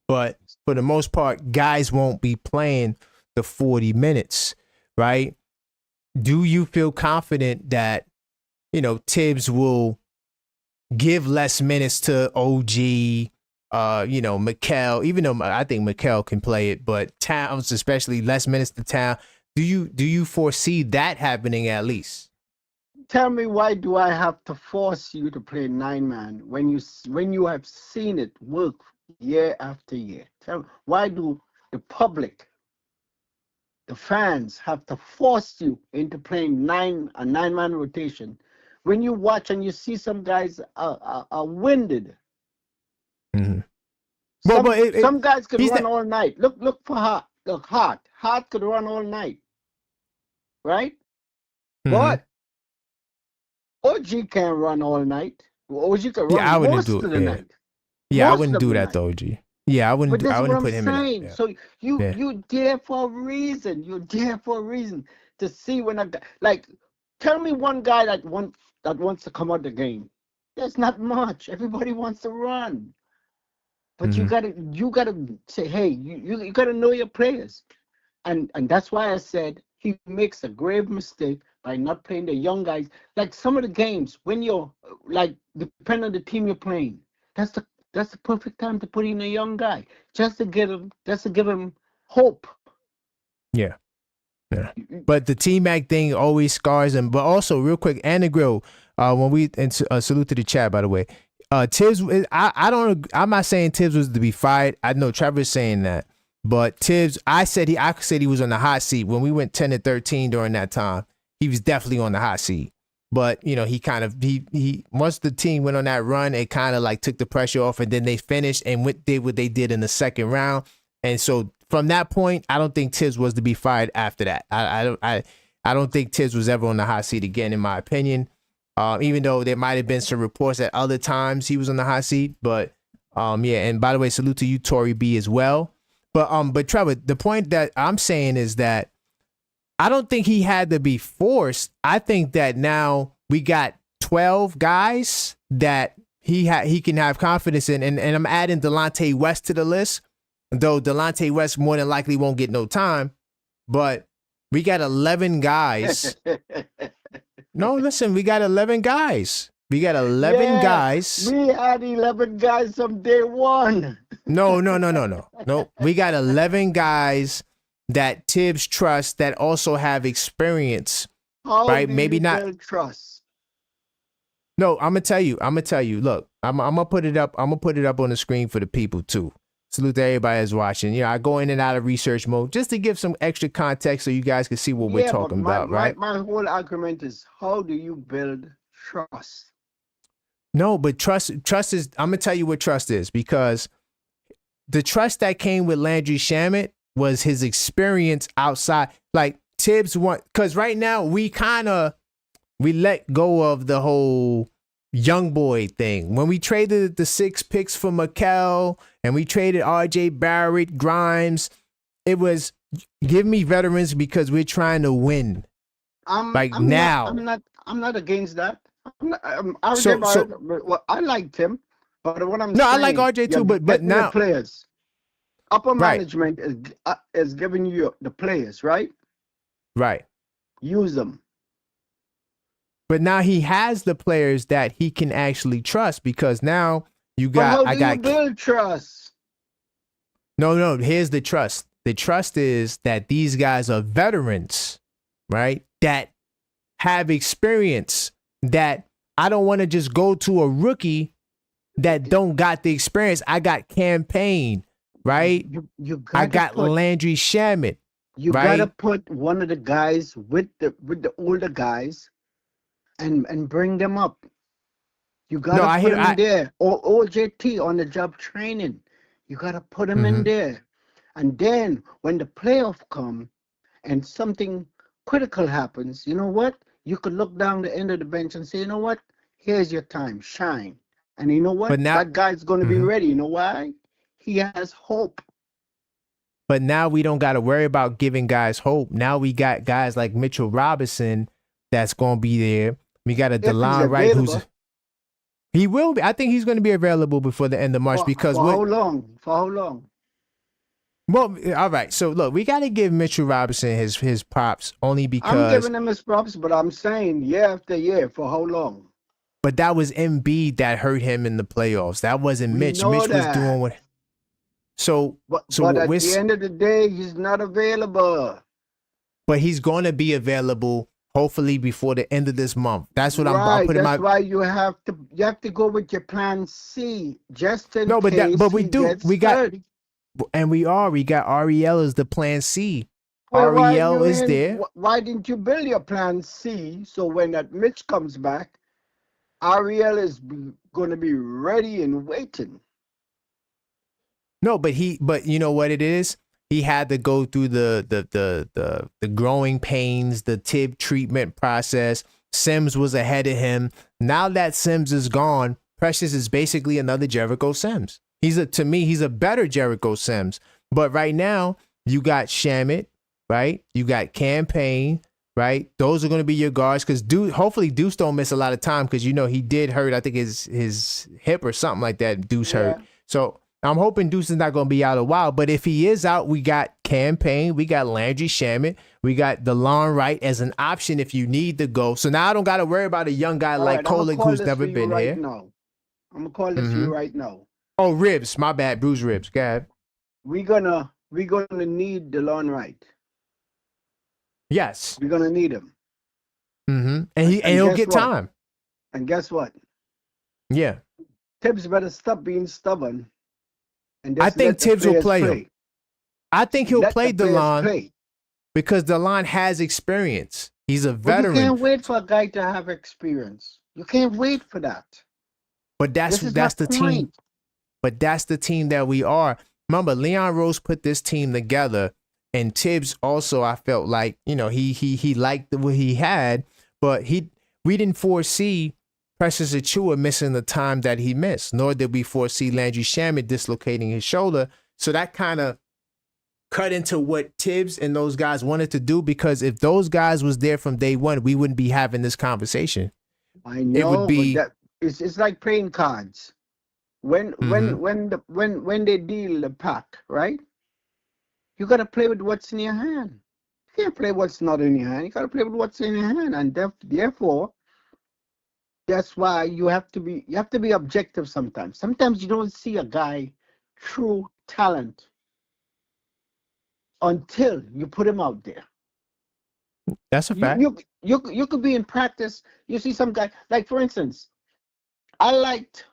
Speaker 1: But for the most part, guys won't be playing the 40 minutes, right? Do you feel confident that, you know, Tibbs will give less minutes to OG, you know, Mikal, even though I think Mikal can play it, but Towns, especially less minutes to Town. Do you foresee that happening at least?
Speaker 4: Tell me, why do I have to force you to play 9-man when you have seen it work year after year? Tell me, why do the public, the fans, have to force you into playing a 9-man rotation when you watch and you see some guys are winded?
Speaker 1: Mm-hmm.
Speaker 4: Some guys could run all night. Look for Hart. Look, Hart could run all night, right?
Speaker 1: Mm-hmm.
Speaker 4: But OG can't run all night. OG can run most of the night.
Speaker 1: Yeah, I wouldn't do that though, OG. Yeah, I wouldn't. I wouldn't put him in that. Yeah.
Speaker 4: So you're there for a reason. You're there for a reason to see when like tell me one guy that wants to come out the game. There's not much. Everybody wants to run. But you gotta say, hey, you gotta know your players. And that's why I said he makes a grave mistake by not playing the young guys. Like some of the games, when you're like depending on the team you're playing, that's the perfect time to put in a young guy. Just to give him hope.
Speaker 1: Yeah. Yeah. But the T-Mac thing always scars him. But also, real quick, Anna Grill, salute to the chat, by the way. Tibbs, I'm not saying Tibbs was to be fired. I know Trevor's saying that. But Tibbs, I said he was on the hot seat when we went 10-13 during that time. He was definitely on the hot seat. But he once the team went on that run, it kind of like took the pressure off, and then they finished and did what they did in the second round. And so from that point, I don't think Tibbs was to be fired after that. I don't think Tibbs was ever on the hot seat again, in my opinion. Even though there might have been some reports at other times he was on the hot seat, but yeah. And by the way, salute to you, Tory B, as well. But Trevor, the point that I'm saying is that I don't think he had to be forced. I think that now we got 12 guys that he can have confidence in, and I'm adding Delonte West to the list, though Delonte West more than likely won't get no time. But we got 11 guys. No, listen, we got 11 guys. We got 11 guys.
Speaker 4: We had 11 guys from day one.
Speaker 1: No. We got 11 guys that Tibbs trusts that also have experience.
Speaker 4: How
Speaker 1: right?
Speaker 4: do
Speaker 1: Maybe
Speaker 4: you
Speaker 1: not
Speaker 4: build trust.
Speaker 1: No, I'm gonna tell you. Look, I'm gonna put it up. I'm gonna put it up on the screen for the people too. Salute to everybody that's watching. I go in and out of research mode just to give some extra context so you guys can see what we're talking about, right?
Speaker 4: My whole argument is, how do you build trust?
Speaker 1: No, but trust is, I'm going to tell you what trust is, because the trust that came with Landry Shamet was his experience outside. Like Tibbs because right now we let go of the whole young boy thing. When we traded the 6 picks for Mikel and we traded RJ Barrett, Grimes, it was give me veterans because we're trying to win. I'm not against that.
Speaker 4: I liked him, but what I'm saying,
Speaker 1: I like RJ too, but now
Speaker 4: players, upper management is giving you the players, right?
Speaker 1: Right.
Speaker 4: Use them.
Speaker 1: But now he has the players that he can actually trust, because now you got.
Speaker 4: How do you build trust?
Speaker 1: No. Here's the trust. The trust is that these guys are veterans, right? That have experience. That I don't want to just go to a rookie that don't got the experience. I got campaign, right? I got Landry Shamet.
Speaker 4: You gotta put one of the guys with the older guys and bring them up. You gotta put them in there. Or OJT on the job training. You gotta put them in there. And then when the playoff come and something critical happens, you know what? You could look down the end of the bench and say, you know what? Here's your time. Shine. And you know what? But now, that guy's going to be ready. You know why? He has hope.
Speaker 1: But now we don't got to worry about giving guys hope. Now we got guys like Mitchell Robinson that's going to be there. We got a DeLon Wright he will be. I think he's going to be available before the end of March. For
Speaker 4: how long?
Speaker 1: Well, all right. So look, we got to give Mitchell Robinson his props, only because
Speaker 4: I'm giving him his props, but I'm saying year after year, for how long?
Speaker 1: But that was Embiid that hurt him in the playoffs. That wasn't Mitch. Mitch was doing what.
Speaker 4: But at the end of the day, he's not available.
Speaker 1: But he's going to be available hopefully before the end of this month. That's what I'm putting.
Speaker 4: That's why you have to go with your plan C, just in case.
Speaker 1: But we do. We got. And we got Ariel as the plan C.
Speaker 4: Well,
Speaker 1: Ariel is there.
Speaker 4: Why didn't you build your plan C so when that Mitch comes back, Ariel is going to be ready and waiting?
Speaker 1: No, but you know what it is? He had to go through the growing pains, the Tibb treatment process. Sims was ahead of him. Now that Sims is gone, Precious is basically another Jericho Sims. To me, he's a better Jericho Sims. But right now, you got Shamet, right? You got Campaign. right? Those are going to be your guards because hopefully Deuce don't miss a lot of time because he did hurt. I think his hip or something like that. Deuce hurt.
Speaker 4: Yeah.
Speaker 1: So I'm hoping Deuce is not going to be out a while. But if he is out, we got Campaign, we got Landry Shamet, we got DeLon Wright as an option if you need to go. So now I don't got to worry about a young guy
Speaker 4: All
Speaker 1: like
Speaker 4: right, I'm gonna
Speaker 1: Kolek
Speaker 4: call
Speaker 1: who's
Speaker 4: this
Speaker 1: never
Speaker 4: for you
Speaker 1: been
Speaker 4: right
Speaker 1: here.
Speaker 4: now. I'm gonna call this for you right now.
Speaker 1: Oh, ribs. My bad. Bruised ribs. Go ahead.
Speaker 4: We're gonna need DeLon Wright.
Speaker 1: Yes.
Speaker 4: We're gonna need him.
Speaker 1: And he'll
Speaker 4: guess
Speaker 1: get
Speaker 4: what?
Speaker 1: time.
Speaker 4: And guess what?
Speaker 1: Yeah.
Speaker 4: Tibbs better stop being stubborn. And
Speaker 1: I
Speaker 4: just
Speaker 1: think
Speaker 4: let the
Speaker 1: Tibbs will
Speaker 4: players
Speaker 1: play him. I think he'll
Speaker 4: Let
Speaker 1: play
Speaker 4: the players
Speaker 1: DeLon
Speaker 4: play.
Speaker 1: because DeLon has experience. He's a
Speaker 4: But you
Speaker 1: veteran.
Speaker 4: can't wait for a guy to have experience. You can't wait for that.
Speaker 1: But that's
Speaker 4: This is
Speaker 1: the
Speaker 4: my
Speaker 1: team.
Speaker 4: point.
Speaker 1: But that's the team that we are. Remember, Leon Rose put this team together, and Tibbs also. I felt like he liked what he had, but we didn't foresee Precious Achua missing the time that he missed, nor did we foresee Landry Shamet dislocating his shoulder. So that kind of cut into what Tibbs and those guys wanted to do, because if those guys was there from day one, we wouldn't be having this conversation.
Speaker 4: I know,
Speaker 1: It would be
Speaker 4: but it's like playing cards. When they deal the pack, right? You gotta play with what's in your hand. You can't play what's not in your hand. You gotta play with what's in your hand, and therefore, that's why you have to be objective sometimes. Sometimes you don't see a guy true talent until you put him out there.
Speaker 1: that's a fact.
Speaker 4: You could be in practice. You see some guy, like for instance, I like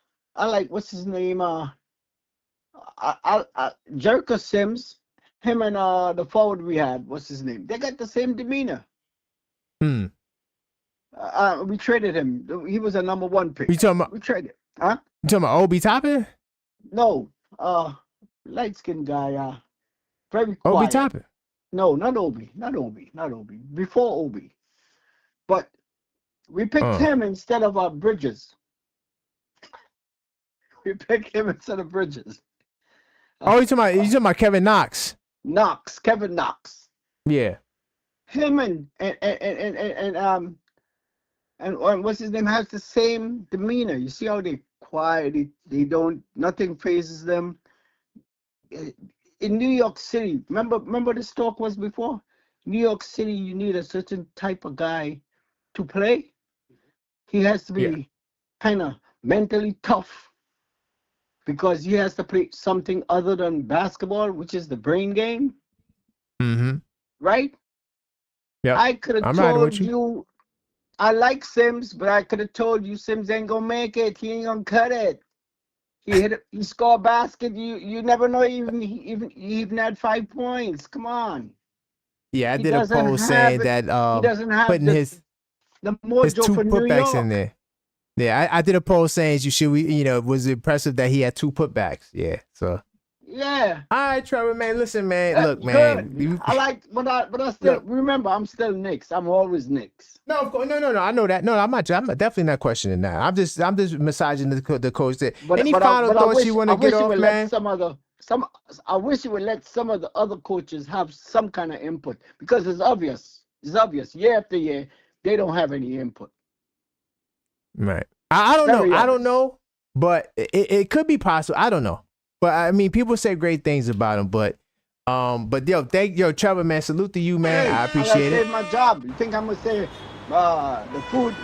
Speaker 4: what's his name? Jericho Sims. Him and the forward we had, what's his name? They got the same demeanor. We traded him. He was a number 1 pick.
Speaker 1: You talking about?
Speaker 4: We traded. Huh?
Speaker 1: You talking about Obi Toppin?
Speaker 4: No. Light skinned guy. Very quiet.
Speaker 1: Obi Toppin.
Speaker 4: No, not Obi. Before Obi. But we picked him instead of Bridges. We picked him instead of Bridges.
Speaker 1: You talking about Kevin Knox?
Speaker 4: Kevin Knox.
Speaker 1: Yeah.
Speaker 4: Him and what's his name has the same demeanor. You see how they quiet, they don't, nothing phases them. In New York City, remember this talk was before? New York City, you need a certain type of guy to play. He has to be kind of mentally tough, because he has to play something other than basketball, which is the brain game. Right?
Speaker 1: Yeah.
Speaker 4: I could have told you, I like Sims, but I could have told you Sims ain't gonna make it. He ain't gonna cut it. He score a basket. You never know. He even had 5 points. Come on.
Speaker 1: Yeah, I did a post saying that
Speaker 4: he doesn't have
Speaker 1: putting his
Speaker 4: mojo
Speaker 1: 2
Speaker 4: for New
Speaker 1: putbacks
Speaker 4: York.
Speaker 1: in there. Yeah, I did a post saying it was impressive that he had 2 putbacks. Yeah, so.
Speaker 4: Yeah.
Speaker 1: All right, Trevor, man. Listen, man. Look, man.
Speaker 4: I like, but I still remember. I'm still Knicks. I'm always Knicks.
Speaker 1: No, of course, no. I know that. No, I'm definitely not questioning that. I'm just massaging the coach. There. Any final thoughts you want to get off, man?
Speaker 4: I wish you would let some of the other coaches have some kind of input, because it's obvious. Year after year, they don't have any input.
Speaker 1: Right. I don't know. I don't know, but it could be possible. I don't know. But I mean, people say great things about him. But Trevor, man, salute to you, man.
Speaker 4: Hey,
Speaker 1: I appreciate it.
Speaker 4: My job. You think I'm gonna say the food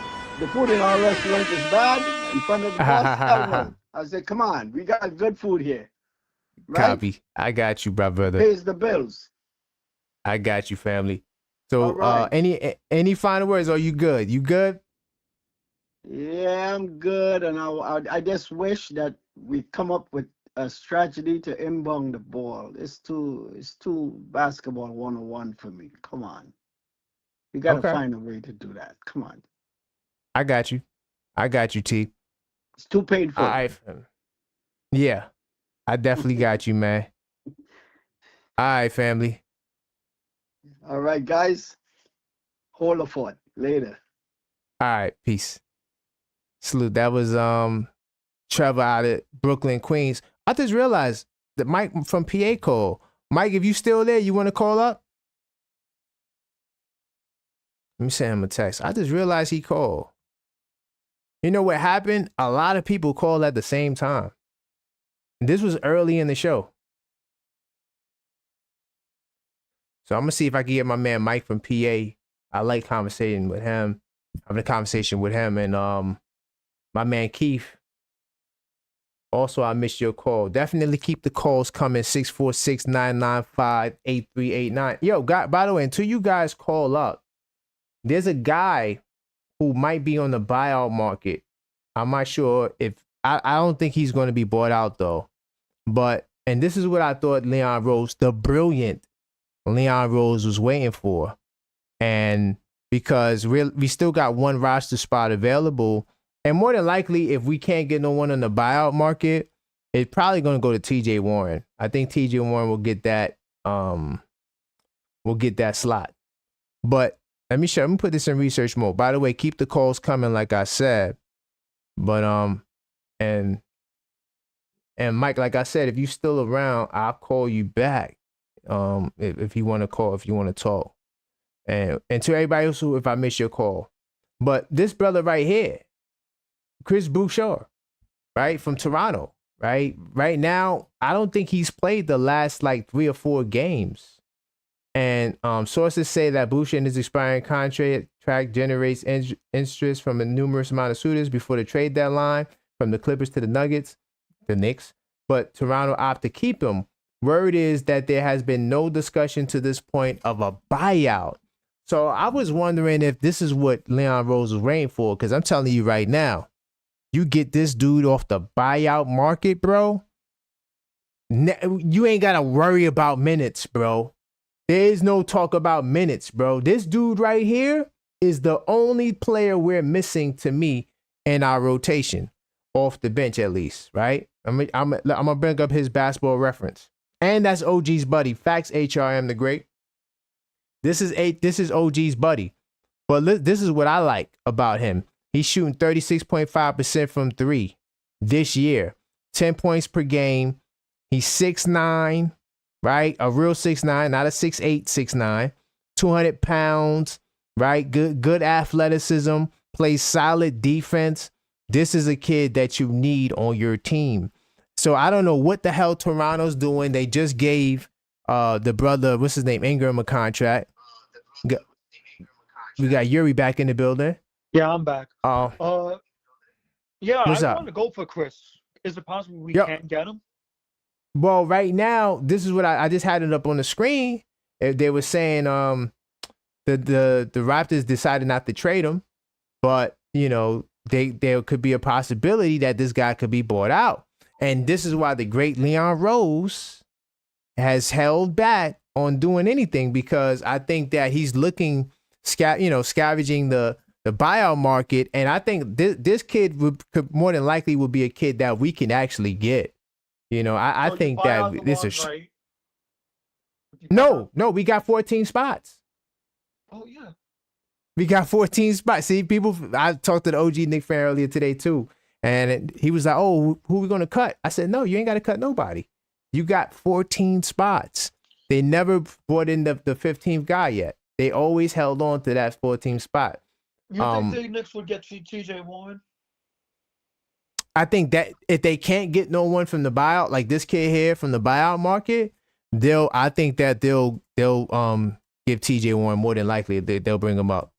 Speaker 4: in our restaurant is bad in front of the boss? Hell no. I said, come on, we got good food here. Right?
Speaker 1: Copy. I got you, brother.
Speaker 4: Pays the bills.
Speaker 1: I got you, family. So,
Speaker 4: right.
Speaker 1: Any final words? Are you good? You good?
Speaker 4: Yeah, I'm good, and I just wish that we come up with a strategy to inbound the ball. It's too basketball 101 for me. Come on, you gotta find a way to do that. Come on.
Speaker 1: I got you, T.
Speaker 4: It's too painful.
Speaker 1: Yeah, I definitely got you, man. All right, family.
Speaker 4: All right, guys. Hold the fort. Later.
Speaker 1: All right, peace. Salute. That was Trevor out of Brooklyn, Queens. I just realized that Mike from PA called. Mike, if you still there, you want to call up? Let me send him a text. I just realized he called. You know what happened? A lot of people called at the same time. This was early in the show. So I'm gonna see if I can get my man Mike from PA. I like conversating with him, having a conversation with him, and my man Keith. Also, I missed your call. Definitely keep the calls coming. 646-995-8389. Yo, guy, by the way, until you guys call up, there's a guy who might be on the buyout market. I'm not sure if I don't think he's going to be bought out though. But and this is what I thought Leon Rose, the brilliant Leon Rose, was waiting for. And because we still got one roster spot available, and more than likely, if we can't get no one on the buyout market, it's probably going to go to TJ Warren. I think TJ Warren will get that slot. But let me put this in research mode. By the way, keep the calls coming, like I said. But and Mike, like I said, if you still around, I'll call you back. If you want to call, if you want to talk. And to everybody else, if I miss your call. But this brother right here, Chris Boucher, right, from Toronto, right? Right now, I don't think he's played the last like 3 or 4 games. And sources say that Boucher in his expiring contract generates interest from a numerous amount of suitors before the trade deadline, from the Clippers to the Nuggets, the Knicks. But Toronto opted to keep him. Word is that there has been no discussion to this point of a buyout. So I was wondering if this is what Leon Rose was waiting for, because I'm telling you right now, you get this dude off the buyout market, bro, you ain't got to worry about minutes, bro. There is no talk about minutes, bro. This dude right here is the only player we're missing to me in our rotation, off the bench at least, right? I'm going to bring up his basketball reference. And that's OG's buddy, Facts HRM the Great. This is OG's buddy. But this is what I like about him. He's shooting 36.5% from 3 this year. 10 points per game. He's 6'9", right? A real 6'9", not a 6'8", 6'9". 200 pounds, right? Good athleticism. Plays solid defense. This is a kid that you need on your team. So I don't know what the hell Toronto's doing. They just gave the brother, what's his name, Ingram, a contract. We got Yuri back in the building.
Speaker 2: Yeah, I'm back.
Speaker 1: Yeah,
Speaker 2: I
Speaker 1: up?
Speaker 2: want to go for Chris. Is it possible we can't get him?
Speaker 1: Well, right now, this is what I just had it up on the screen. They were saying the Raptors decided not to trade him, but you know there could be a possibility that this guy could be bought out, and this is why the great Leon Rose has held back on doing anything, because I think that he's looking, scavenging the buyout market, and I think this kid could more than likely will be a kid that we can actually get. I think that this is
Speaker 2: right.
Speaker 1: no, we got 14 spots.
Speaker 2: Oh yeah,
Speaker 1: we got 14 spots. See, people, I talked to the OG Knick fan earlier today too, and he was like, "Oh, who we gonna cut?" I said, "No, you ain't got to cut nobody. You got 14 spots. They never brought in the 15th guy yet. They always held on to that 14th spot."
Speaker 2: You think the Knicks would get TJ Warren?
Speaker 1: I think that if they can't get no one from the buyout, like this kid here from the buyout market, I think that they'll give TJ Warren more than likely. They'll bring him up.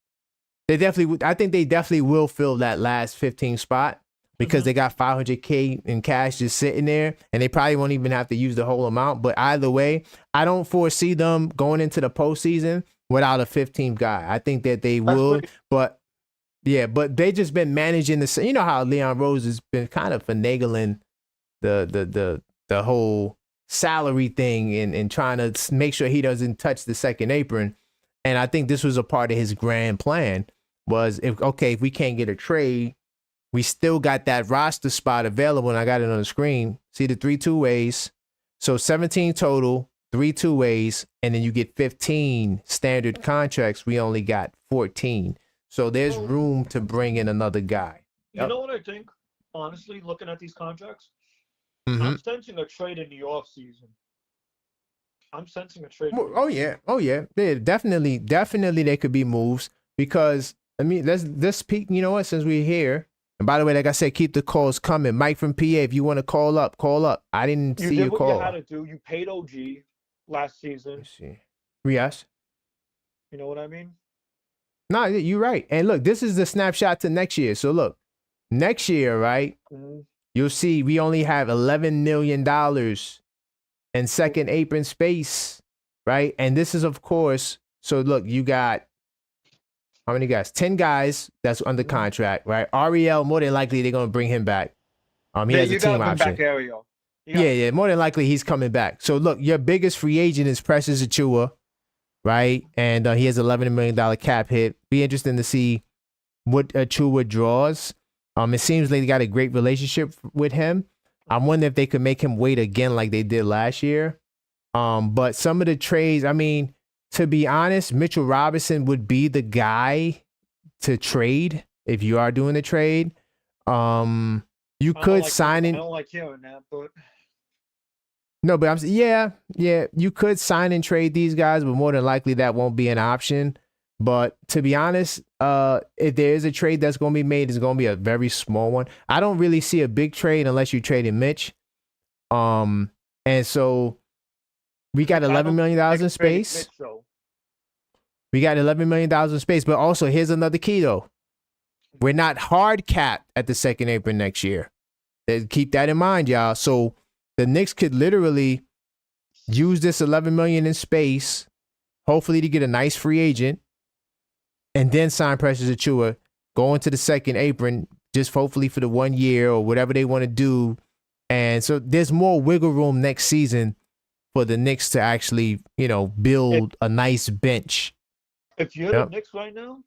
Speaker 1: They definitely, I think they definitely will fill that last 15 spot, because they got $500K in cash just sitting there, and they probably won't even have to use the whole amount. But either way, I don't foresee them going into the postseason without a 15th guy. I think that they will, but they just been managing the. You know how Leon Rose has been kind of finagling the whole salary thing and trying to make sure he doesn't touch the second apron. And I think this was a part of his grand plan. Was if we can't get a trade, we still got that roster spot available, and I got it on the screen. See the 3 two-ways. So 17 total, 3 two-ways, and then you get 15 standard contracts. We only got 14. So there's room to bring in another guy.
Speaker 2: You know what I think? Honestly, looking at these contracts, I'm sensing a trade in the off season. I'm sensing a trade.
Speaker 1: Oh yeah. Yeah, definitely there could be moves. because I mean, let's speak. You know what? Since we're here, and by the way, like I said, keep the calls coming. Mike from PA, if you want to call up, call up. I didn't
Speaker 2: You
Speaker 1: see
Speaker 2: did
Speaker 1: your
Speaker 2: what
Speaker 1: call.
Speaker 2: you had to do. You paid OG last season.
Speaker 1: Let's see. Yes.
Speaker 2: You know what I mean?
Speaker 1: No, you're right. And look, this is the snapshot to next year. So look, next year, right?
Speaker 2: Mm-hmm.
Speaker 1: You'll see we only have $11 million in second apron space, right? And this is, of course, so look, you got how many guys? 10 guys that's under contract, right? Ariel, more than likely they're gonna bring him back. He has a team option.
Speaker 2: Back, Ariel.
Speaker 1: Yeah, more than likely he's coming back. So look, your biggest free agent is Precious Achua, right? And he has $11 million cap hit. Be interesting to see what Achua draws. It seems like they got a great relationship with him. I'm wondering if they could make him wait again like they did last year. But some of the trades, I mean, to be honest, Mitchell Robinson would be the guy to trade if you are doing a trade. You could sign in.
Speaker 2: I don't like hearing that, but
Speaker 1: no, but yeah, you could sign and trade these guys, but more than likely that won't be an option. But to be honest, if there is a trade that's going to be made, it's going to be a very small one. I don't really see a big trade unless you trade in Mitch. And so we got $11 million in space. We got $11 million in space, but also here's another key though. We're not hard capped at the second apron next year. Keep that in mind, y'all. So the Knicks could literally use this $11 million in space, hopefully to get a nice free agent, and then sign Precious Achua, go into the second apron, just hopefully for the 1 year or whatever they want to do. And so there's more wiggle room next season for the Knicks to actually, build a nice bench.
Speaker 2: If you're the Knicks right now,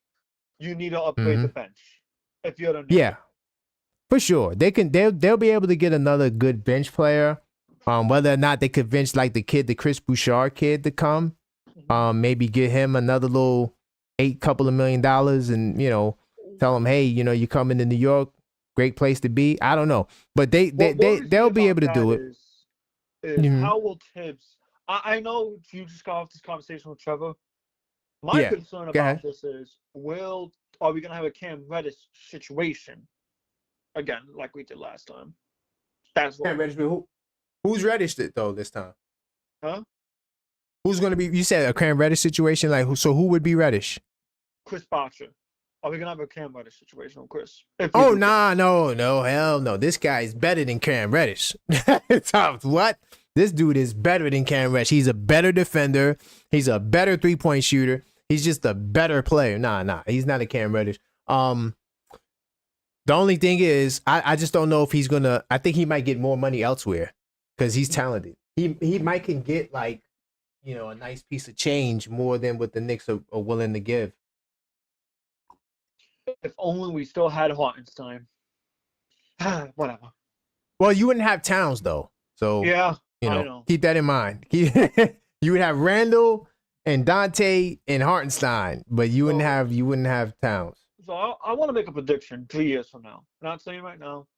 Speaker 2: you need to upgrade the bench. If you're the Knicks.
Speaker 1: Yeah, for sure. They'll be able to get another good bench player. Whether or not they convince like the Chris Bouchard kid to come, maybe get him another little couple of $8 million and, tell him, hey, you're coming to New York, great place to be. I don't know, but they'll be able to do it.
Speaker 2: How will Tibbs? I know you just got off this conversation with Trevor. My concern about this is, are we gonna have a Cam Reddish situation again, like we did last time? That's what.
Speaker 1: Cam Reddish, who's Reddish though this time?
Speaker 2: Huh?
Speaker 1: Who's gonna be? You said a Cam Reddish situation, like so? Who would be Reddish?
Speaker 2: Chris Bottcher. Are we gonna have a Cam Reddish situation with Chris?
Speaker 1: No, hell no. This guy is better than Cam Reddish. What? This dude is better than Cam Reddish. He's a better defender. He's a better 3-point shooter. He's just a better player. Nah. He's not a Cam Reddish. The only thing is, I just don't know if he's gonna. I think he might get more money elsewhere because he's talented. He might can get like, a nice piece of change more than what the Knicks are willing to give.
Speaker 2: If only we still had Hartenstein. Whatever.
Speaker 1: Well, you wouldn't have Towns though, so
Speaker 2: yeah, I know.
Speaker 1: Keep that in mind. You would have Randall and Dante and Hartenstein, but you wouldn't have Towns.
Speaker 2: So I want to make a prediction 3 years from now. I'm not saying right now.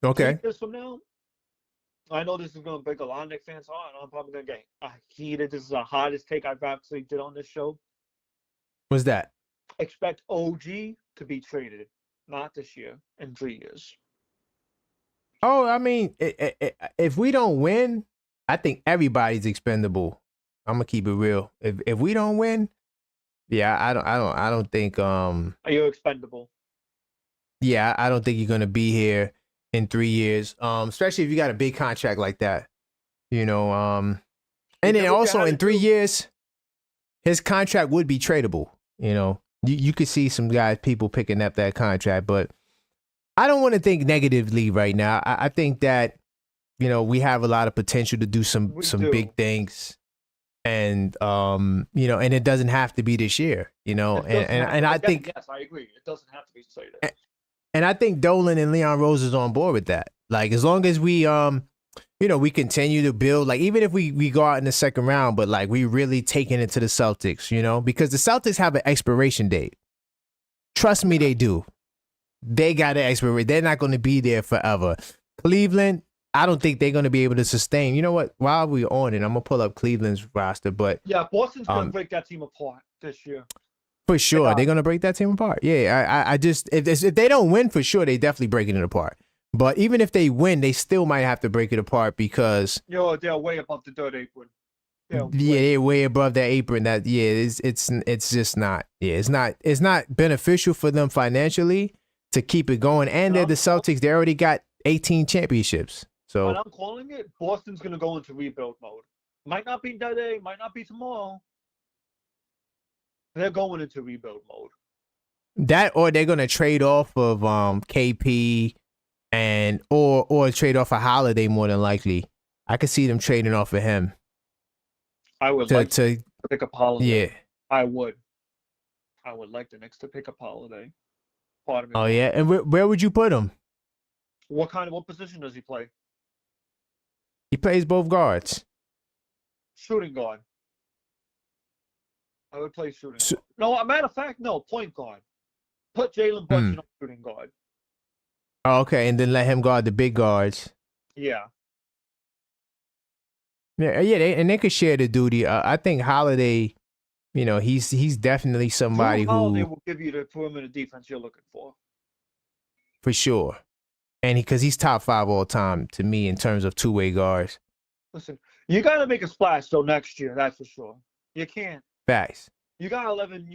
Speaker 1: Okay.
Speaker 2: 3 years from now, I know this is going to break a lot of Knicks fans' heart, and I'm probably going to get heated. This is the hottest take I've actually did on this show.
Speaker 1: What's that?
Speaker 2: Expect OG to be traded, not this year, in 3 years.
Speaker 1: Oh, I mean, if we don't win, I think everybody's expendable. I'm gonna keep it real. If we don't win, yeah, I don't think
Speaker 2: Are you expendable?
Speaker 1: Yeah, I don't think you're gonna be here in 3 years. Especially if you got a big contract like that. And then also in 3 years, his contract would be tradable. You could see some people picking up that contract, but I don't want to think negatively right now. I think that, we have a lot of potential to do some big things. And, and it doesn't have to be this year, and I think.
Speaker 2: Yes, I agree. It doesn't have to be this.
Speaker 1: And I think Dolan and Leon Rose is on board with that. Like, as long as we, we continue to build, like, even if we go out in the second round, but like we really taking it to the Celtics, because the Celtics have an expiration date. Trust me, they do. They got an expiration. They're not going to be there forever. Cleveland, I don't think they're going to be able to sustain. You know what? While we're on it, I'm going to pull up Cleveland's roster. But
Speaker 2: yeah, Boston's going to break that team apart this year.
Speaker 1: For sure,
Speaker 2: got
Speaker 1: they're
Speaker 2: it.
Speaker 1: gonna break that team apart. Yeah, I just if they don't win, for sure, they definitely breaking it apart. But even if they win, they still might have to break it apart because
Speaker 2: They're way above the third apron.
Speaker 1: they're way above that apron. That it's just not. Yeah, it's not beneficial for them financially to keep it going. And they're the Celtics. They already got 18 championships. So
Speaker 2: And I'm calling it. Boston's gonna go into rebuild mode. Might not be today. Might not be tomorrow. They're going into rebuild mode.
Speaker 1: that, or they're gonna trade off of KP and or trade off a Holiday more than likely. I could see them trading off of him
Speaker 2: I would
Speaker 1: to
Speaker 2: like to pick up Holiday.
Speaker 1: yeah.
Speaker 2: I would like the Knicks to pick up Holiday. Part of me.
Speaker 1: Oh yeah, and where would you put him?
Speaker 2: What position does he play?
Speaker 1: He plays both guards.
Speaker 2: Shooting guard. I would play shooting
Speaker 1: So-
Speaker 2: guard. No, a matter of fact, no, point guard. Put Jalen Brunson on shooting guard.
Speaker 1: Oh, okay, and then let him guard the big guards.
Speaker 2: Yeah.
Speaker 1: Yeah, they could share the duty. I think Holiday, he's definitely somebody
Speaker 2: Drew Holiday
Speaker 1: who,
Speaker 2: will give you the perimeter defense you're looking for.
Speaker 1: for sure, and because he's top 5 all time to me in terms of two-way guards.
Speaker 2: Listen, you got to make a splash though next year. That's for sure. You can't.
Speaker 1: Facts.
Speaker 2: You got 11.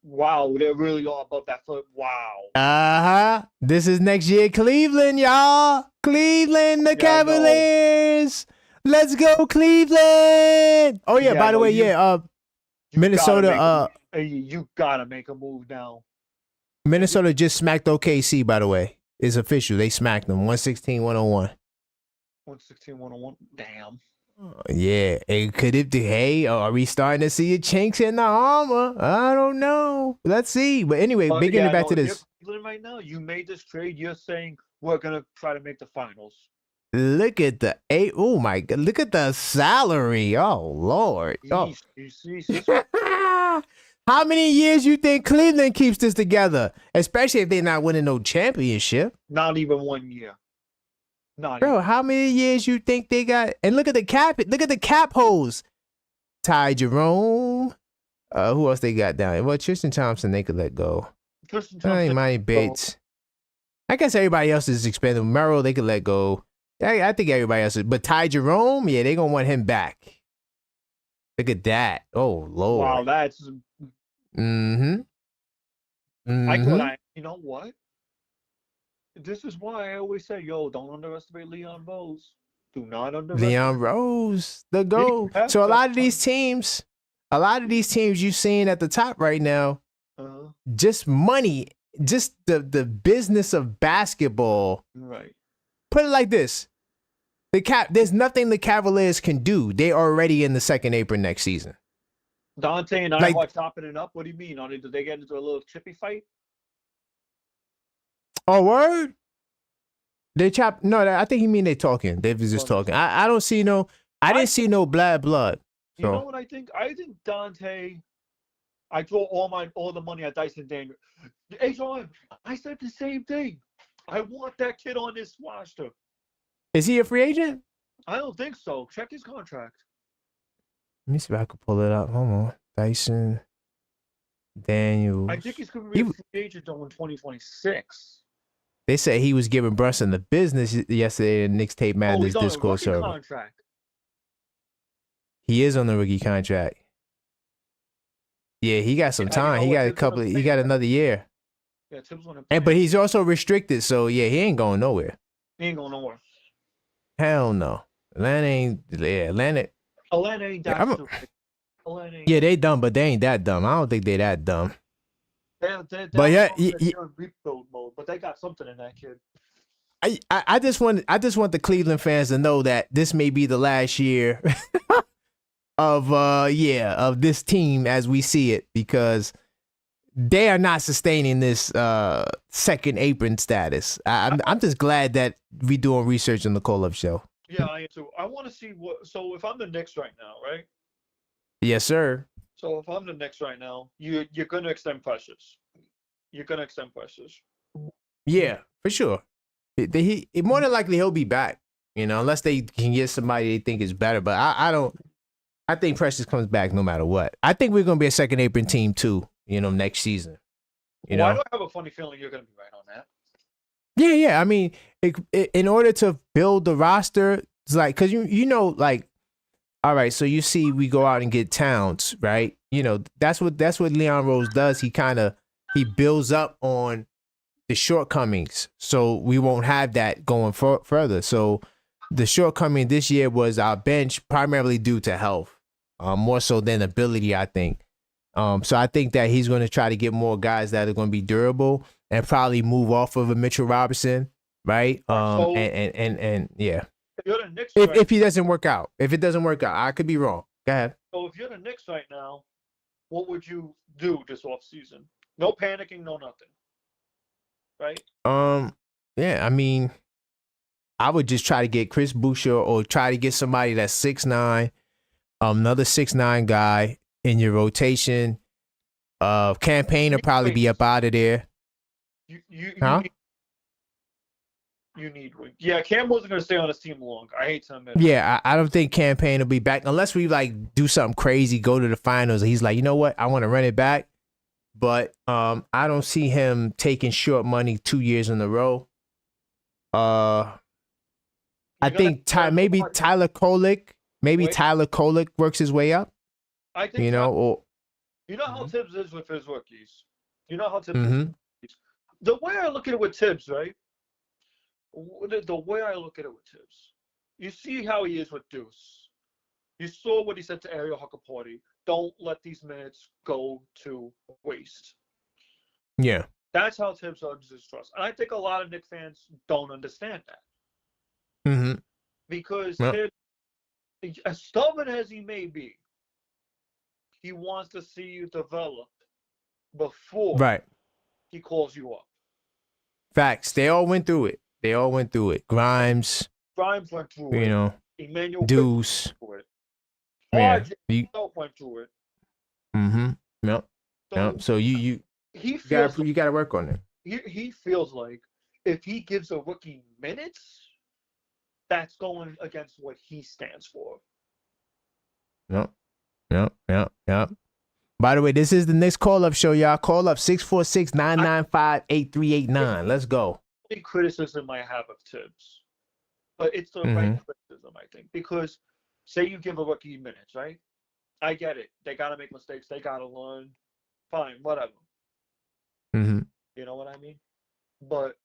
Speaker 2: Wow, they're really all above that foot. Wow.
Speaker 1: This is next year, Cleveland, y'all. Cleveland, the Cavaliers. Let's go, Cleveland. Oh yeah, by the way, Minnesota.
Speaker 2: You gotta make a move now.
Speaker 1: Minnesota just smacked OKC. By the way, it's official. They smacked them 116-101.
Speaker 2: 116-101. Damn.
Speaker 1: Yeah, and could it be? Hey, are we starting to see a chinks in the armor? I don't know. Let's see. But anyway, getting back to this.
Speaker 2: Right now, you made this trade. You're saying we're gonna try to make the finals.
Speaker 1: Look at the oh my god! Look at the salary. Oh Lord. Oh. How many years you think Cleveland keeps this together? Especially if they're not winning no championship.
Speaker 2: Not even 1 year.
Speaker 1: Bro, how many years you think they got? And look at the cap. Look at the cap holes. Ty Jerome. Who else they got down? Well, Tristan Thompson they could let go.
Speaker 2: Tristan Thompson.
Speaker 1: Money Bates. I guess everybody else is expendable. Merrill they could let go. I think everybody else is. But Ty Jerome, yeah, they gonna want him back. Look at that. Oh Lord.
Speaker 2: Wow, that's.
Speaker 1: Mm-hmm.
Speaker 2: You know what? This is why I always say, don't underestimate Leon Rose. Do not underestimate
Speaker 1: Leon Rose, the GOAT. So a lot of these teams you've seen at the top right now, just money, just the business of basketball.
Speaker 2: Right.
Speaker 1: Put it like this. There's nothing the Cavaliers can do. They're already in the second apron next season.
Speaker 2: Dante and I are chopping it up. What do you mean? Did they get into a little chippy fight?
Speaker 1: Oh, word? They chop? No, I think he mean they talking. They was just talking. I don't see no. I didn't see no bad blood. So.
Speaker 2: You know what I think? I think Dante. I throw all the money at Dyson Daniel. Hey, John, I said the same thing. I want that kid on this roster.
Speaker 1: Is he a free agent?
Speaker 2: I don't think so. Check his contract.
Speaker 1: Let me see if I can pull it up. Hold on. Dyson Daniels.
Speaker 2: I think he's going to be a free agent though in 2026.
Speaker 1: They said he was giving Brunson the business yesterday in Knicks Tape Madness Discord server.
Speaker 2: Contract.
Speaker 1: He is on the rookie contract. Yeah, he got some time. He got a couple. He got another year.
Speaker 2: Yeah, Tibbs want to.
Speaker 1: But he's also restricted, so yeah, he ain't going nowhere.
Speaker 2: He ain't going nowhere.
Speaker 1: Hell no. Atlanta ain't. Yeah, Atlanta.
Speaker 2: Atlanta ain't that stupid. Atlanta ain't.
Speaker 1: Yeah, they dumb, but they ain't that dumb. I don't think they that dumb.
Speaker 2: They're
Speaker 1: but yeah,
Speaker 2: in rebuild mode, but they got something in that kid.
Speaker 1: I just want the Cleveland fans to know that this may be the last year of this team as we see it, because they are not sustaining this second apron status. I'm just glad that we doing research on the Call-Up Show.
Speaker 2: Yeah, I am too. I want to see what. So if I'm the Knicks right now, right?
Speaker 1: Yes, sir.
Speaker 2: So if I'm the Knicks right now, you're gonna extend Precious. You're gonna extend Precious.
Speaker 1: Yeah, for sure. He more than likely he'll be back. Unless they can get somebody they think is better. But I don't. I think Precious comes back no matter what. I think we're gonna be a second apron team too. next season. You
Speaker 2: Why
Speaker 1: know?
Speaker 2: do I have a funny feeling you're going to be right on that?
Speaker 1: Yeah. I mean, in order to build the roster, it's like, because like, all right, so you see, we go out and get Towns, right? That's what Leon Rose does. He builds up on the shortcomings, so we won't have that going further. So the shortcoming this year was our bench, primarily due to health, more so than ability, I think. So I think that he's going to try to get more guys that are going to be durable and probably move off of a Mitchell Robinson, right?
Speaker 2: So-
Speaker 1: And yeah,
Speaker 2: If you're the Knicks
Speaker 1: if he doesn't work out, I could be wrong. Go ahead.
Speaker 2: So if you're the Knicks right now, what would you do this offseason? No panicking, no nothing. Right?
Speaker 1: Yeah, I mean, I would just try to get Chris Boucher or try to get somebody that's 6'9", another 6'9" guy in your rotation. Campaign will probably be up out of there. Huh?
Speaker 2: You need one. Yeah, Cam wasn't going to stay on his team long. I hate to admit it.
Speaker 1: Yeah, I don't think Campaign will be back unless we like do something crazy, go to the finals. He's like, you know what? I want to run it back. But I don't see him taking short money 2 years in a row. I think maybe Tyler Kolek. Tyler Kolek works his way up.
Speaker 2: I think
Speaker 1: you know
Speaker 2: how Tibbs is with his rookies. You know how Tibbs
Speaker 1: Mhm.
Speaker 2: is. The way I look at it with Tibbs, right? The way I look at it with Tibbs, you see how he is with Deuce. You saw what he said to Ariel Huckaparty. Don't let these minutes go to waste.
Speaker 1: Yeah.
Speaker 2: That's how Tibbs earns his trust. And I think a lot of Knicks fans don't understand that.
Speaker 1: Mm-hmm.
Speaker 2: Because Tibbs, as stubborn as he may be, he wants to see you develop before he calls you up.
Speaker 1: Facts. They all went through it. Grimes
Speaker 2: went through it. Emmanuel
Speaker 1: Deuce.
Speaker 2: Went through it.
Speaker 1: Yeah.
Speaker 2: Went through it.
Speaker 1: Mm-hmm. Yep. So you gotta work on it.
Speaker 2: He feels like if he gives a rookie minutes, that's going against what he stands for.
Speaker 1: Yep. By the way, this is the Knicks call-up show, y'all. Call up 646-995-8389. Let's go.
Speaker 2: The criticism I have of Tibbs, but it's the right criticism, I think, because say you give a rookie minutes, right? I get it. They got to make mistakes. They got to learn. Fine, whatever.
Speaker 1: Mm-hmm.
Speaker 2: You know what I mean? But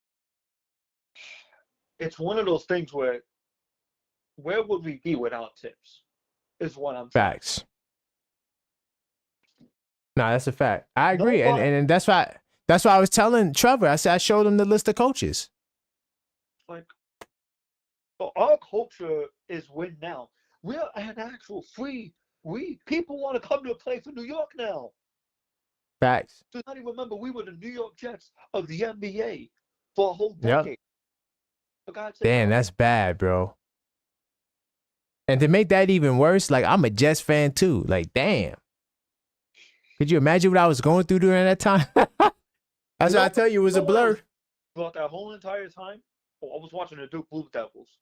Speaker 2: it's one of those things where would we be without Tibbs? Is what I'm saying.
Speaker 1: Facts. No, that's a fact. I agree, and that's why I was telling Trevor. I said I showed him the list of coaches.
Speaker 2: Like, so our culture is win now. We're an actual free. People want to come to play for New York now.
Speaker 1: Facts.
Speaker 2: Do not even remember we were the New York Jets of the NBA for a whole decade.
Speaker 1: Yep. For God's sake, damn, that's bad, bro. And to make that even worse, like I'm a Jets fan too. Like, damn. Could you imagine what I was going through during that time? That's what I tell you, it was a blur.
Speaker 2: Throughout that whole entire time, I was watching the Duke Blue Devils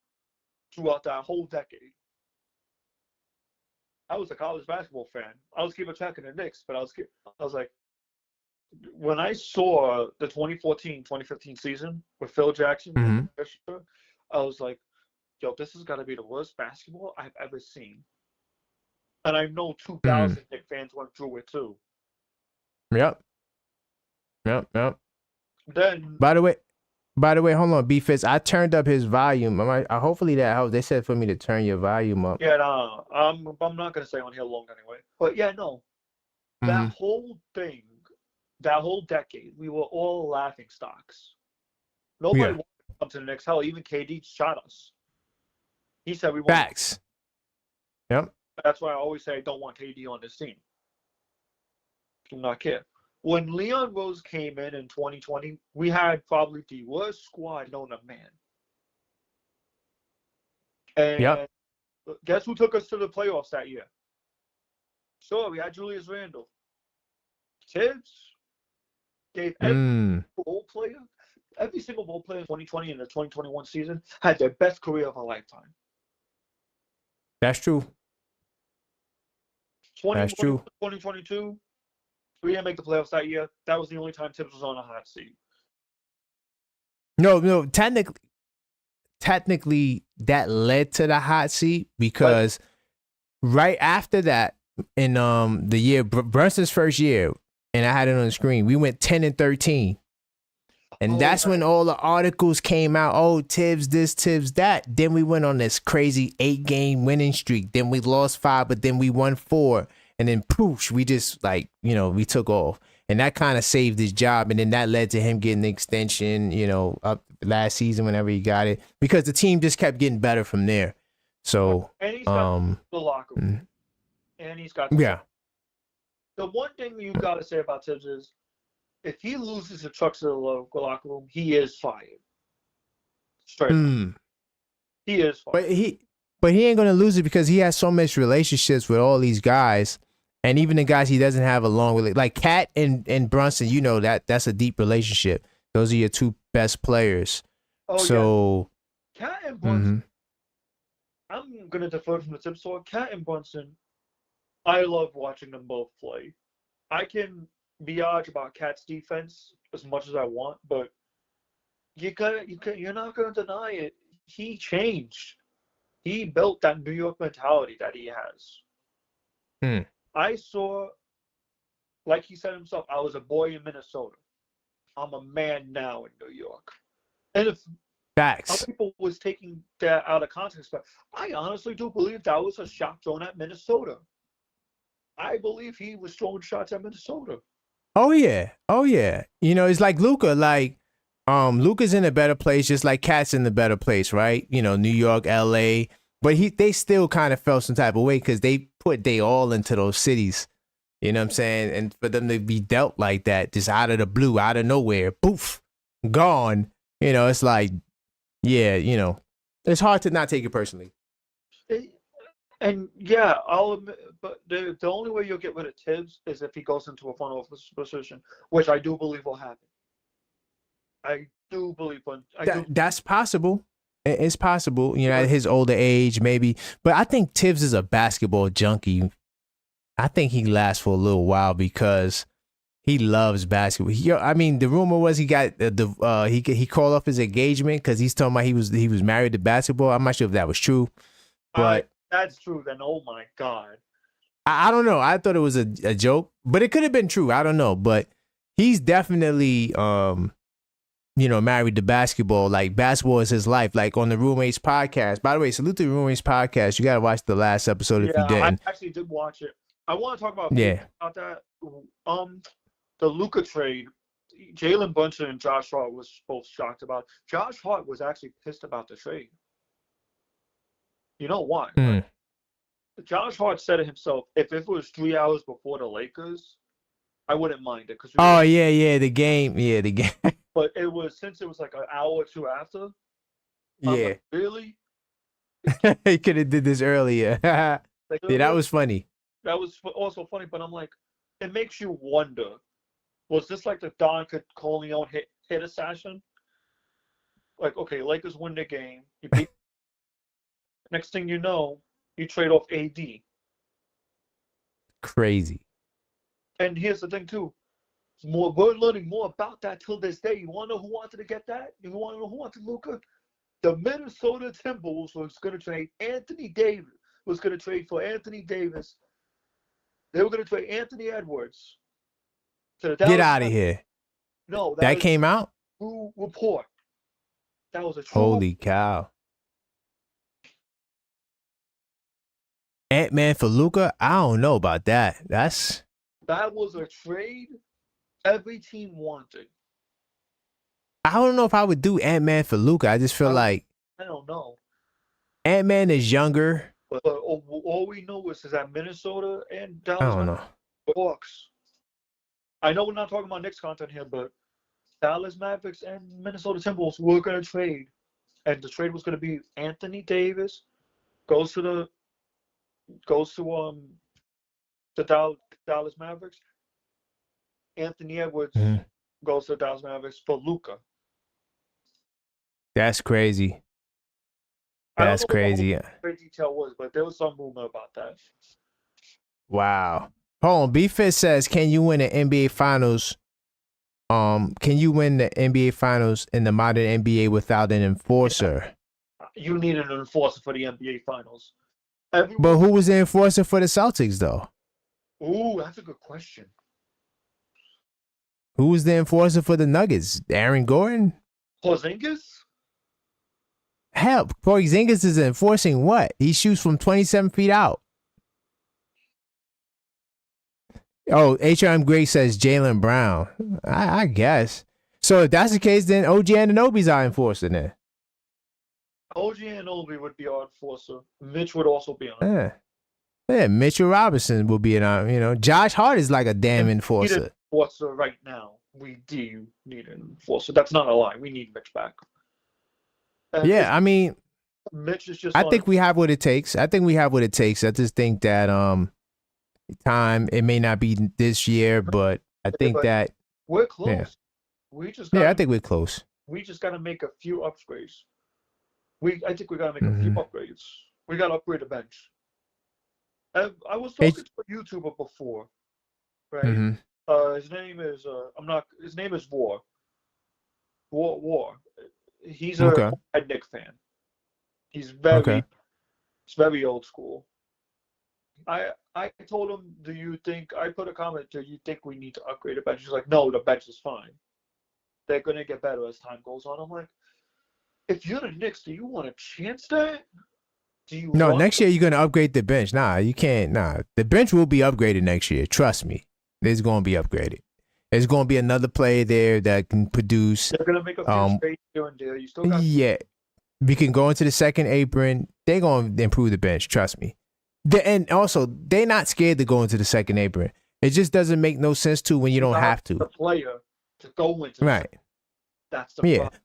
Speaker 2: throughout that whole decade. I was a college basketball fan. I was keeping track of the Knicks, but I was like, when I saw the 2014-2015 season with Phil Jackson, I was like, yo, this is got to be the worst basketball I've ever seen. And I know 2,000 Knicks fans went through it too.
Speaker 1: Yep.
Speaker 2: Then,
Speaker 1: by the way, hold on, B-Fitz. I turned up his volume. Hopefully that helps. They said for me to turn your volume up.
Speaker 2: Yeah, no, I'm not gonna stay on here long anyway. But yeah, no, that whole thing, that whole decade, we were all laughing stocks. Nobody wanted to come to the Knicks. Hell, even KD shot us. He said we want
Speaker 1: facts. Yep.
Speaker 2: That's why I always say I don't want KD on this team. Do not care. When Leon Rose came in 2020, we had probably the worst squad known to man. And guess who took us to the playoffs that year? Sure, we had Julius Randle. Tibbs gave every role player, every single role player in 2020 and the 2021 season had their best career of a lifetime.
Speaker 1: That's true. That's true.
Speaker 2: 2022, We didn't make the playoffs that year. That was the only time Tibbs was on a hot seat.
Speaker 1: No, technically that led to the hot seat because right after that, in the year Brunson's first year, and I had it on the screen, we went 10-13. And that's when all the articles came out. Oh, Tibbs this, Tibbs that. Then we went on this crazy 8-game winning streak. Then we lost 5, but then we won 4. And then poof, we just we took off. And that kind of saved his job. And then that led to him getting the extension, up last season whenever he got it. Because the team just kept getting better from there. So
Speaker 2: and he's got the locker room. And he's got the one thing you gotta say about Tibbs is if he loses the trucks to the locker room, he is fired. Straight up. He is fired.
Speaker 1: But he ain't gonna lose it because he has so much relationships with all these guys, and even the guys he doesn't have a long relationship. Like Cat and Brunson, that's a deep relationship. Those are your 2 best players.
Speaker 2: Oh,
Speaker 1: so
Speaker 2: yeah. Cat and Brunson. I'm gonna defer from the tip sword. Cat and Brunson, I love watching them both play. I can biatch about Cat's defense as much as I want, but you're not gonna deny it. He changed. He built that New York mentality that he has. I saw, like he said himself, I was a boy in Minnesota. I'm a man now in New York. And if
Speaker 1: facts,
Speaker 2: people was taking that out of context, but I honestly do believe that was a shot thrown at Minnesota. I believe he was throwing shots at Minnesota.
Speaker 1: Oh yeah. It's like Luka. Luka's in a better place, just like Cat's in a better place, right? New York, LA, but they still kind of felt some type of way because they put they all into those cities. You know what I'm saying? And for them to be dealt like that, just out of the blue, out of nowhere, poof, gone. It's like, yeah, it's hard to not take it personally.
Speaker 2: And yeah, I'll admit, but the only way you'll get rid of Tibbs is if he goes into a front office position, which I do believe will happen. I do believe
Speaker 1: that's possible. It's possible, at his older age, maybe. But I think Tibbs is a basketball junkie. I think he lasts for a little while because he loves basketball. The rumor was he got he called off his engagement because he's talking about he was married to basketball. I'm not sure if that was true, but
Speaker 2: that's true. Then oh my god,
Speaker 1: I don't know. I thought it was a joke, but it could have been true. I don't know, but he's definitely married to basketball. Like basketball is his life. Like on the Roommates podcast. By the way, salute to the Roommates podcast. You got to watch the last episode if you didn't.
Speaker 2: I actually did watch it. I want to talk about that. The Luka trade. Jalen Brunson and Josh Hart was both shocked about. Josh Hart was actually pissed about the trade. You know why? Josh Hart said it himself. If it was 3 hours before the Lakers, I wouldn't mind it.
Speaker 1: The game.
Speaker 2: But since it was like an hour or 2 after.
Speaker 1: Yeah.
Speaker 2: Like, really?
Speaker 1: He could have did this earlier. Yeah, that was funny.
Speaker 2: That was also funny, but I'm like, it makes you wonder. Was this like the Don Corleone hit assassin? Like, okay, Lakers win the game. You beat. Next thing you know, you trade off AD.
Speaker 1: Crazy.
Speaker 2: And here's the thing too. We're learning more about that till this day. You want to know who wanted to get that? You want to know who wanted Luka? The Minnesota Timberwolves was going to trade Anthony Davis. Was going to trade for Anthony Davis. They were going to trade Anthony Edwards.
Speaker 1: Get out of here.
Speaker 2: No,
Speaker 1: that came out?
Speaker 2: True report. That was a true
Speaker 1: Holy cow. Ant-Man for Luka? I don't know about that.
Speaker 2: That was a trade every team wanted.
Speaker 1: I don't know if I would do Ant-Man for Luka. I just feel like
Speaker 2: I don't know.
Speaker 1: Ant-Man is younger.
Speaker 2: But all we know is that Minnesota and Dallas.
Speaker 1: I don't know.
Speaker 2: Bucks. I know we're not talking about Knicks content here, but Dallas Mavericks and Minnesota Timberwolves were going to trade, and the trade was going to be Anthony Davis goes to the Dallas Mavericks. Anthony Edwards goes to the Dallas Mavericks for Luka.
Speaker 1: That's crazy. That's crazy.
Speaker 2: What the detail was, but there was some rumor about that.
Speaker 1: Wow. Hold on. B-Fit says, can you win the NBA Finals? Can you win the NBA Finals in the modern NBA without an enforcer?
Speaker 2: You need an enforcer for the NBA Finals.
Speaker 1: But who was the enforcer for the Celtics, though?
Speaker 2: Ooh, that's a good question.
Speaker 1: Who was the enforcer for the Nuggets? Aaron Gordon?
Speaker 2: Porzingis?
Speaker 1: Hell, Porzingis is enforcing what? He shoots from 27 feet out. Oh, HRM Gray says Jaylen Brown. I guess. So if that's the case, then OG Anunoby's our enforcer then.
Speaker 2: OG Anunoby would be our enforcer. Mitch would also be on.
Speaker 1: Yeah, Mitchell Robinson will be Josh Hart is like a damn enforcer.
Speaker 2: We need an enforcer right now. We do need an enforcer. That's not a lie. We need Mitch back.
Speaker 1: Yeah, I mean,
Speaker 2: Mitch is just.
Speaker 1: I think we have what it takes. I just think that time it may not be this year, but I think that
Speaker 2: we're close.
Speaker 1: Yeah.
Speaker 2: I
Speaker 1: think we're close.
Speaker 2: We just got to make a few upgrades. I think we got to make a few upgrades. We got to upgrade the bench. I was talking to a YouTuber before, right?
Speaker 1: Mm-hmm.
Speaker 2: His name is His name is War. War. He's a Knicks fan. He's very old school. I told him, I put a comment, do you think we need to upgrade the bench? He's like, no, the bench is fine. They're going to get better as time goes on. I'm like, if you're the Knicks, do you want to chance that?
Speaker 1: Next year you're going to upgrade the bench. Nah, you can't. Nah, the bench will be upgraded next year. Trust me. It's going to be upgraded. There's going to be another player there that can produce.
Speaker 2: They're going to make a few trades here and there. You still got.
Speaker 1: Yeah. We can go into the second apron. They're going to improve the bench. Trust me. And also, they're not scared to go into the second apron. It just doesn't make no sense to when you don't have to.
Speaker 2: The player to go into
Speaker 1: right.
Speaker 2: That's the problem.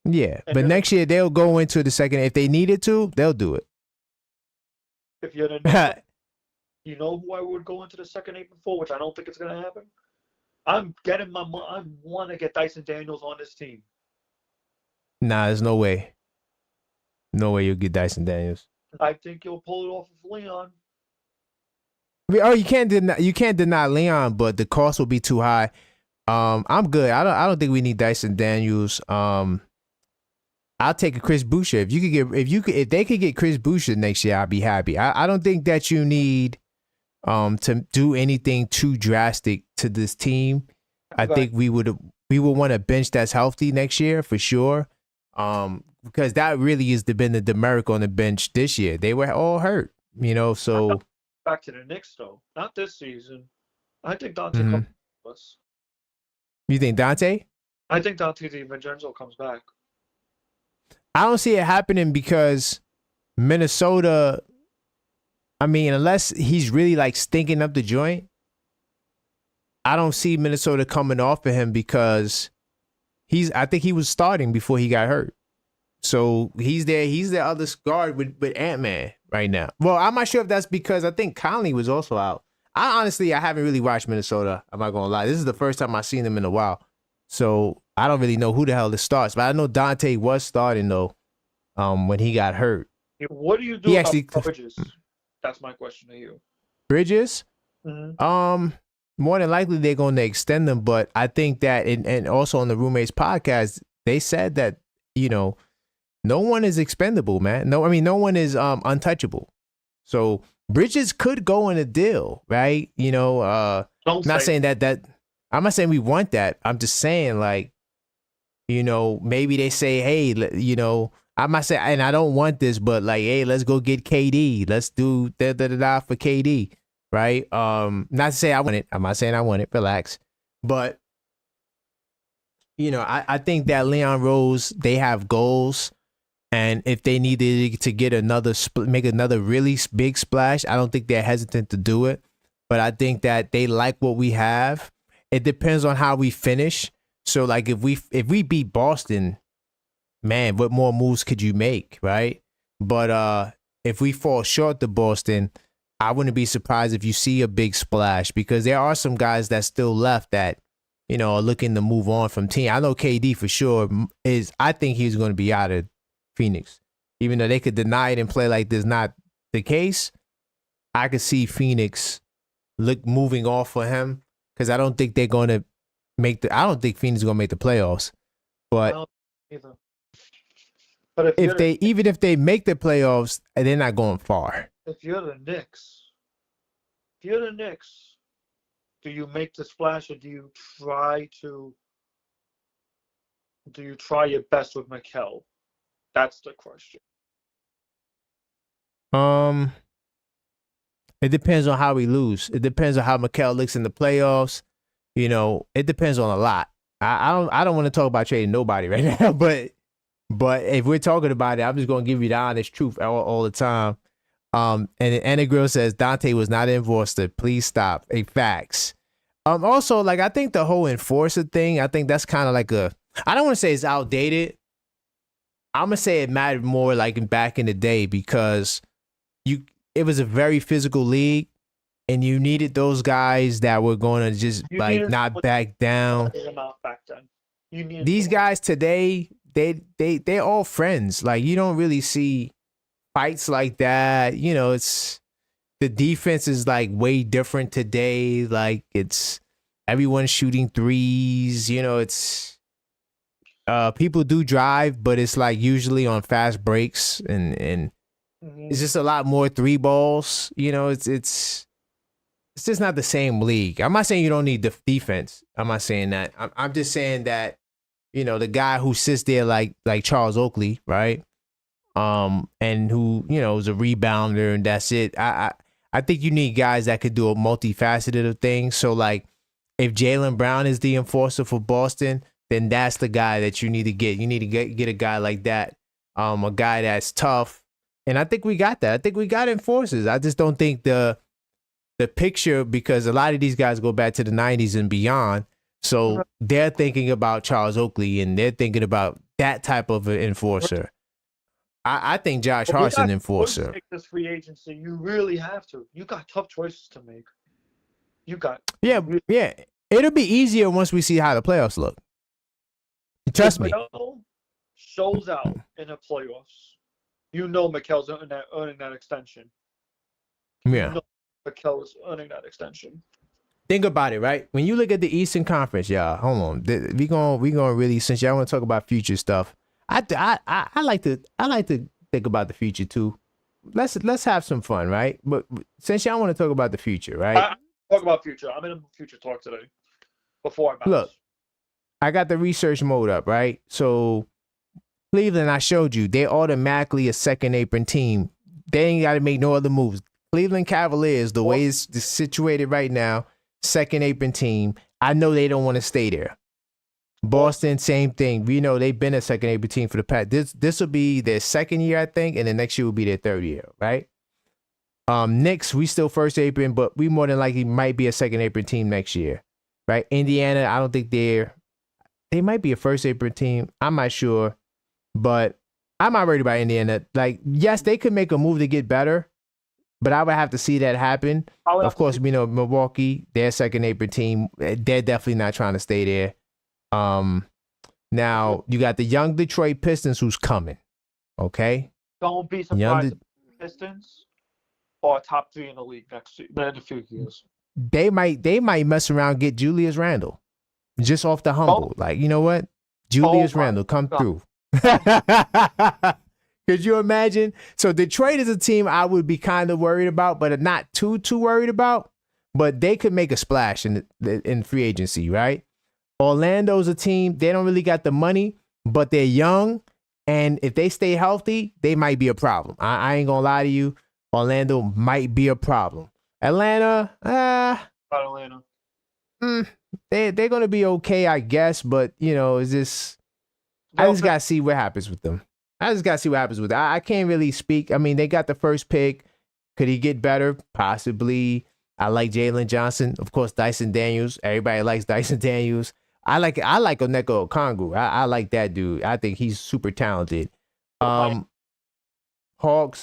Speaker 1: Yeah, but next year they'll go into the second. If they needed to, they'll do it.
Speaker 2: If you're the Knicks, you know who I would go into the second apron for, which I don't think it's going to happen? I want to get Dyson Daniels on this team.
Speaker 1: Nah, there's no way. No way you'll get Dyson Daniels.
Speaker 2: I think you'll pull it off of Leon.
Speaker 1: Oh, you can't deny Leon, but the cost will be too high. I'm good. I don't think we need Dyson Daniels. I'll take a Chris Boucher. If they could get Chris Boucher next year, I'll be happy. I don't think that you need to do anything too drastic to this team. I think we would want a bench that's healthy next year for sure. Because that really is been the demerit on the bench this year. They were all hurt, so
Speaker 2: back to the Knicks though. Not this season. I think Dante comes to us.
Speaker 1: You think Dante?
Speaker 2: I think Dante DiVincenzo comes back.
Speaker 1: I don't see it happening because Minnesota, I mean, unless he's really like stinking up the joint, I don't see Minnesota coming off of him because I think he was starting before he got hurt. So he's there. He's the other guard with Ant-Man right now. Well, I'm not sure if that's because I think Conley was also out. I haven't really watched Minnesota. I'm not going to lie. This is the first time I've seen them in a while. So I don't really know who the hell this starts. But I know Dante was starting, though, when he got hurt.
Speaker 2: What do you do about Bridges? That's my question to you.
Speaker 1: Bridges?
Speaker 2: Mm-hmm.
Speaker 1: More than likely they're going to extend them. But I think that, and also on the Roommates podcast, they said that, no one is expendable, man. No one is untouchable. So Bridges could go in a deal, right? I'm not saying that I'm not saying we want that. I'm just saying maybe they say, hey, I'm not saying, and I don't want this, but hey, let's go get KD. Let's do da for KD, right? Not to say I want it. I'm not saying I want it. Relax, but I think that Leon Rose, they have goals. And if they needed to get make another really big splash, I don't think they're hesitant to do it. But I think that they like what we have. It depends on how we finish. So if we beat Boston, man, what more moves could you make, right? But if we fall short to Boston, I wouldn't be surprised if you see a big splash because there are some guys that still left that are looking to move on from team. I know KD for sure I think he's going to be out of Phoenix. Even though they could deny it and play like this not the case, I could see Phoenix, look moving off for him because I don't think they're going to make the. I don't think Phoenix is going to make the playoffs.
Speaker 2: I
Speaker 1: But
Speaker 2: don't either. But if
Speaker 1: if they make the playoffs, they're not going far.
Speaker 2: if you're the Knicks, do you make the splash or do you try your best with Mikal? That's the question.
Speaker 1: It depends on how we lose. It depends on how Mikal looks in the playoffs. It depends on a lot. I don't want to talk about trading nobody right now, but if we're talking about it, I'm just gonna give you the honest truth all the time. And Anna Grill says Dante was not an enforcer. Please stop. Hey, facts. Also, like I think the whole enforcer thing, I think that's kind of like I don't want to say it's outdated. I'm gonna say it mattered more like back in the day because it was a very physical league, and you needed those guys that were going to just not back down.
Speaker 2: Back then.
Speaker 1: These guys today, they're all friends. Like you don't really see fights like that. It's the defense is like way different today. Like it's everyone shooting threes. It's people do drive, but it's like usually on fast breaks and it's just a lot more three balls. It's just not the same league. I'm not saying you don't need the defense. I'm not saying that. I'm just saying that the guy who sits there like Charles Oakley, right? And who is a rebounder and that's it. I think you need guys that could do a multifaceted of things. So like if Jaylen Brown is the enforcer for Boston, then that's the guy that you need to get. You need to get a guy like that, a guy that's tough. And I think we got that. I think we got enforcers. I just don't think the picture, because a lot of these guys go back to the 90s and beyond. So they're thinking about Charles Oakley and they're thinking about that type of an enforcer. I think Josh Hart's an enforcer.
Speaker 2: Take this free agency. You really have to. You got tough choices to make.
Speaker 1: Yeah. It'll be easier once we see how the playoffs look. Trust me.
Speaker 2: Shows out in the playoffs. Mikal's earning that extension.
Speaker 1: Yeah.
Speaker 2: Mikal is earning that extension.
Speaker 1: Think about it, right? When you look at the Eastern Conference, y'all, hold on. We gonna really, since y'all want to talk about future stuff, I like to think about the future too. Let's have some fun, right? But since y'all want to talk about the future, right?
Speaker 2: Talk about future. I'm in a future talk today. Before I bounce.
Speaker 1: Look, I got the research mode up, right? So Cleveland, I showed you, they're automatically a second apron team. They ain't got to make no other moves. Cleveland Cavaliers, the way it's situated right now, second apron team. I know they don't want to stay there. Boston, same thing. We know they've been a second apron team for the past. This will be their second year, I think, and the next year will be their third year, right? Knicks, we still first apron, but we more than likely might be a second apron team next year, right? Indiana, I don't think they might be a first apron team. I'm not sure, but I'm not worried about Indiana. Like, yes, they could make a move to get better, but I would have to see that happen. Of course, we know Milwaukee, their second apron team, they're definitely not trying to stay there. Now you got the young Detroit Pistons who's coming. Okay.
Speaker 2: Don't be surprised if the Pistons are top 3 in the league next year, in a few years.
Speaker 1: They might mess around and get Julius Randle. Just off the humble. Like, you know what? Julius Randle, come through. Could you imagine? So Detroit is a team I would be kind of worried about, but not too worried about. But they could make a splash in free agency, right? Orlando's a team, they don't really got the money, but they're young. And if they stay healthy, they might be a problem. I ain't going to lie to you. Orlando might be a problem. Atlanta,
Speaker 2: Atlanta.
Speaker 1: They're going to be okay, I guess. But, it's just, I just got to see what happens with them. I can't really speak. I mean, they got the first pick. Could he get better? Possibly. I like Jalen Johnson. Of course, Dyson Daniels. Everybody likes Dyson Daniels. I like Onyeka Okongwu. I like that dude. I think he's super talented. Hawks,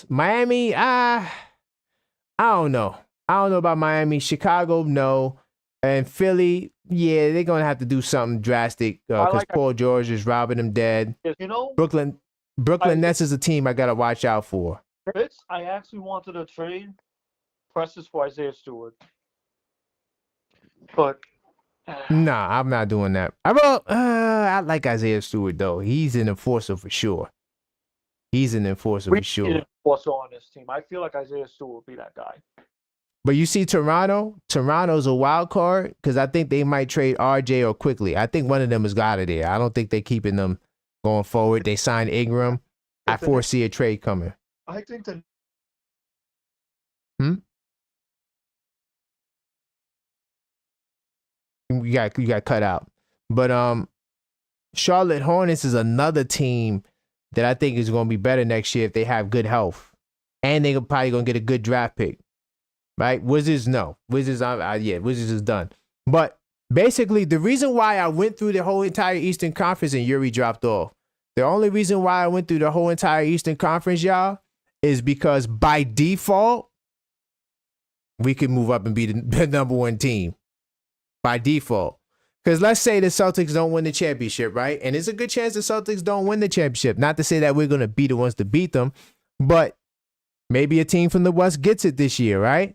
Speaker 1: Miami, I don't know. I don't know about Miami. Chicago, no. And Philly, yeah, they're going to have to do something drastic because Paul George is robbing them dead. Brooklyn Nets is a team I got to watch out for.
Speaker 2: I actually wanted to trade Precious for Isaiah Stewart. But
Speaker 1: Nah, I'm not doing that. I like Isaiah Stewart though. He's an enforcer for sure. He's an enforcer
Speaker 2: we
Speaker 1: for
Speaker 2: need
Speaker 1: sure.
Speaker 2: an enforcer on this team. I feel like Isaiah Stewart will be that guy.
Speaker 1: But you see Toronto? Toronto's a wild card because I think they might trade RJ or Quickly. I think one of them is out of there. I don't think they're keeping them going forward. They signed Ingram. I foresee a trade coming.
Speaker 2: I think the
Speaker 1: You got cut out. But Charlotte Hornets is another team that I think is going to be better next year if they have good health. And they're probably going to get a good draft pick. Right? Wizards, no. Wizards is done. But basically, the reason why I went through the whole entire Eastern Conference and Yuri dropped off, the only reason why I went through the whole entire Eastern Conference, y'all, is because by default, we could move up and be the number one team. By default. Because let's say the Celtics don't win the championship, right? And it's a good chance the Celtics don't win the championship. Not to say that we're going to be the ones to beat them, but maybe a team from the West gets it this year, right?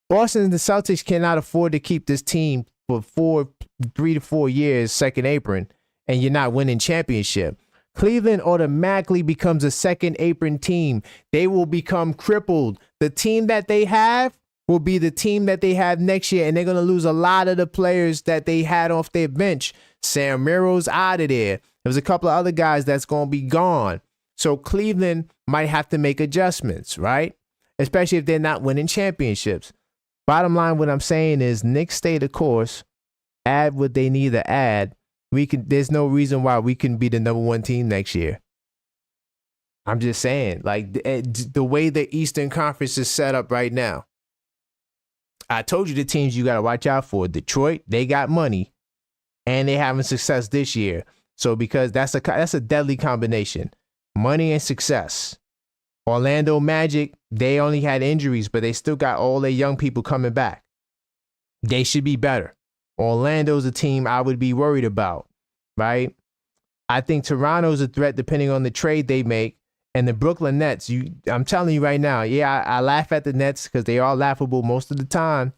Speaker 1: Boston and the Celtics cannot afford to keep this team for 3 to 4 years, second apron, and you're not winning championship. Cleveland automatically becomes a second apron team. They will become crippled. The team that they have will be the team that they have next year, and they're going to lose a lot of the players that they had off their bench. Sam Merrill's out of there. There's a couple of other guys that's going to be gone. So Cleveland might have to make adjustments, right? Especially if they're not winning championships. Bottom line, what I'm saying is Knicks stay the course, add what they need to add. There's no reason why we can be the number one team next year. I'm just saying, like the way the Eastern Conference is set up right now. I told you the teams you got to watch out for. Detroit, they got money, and they having success this year. So because that's a deadly combination, money and success. Orlando Magic, they only had injuries, but they still got all their young people coming back. They should be better. Orlando's a team I would be worried about, right? I think Toronto's a threat depending on the trade they make. And the Brooklyn Nets, I'm telling you right now, I laugh at the Nets because they are laughable most of the time.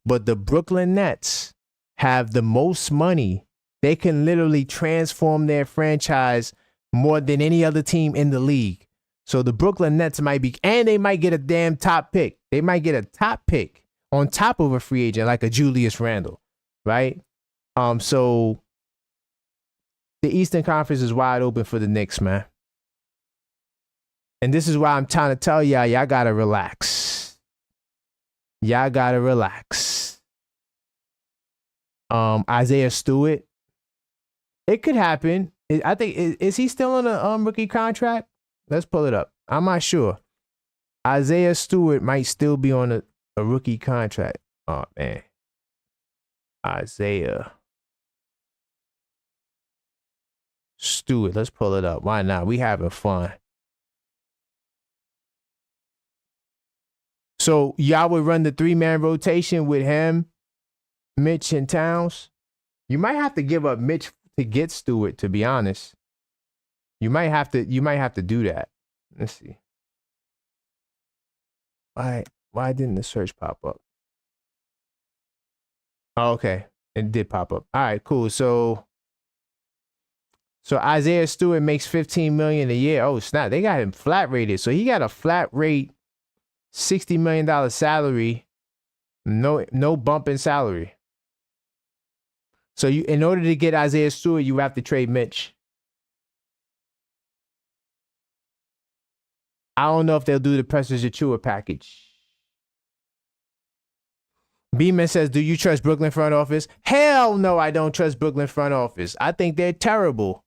Speaker 1: But the Brooklyn Nets have the most money. They can literally transform their franchise more than any other team in the league. So the Brooklyn Nets might be, and they might get a damn top pick. They might get a top pick on top of a free agent like a Julius Randle, right? So the Eastern Conference is wide open for the Knicks, man. And this is why I'm trying to tell y'all gotta relax. Y'all gotta relax. Isaiah Stewart, it could happen. I think is he still on a rookie contract? Let's pull it up. I'm not sure. Isaiah Stewart might still be on a rookie contract. Oh man, Isaiah Stewart. Let's pull it up. Why not? We having fun. So y'all would run the 3-man rotation with him, Mitch, and Towns. You might have to give up Mitch to get Stewart, to be honest. You might have to do that. Let's see. Why didn't the search pop up? Oh, okay. It did pop up. All right, cool. So Isaiah Stewart makes $15 million a year. Oh, snap. They got him flat rated. So he got a flat rate $60 million salary, no bump in salary. So in order to get Isaiah Stewart, you have to trade Mitch. I don't know if they'll do the Precious Achua package. Beeman says, do you trust Brooklyn front office? Hell no, I don't trust Brooklyn front office. I think they're terrible.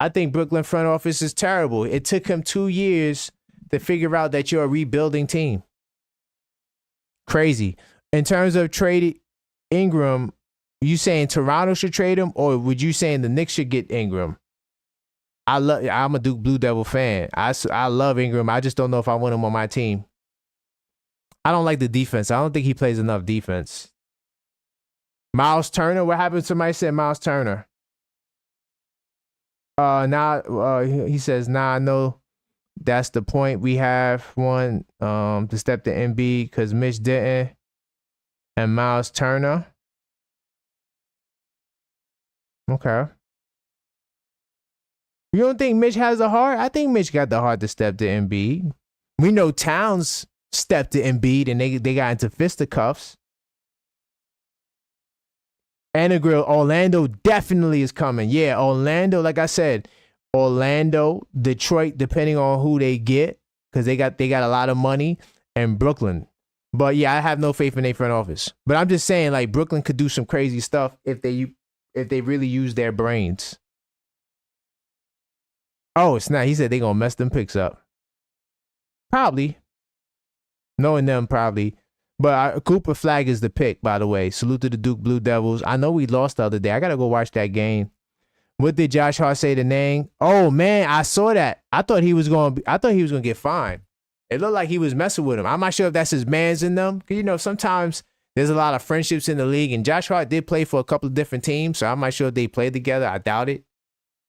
Speaker 1: I think Brooklyn front office is terrible. It took him 2 years to figure out that you're a rebuilding team. Crazy. In terms of trading Ingram, you saying Toronto should trade him, or would you saying the Knicks should get Ingram? I'm a Duke Blue Devil fan. I love Ingram. I just don't know if I want him on my team. I don't like the defense. I don't think he plays enough defense. Miles Turner, what happened? Somebody said Miles Turner. He says, I know that's the point. We have one to step to MB because Mitch didn't. and Miles Turner. Okay. You don't think Mitch has a heart? I think Mitch got the heart to step to Embiid. We know Towns stepped to Embiid and they got into fisticuffs. Anagrill, Orlando definitely is coming. Yeah, Orlando, like I said, Orlando, Detroit, depending on who they get, because they got a lot of money, and Brooklyn. But yeah, I have no faith in their front office. But I'm just saying, like, Brooklyn could do some crazy stuff if they really use their brains. Oh, it's not. He said they're gonna mess them picks up. Probably. Knowing them, probably. But Cooper Flag is the pick, by the way. Salute to the Duke Blue Devils. I know we lost the other day. I gotta go watch that game. What did Josh Hart say to Nang? Oh man, I saw that. I thought he was gonna get fined. It looked like he was messing with him. I'm not sure if that's his mans in them. Cause, you know, sometimes there's a lot of friendships in the league, and Josh Hart did play for a couple of different teams, so I'm not sure if they played together. I doubt it.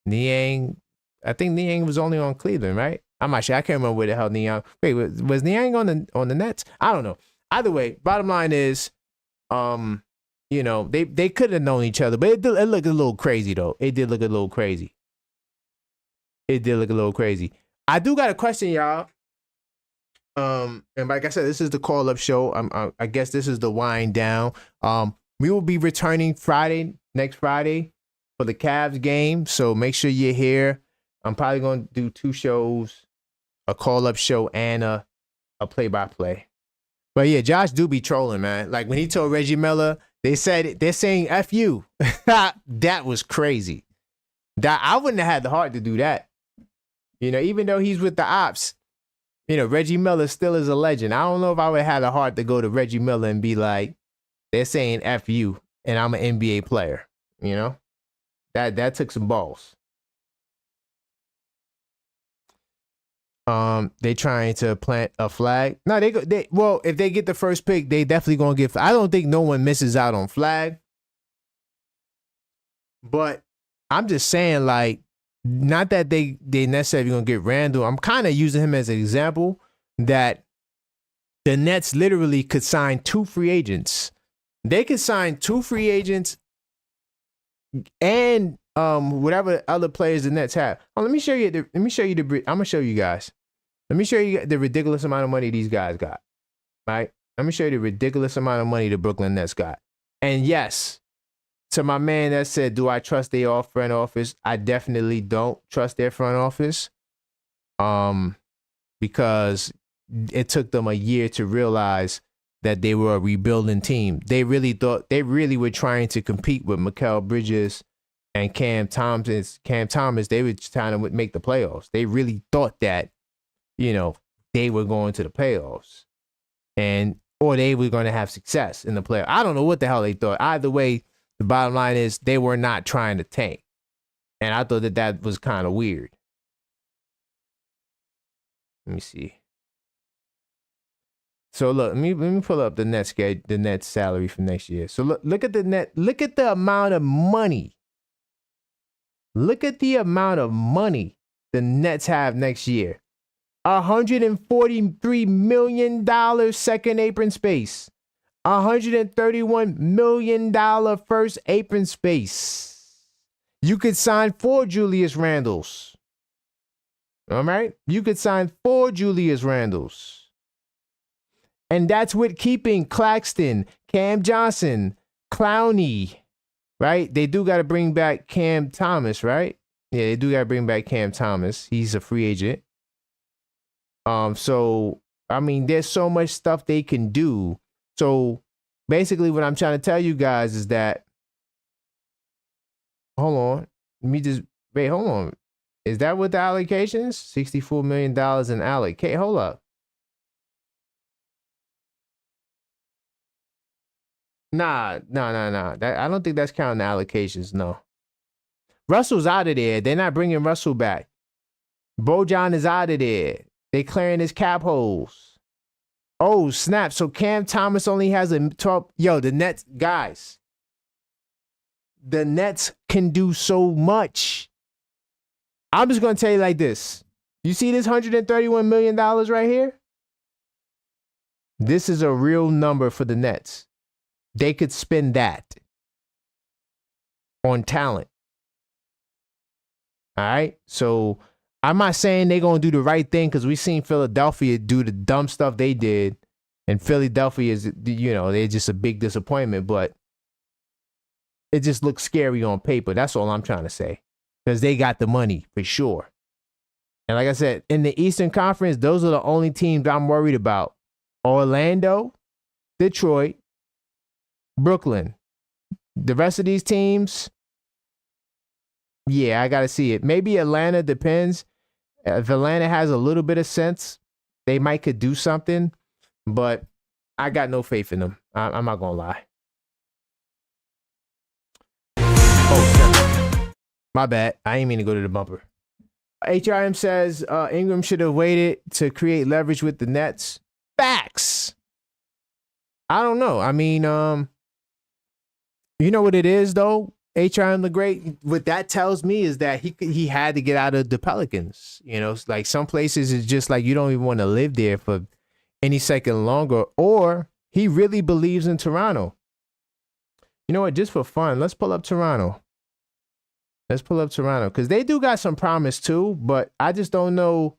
Speaker 1: I think Niang was only on Cleveland, right? I'm not sure. I can't remember where the hell Niang. Wait, was Niang on the Nets? I don't know. Either way, bottom line is, you know, they could have known each other, but it looked a little crazy though. It did look a little crazy. I do got a question, y'all. And like I said, this is the call up show. I guess this is the wind down. We will be returning next Friday for the Cavs game. So make sure you're here. I'm probably going to do 2 shows, a call up show and a play by play. But yeah, Josh do be trolling, man. Like when he told Reggie Miller, they're saying F you. That was crazy. That I wouldn't have had the heart to do that. You know, even though he's with the ops, you know, Reggie Miller still is a legend. I don't know if I would have had the heart to go to Reggie Miller and be like, they're saying F you and I'm an NBA player. You know? That took some balls. They trying to plant a flag. No, well, if they get the first pick, they definitely gonna get. I don't think no one misses out on flag. But I'm just saying, like, not that they necessarily gonna get Randall. I'm kind of using him as an example that the Nets literally could sign 2 free agents. They could sign 2 free agents and whatever other players the Nets have. Oh, I'm gonna show you guys. Let me show you the ridiculous amount of money these guys got. Right? Let me show you the ridiculous amount of money the Brooklyn Nets got. And yes, to my man that said, do I trust their front office? I definitely don't trust their front office. Because it took them a year to realize that they were a rebuilding team. They really were trying to compete with Mikal Bridges and Cam Thomas. They were trying to make the playoffs. They really thought that, you know, they were going to the playoffs or they were going to have success in the playoffs. I don't know what the hell they thought. Either way, the bottom line is they were not trying to tank. And I thought that was kind of weird. Let me see. So look, let me pull up the net salary for next year. So look at the amount of money. Look at the amount of money the Nets have next year. $143 million second apron space. $131 million first apron space. You could sign 4 Julius Randles. All right? You could sign 4 Julius Randles. And that's with keeping Claxton, Cam Johnson, Clowney, right? They do got to bring back Cam Thomas, right? Yeah, they do got to bring back Cam Thomas. He's a free agent. So, I mean, there's so much stuff they can do. So, basically, what I'm trying to tell you guys is that, hold on. Hold on. Is that what the allocation is? $64 million in allocate. Hold up. Nah. I don't think that's counting the allocations, no. Russell's out of there. They're not bringing Russell back. Bojan is out of there. They clearing his cap holes. Oh, snap. So Cam Thomas only has a 12. Yo, the Nets, guys. The Nets can do so much. I'm just going to tell you like this. You see this $131 million right here? This is a real number for the Nets. they could spend that on talent. All right. So I'm not saying they're going to do the right thing because we seen Philadelphia do the dumb stuff they did. And Philadelphia is, they're just a big disappointment. But it just looks scary on paper. That's all I'm trying to say. Because they got the money for sure. And like I said, in the Eastern Conference, those are the only teams I'm worried about. Orlando, Detroit, Brooklyn. The rest of these teams, yeah, I got to see it. Maybe Atlanta, depends. If Atlanta has a little bit of sense, they might could do something. But I got no faith in them. I'm not going to lie. Oh, my bad. I ain't mean to go to the bumper. HRM says Ingram should have waited to create leverage with the Nets. Facts. I don't know. I mean, you know what it is though? HRM the Great. What that tells me is that he had to get out of the Pelicans. It's like some places it's just like you don't even want to live there for any second longer. Or he really believes in Toronto. You know what? Just for fun, let's pull up Toronto. Let's pull up Toronto because they do got some promise too, but I just don't know.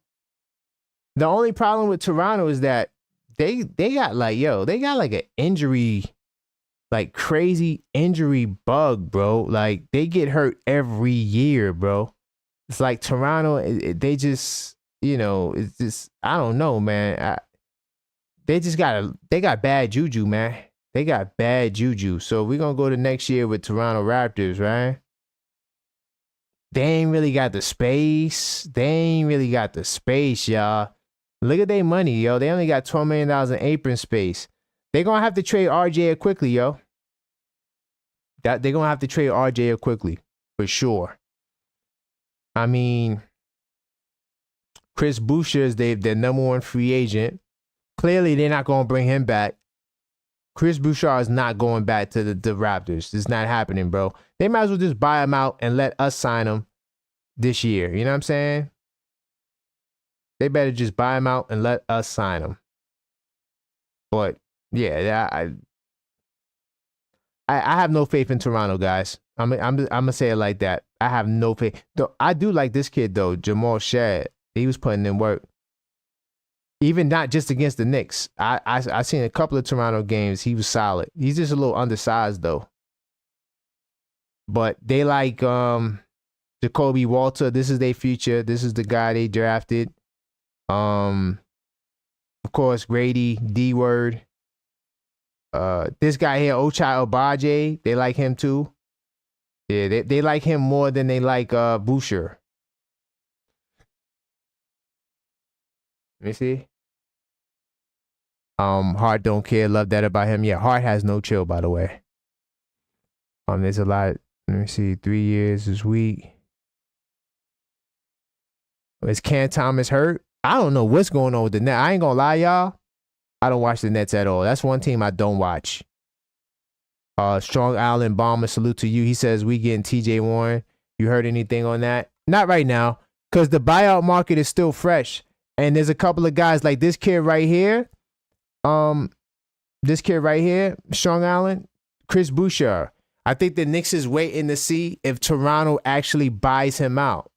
Speaker 1: The only problem with Toronto is that they got like an injury, like crazy injury bug, bro. Like they get hurt every year, bro. It's like Toronto, they just, it's just, I don't know, man. They got bad juju, man. They got bad juju. So we're going to go to next year with Toronto Raptors, right? They ain't really got the space. Y'all. Look at their money, yo. They only got $12 million in apron space. They're going to have to trade RJ quickly, yo. They're going to have to trade RJ quickly, for sure. I mean, Chris Boucher is their number one free agent. Clearly, they're not going to bring him back. Chris Boucher is not going back to the Raptors. It's not happening, bro. They might as well just buy him out and let us sign him this year. You know what I'm saying? They better just buy him out and let us sign him. But yeah, I have no faith in Toronto, guys. I'm gonna say it like that. I have no faith. Though I do like this kid though, Jamal Shad. He was putting in work. Even not just against the Knicks. I seen a couple of Toronto games. He was solid. He's just a little undersized though. But they like Jacoby Walter. This is their future. This is the guy they drafted. Of course, Grady, D-Word. This guy here, Ochai Agbaji, they like him too. Yeah, they like him more than they like Boucher. Let me see. Hart don't care. Love that about him. Yeah, Hart has no chill, by the way. There's a lot. Let me see. 3 years is weak. Is Cam Thomas hurt? I don't know what's going on with the Nets. I ain't gonna lie, y'all. I don't watch the Nets at all. That's one team I don't watch. Strong Island Bomber, salute to you. He says we getting TJ Warren. You heard anything on that? Not right now, because the buyout market is still fresh. And there's a couple of guys like this kid right here. This kid right here, Strong Island, Chris Boucher. I think the Knicks is waiting to see if Toronto actually buys him out.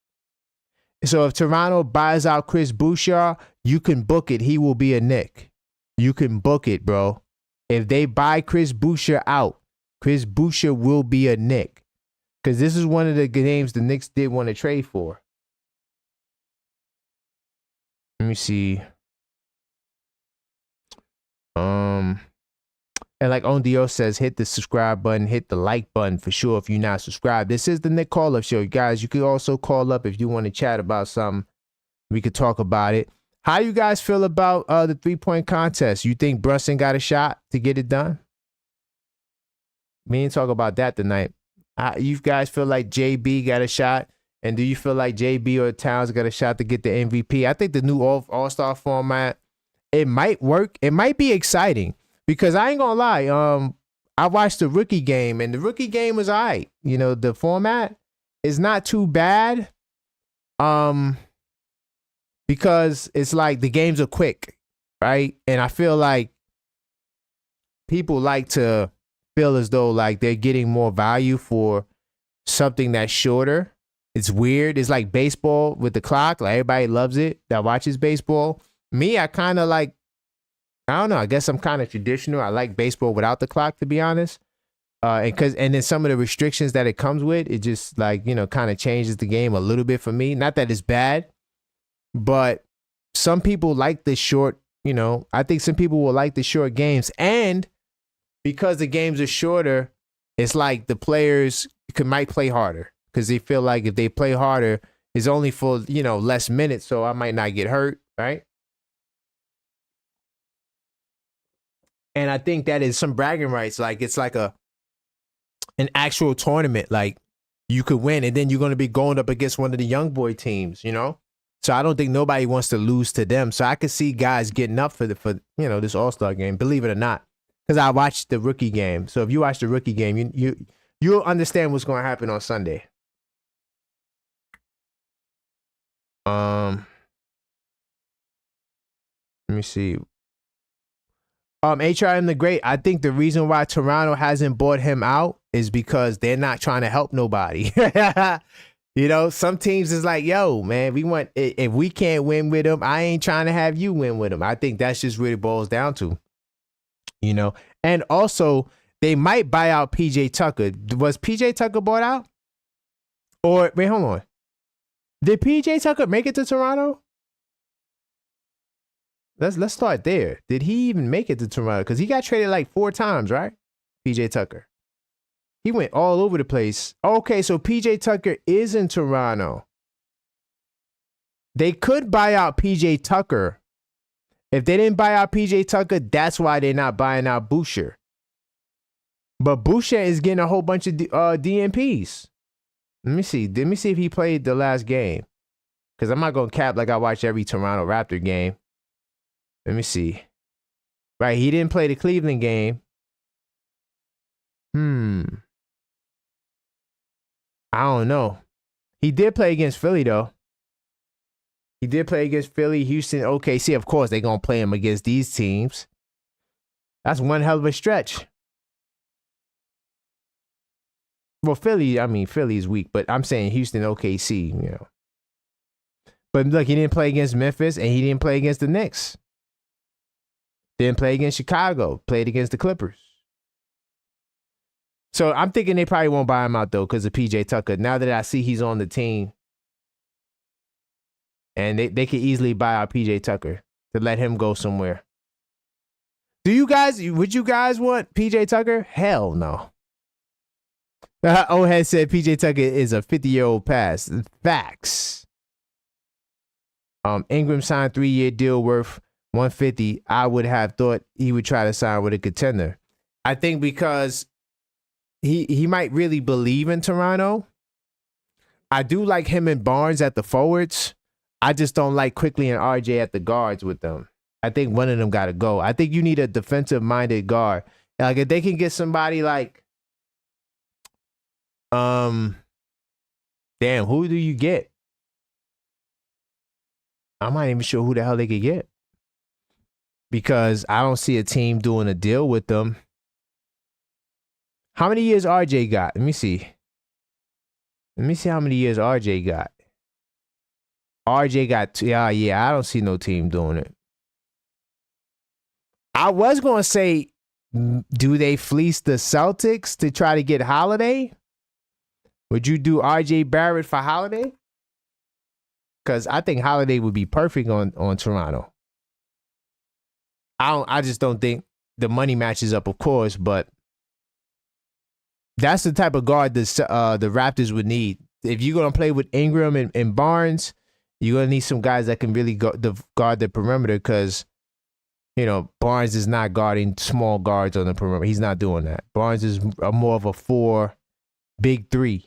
Speaker 1: So if Toronto buys out Chris Boucher, you can book it. He will be a Knick. You can book it, bro. If they buy Chris Boucher out, Chris Boucher will be a Knick. Because this is one of the names the Knicks did want to trade for. Let me see. And like Ondio says, hit the subscribe button, hit the like button for sure if you're not subscribed. This is the Nick Call Up Show. Guys, you could also call up if you want to chat about something. We could talk about it. How you guys feel about the 3-point contest? You think Brunson got a shot to get it done? We ain't talk about that tonight. You guys feel like JB got a shot? And do you feel like JB or Towns got a shot to get the MVP? I think the new All-Star format, it might work. It might be exciting because I ain't gonna lie. I watched the rookie game and the rookie game was all right. You know, the format is not too bad. Because it's like the games are quick, right? And I feel like people like to feel as though like they're getting more value for something that's shorter. It's weird. It's like baseball with the clock. Like everybody loves it that watches baseball. Me, I kind of like, I don't know. I guess I'm kind of traditional. I like baseball without the clock, to be honest. And then some of the restrictions that it comes with, it just like, kind of changes the game a little bit for me. Not that it's bad, but some people like the short, I think some people will like the short games. And because the games are shorter, it's like the players might play harder because they feel like if they play harder, it's only for, less minutes. So I might not get hurt, right? And I think that is some bragging rights. Like it's like an actual tournament. Like you could win, and then you're going to be going up against one of the young boy teams, So I don't think nobody wants to lose to them. So I could see guys getting up for this All-Star game, believe it or not, because I watched the rookie game. So if you watch the rookie game, you'll understand what's going to happen on Sunday. Let me see. HRM the Great, I think the reason why Toronto hasn't bought him out is because they're not trying to help nobody. Some teams is like, yo, man, if we can't win with him, I ain't trying to have you win with him. I think that's just really boils down to, and also they might buy out PJ Tucker. Was PJ Tucker bought out? Or wait, hold on. Did PJ Tucker make it to Toronto? Let's start there. Did he even make it to Toronto? Because he got traded like 4 times, right? PJ Tucker. He went all over the place. Okay, so PJ Tucker is in Toronto. They could buy out PJ Tucker. If they didn't buy out PJ Tucker, that's why they're not buying out Boucher. But Boucher is getting a whole bunch of DNPs. Let me see. Let me see if he played the last game. Because I'm not going to cap like I watch every Toronto Raptor game. Let me see. Right, he didn't play the Cleveland game. I don't know. He did play against Philly, though. He did play against Philly, Houston, OKC. Of course, they're going to play him against these teams. That's one hell of a stretch. Well, Philly is weak, but I'm saying Houston, OKC, But look, he didn't play against Memphis, and he didn't play against the Knicks. Didn't play against Chicago. Played against the Clippers. So I'm thinking they probably won't buy him out, though, because of PJ Tucker. Now that I see he's on the team, and they could easily buy out PJ Tucker to let him go somewhere. Would you guys want PJ Tucker? Hell no. Old head said PJ Tucker is a 50-year-old pass. Facts. Ingram signed 3-year deal worth $150. I would have thought he would try to sign with a contender. I think because he might really believe in Toronto. I do like him and Barnes at the forwards. I just don't like Quickly and RJ at the guards with them. I think one of them got to go. I think you need a defensive-minded guard. Like if they can get somebody like, damn, who do you get? I'm not even sure who the hell they could get. Because I don't see a team doing a deal with them. How many years RJ got? Let me see. Let me see how many years RJ got. RJ got, yeah, I don't see no team doing it. I was going to say, do they fleece the Celtics to try to get Holiday? Would you do RJ Barrett for Holiday? Because I think Holiday would be perfect on Toronto. I just don't think the money matches up, of course, but that's the type of guard the Raptors would need. If you're going to play with Ingram and Barnes, you're going to need some guys that can really guard the perimeter because, Barnes is not guarding small guards on the perimeter. He's not doing that. Barnes is more of a 4, big 3,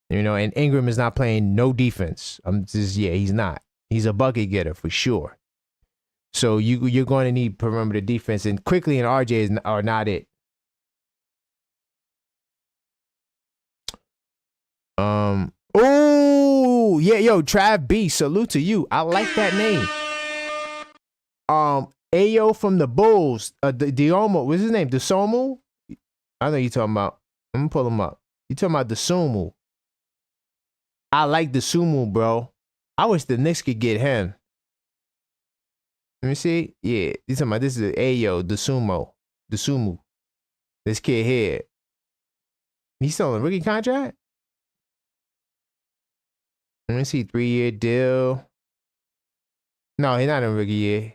Speaker 1: and Ingram is not playing no defense. He's not. He's a bucket getter for sure. So you're going to need perimeter defense, and Quickly and RJ are not it. Oh yeah, yo, Trav B, salute to you. I like that name. Ayo from the Bulls, Diomo, what's his name? DeSomo? I know you talking about. I'm gonna pull him up. You talking about the Sumu? I like the Sumu, bro. I wish the Knicks could get him. Let me see. Yeah, you talking about this is Ayo, the Sumu. This kid here. He's still on a rookie contract? Let me see, 3-year deal. No, he's not in rookie year.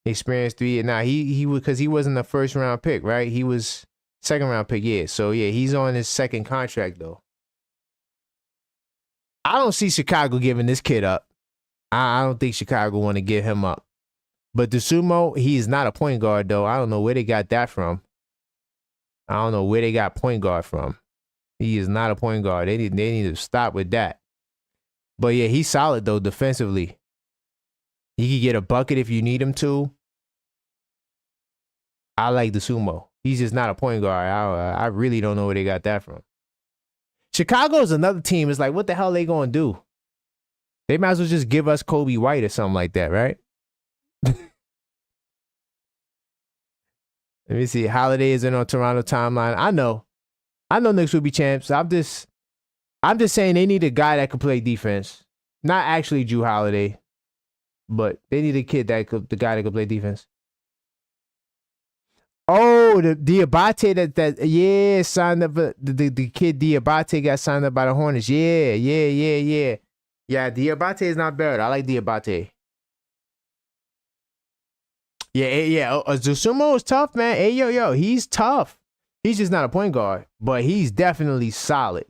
Speaker 1: Experienced 3 years. Nah, he was because he wasn't a first round pick, right? He was second round pick, yeah. So yeah, he's on his second contract though. I don't see Chicago giving this kid up. I don't think Chicago want to give him up. But the Sumo, he is not a point guard though. I don't know where they got that from. I don't know where they got point guard from. He is not a point guard. They need to stop with that. But yeah, he's solid though defensively. He could get a bucket if you need him to. I like the Sumo. He's just not a point guard. I really don't know where they got that from. Chicago is another team. It's like, what the hell are they going to do? They might as well just give us Kobe White or something like that, right? Let me see. Holiday is in on Toronto timeline. I know Knicks will be champs. I'm just saying they need a guy that can play defense. Not actually Drew Holiday, but they need a kid the guy that can play defense. Oh, the Diabate that yeah signed up. The kid Diabate got signed up by the Hornets. Yeah. Yeah, Diabate is not bad. I like Diabate. Yeah. Zusumo is tough, man. Hey, yo, he's tough. He's just not a point guard, but he's definitely solid.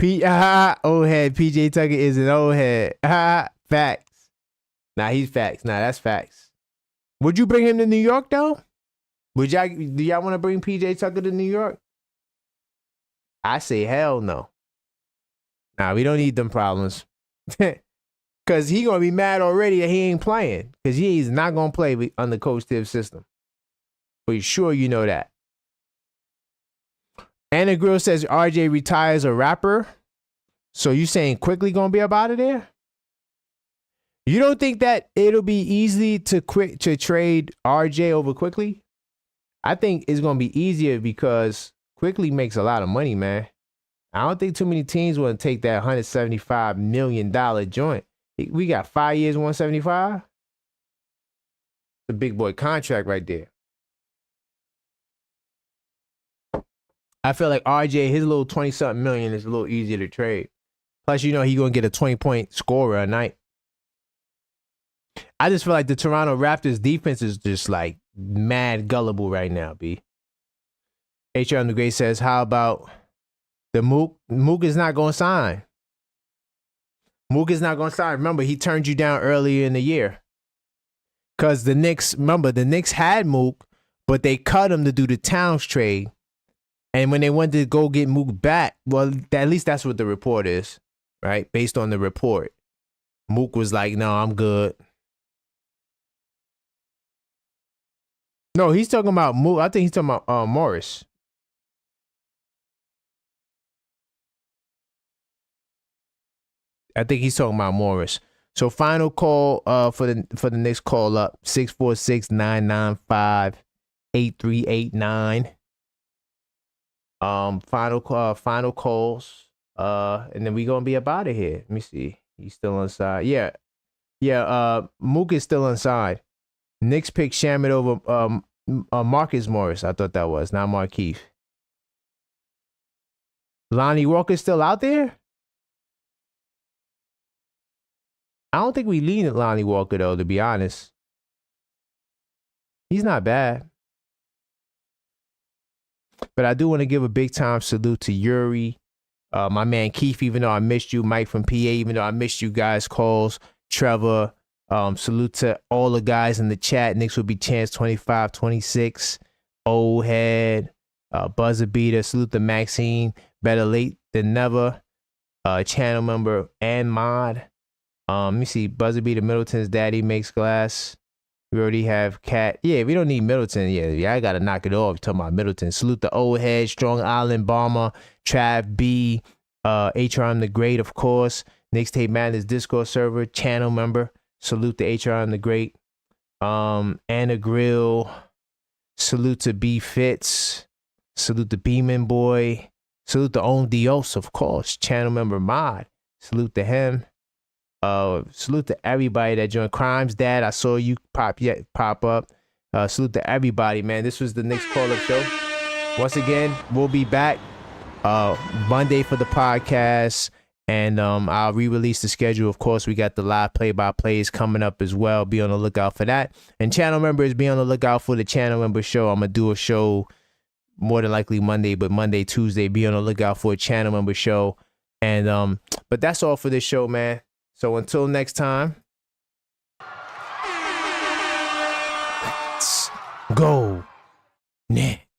Speaker 1: Old head. PJ Tucker is an old head. Facts. Nah, he's facts. Nah, that's facts. Would you bring him to New York though? Do y'all want to bring PJ Tucker to New York? I say hell no. Nah, we don't need them problems. Cause he gonna be mad already that he ain't playing. Cause he's not gonna play under Coach Tibbs' system. For sure, you know that. Anna Grill says RJ retires a rapper. So you saying Quickly gonna be up out of there? You don't think that it'll be easy to trade RJ over Quickly? I think it's gonna be easier because Quickly makes a lot of money, man. I don't think too many teams want to take that $175 million joint. We got 5 years, 175. It's a big boy contract right there. I feel like RJ, his little 20-something million is a little easier to trade. Plus, you know, he's going to get a 20-point scorer a night. I just feel like the Toronto Raptors defense is just like mad gullible right now, B. HR on the Great says, how about the Mook? Mook is not going to sign. Mook is not going to sign. Remember, he turned you down earlier in the year. Because the Knicks had Mook, but they cut him to do the Towns trade. And when they wanted to go get Mook back, well, at least that's what the report is, right? Based on the report. Mook was like, no, I'm good. No, he's talking about Mook. I think he's talking about Morris. I think he's talking about Morris. So final call for the Knicks call up 646-995-8389. Final calls. And then we gonna be up out of here. Let me see. He's still inside. Yeah. Mook is still inside. Knicks pick Shamit over Marcus Morris. I thought that was not Markeith. Lonnie Walker's still out there? I don't think we lean at Lonnie Walker though, to be honest. He's not bad. But I do want to give a big time salute to Yuri, my man Keith, even though I missed you, Mike from PA, even though I missed you guys' calls, Trevor. Salute to all the guys in the chat. Knicks will be chance 25-26. Old head, buzzer beater. Salute to Maxine. Better late than never. Channel member and mod. Let me see. Buzzer beater Middleton's daddy makes glass. We already have Cat. Yeah, we don't need Middleton. Yeah, I gotta knock it off. Talking about Middleton. Salute the old head, Strong Island Bomber, Trav B, HRM the Great, of course. Knicks Tape Madness Discord server, channel member. Salute to HRM the Great. Anna Grill. Salute to B Fitz. Salute to Beeman Boy. Salute to Own Dios, of course. Channel member Mod. Salute to him. Salute to everybody that joined. Crimes Dad, I saw you pop up. Salute to everybody, man. This was the Knicks Call Up Show. Once again, we'll be back Monday for the podcast. And I'll re-release the schedule. Of course, we got the live play-by-plays coming up as well. Be on the lookout for that. And channel members, be on the lookout for the channel member show. I'm going to do a show more than likely Monday, but Monday, Tuesday, be on the lookout for a channel member show. And but that's all for this show, man. So until next time, let's go Knicks.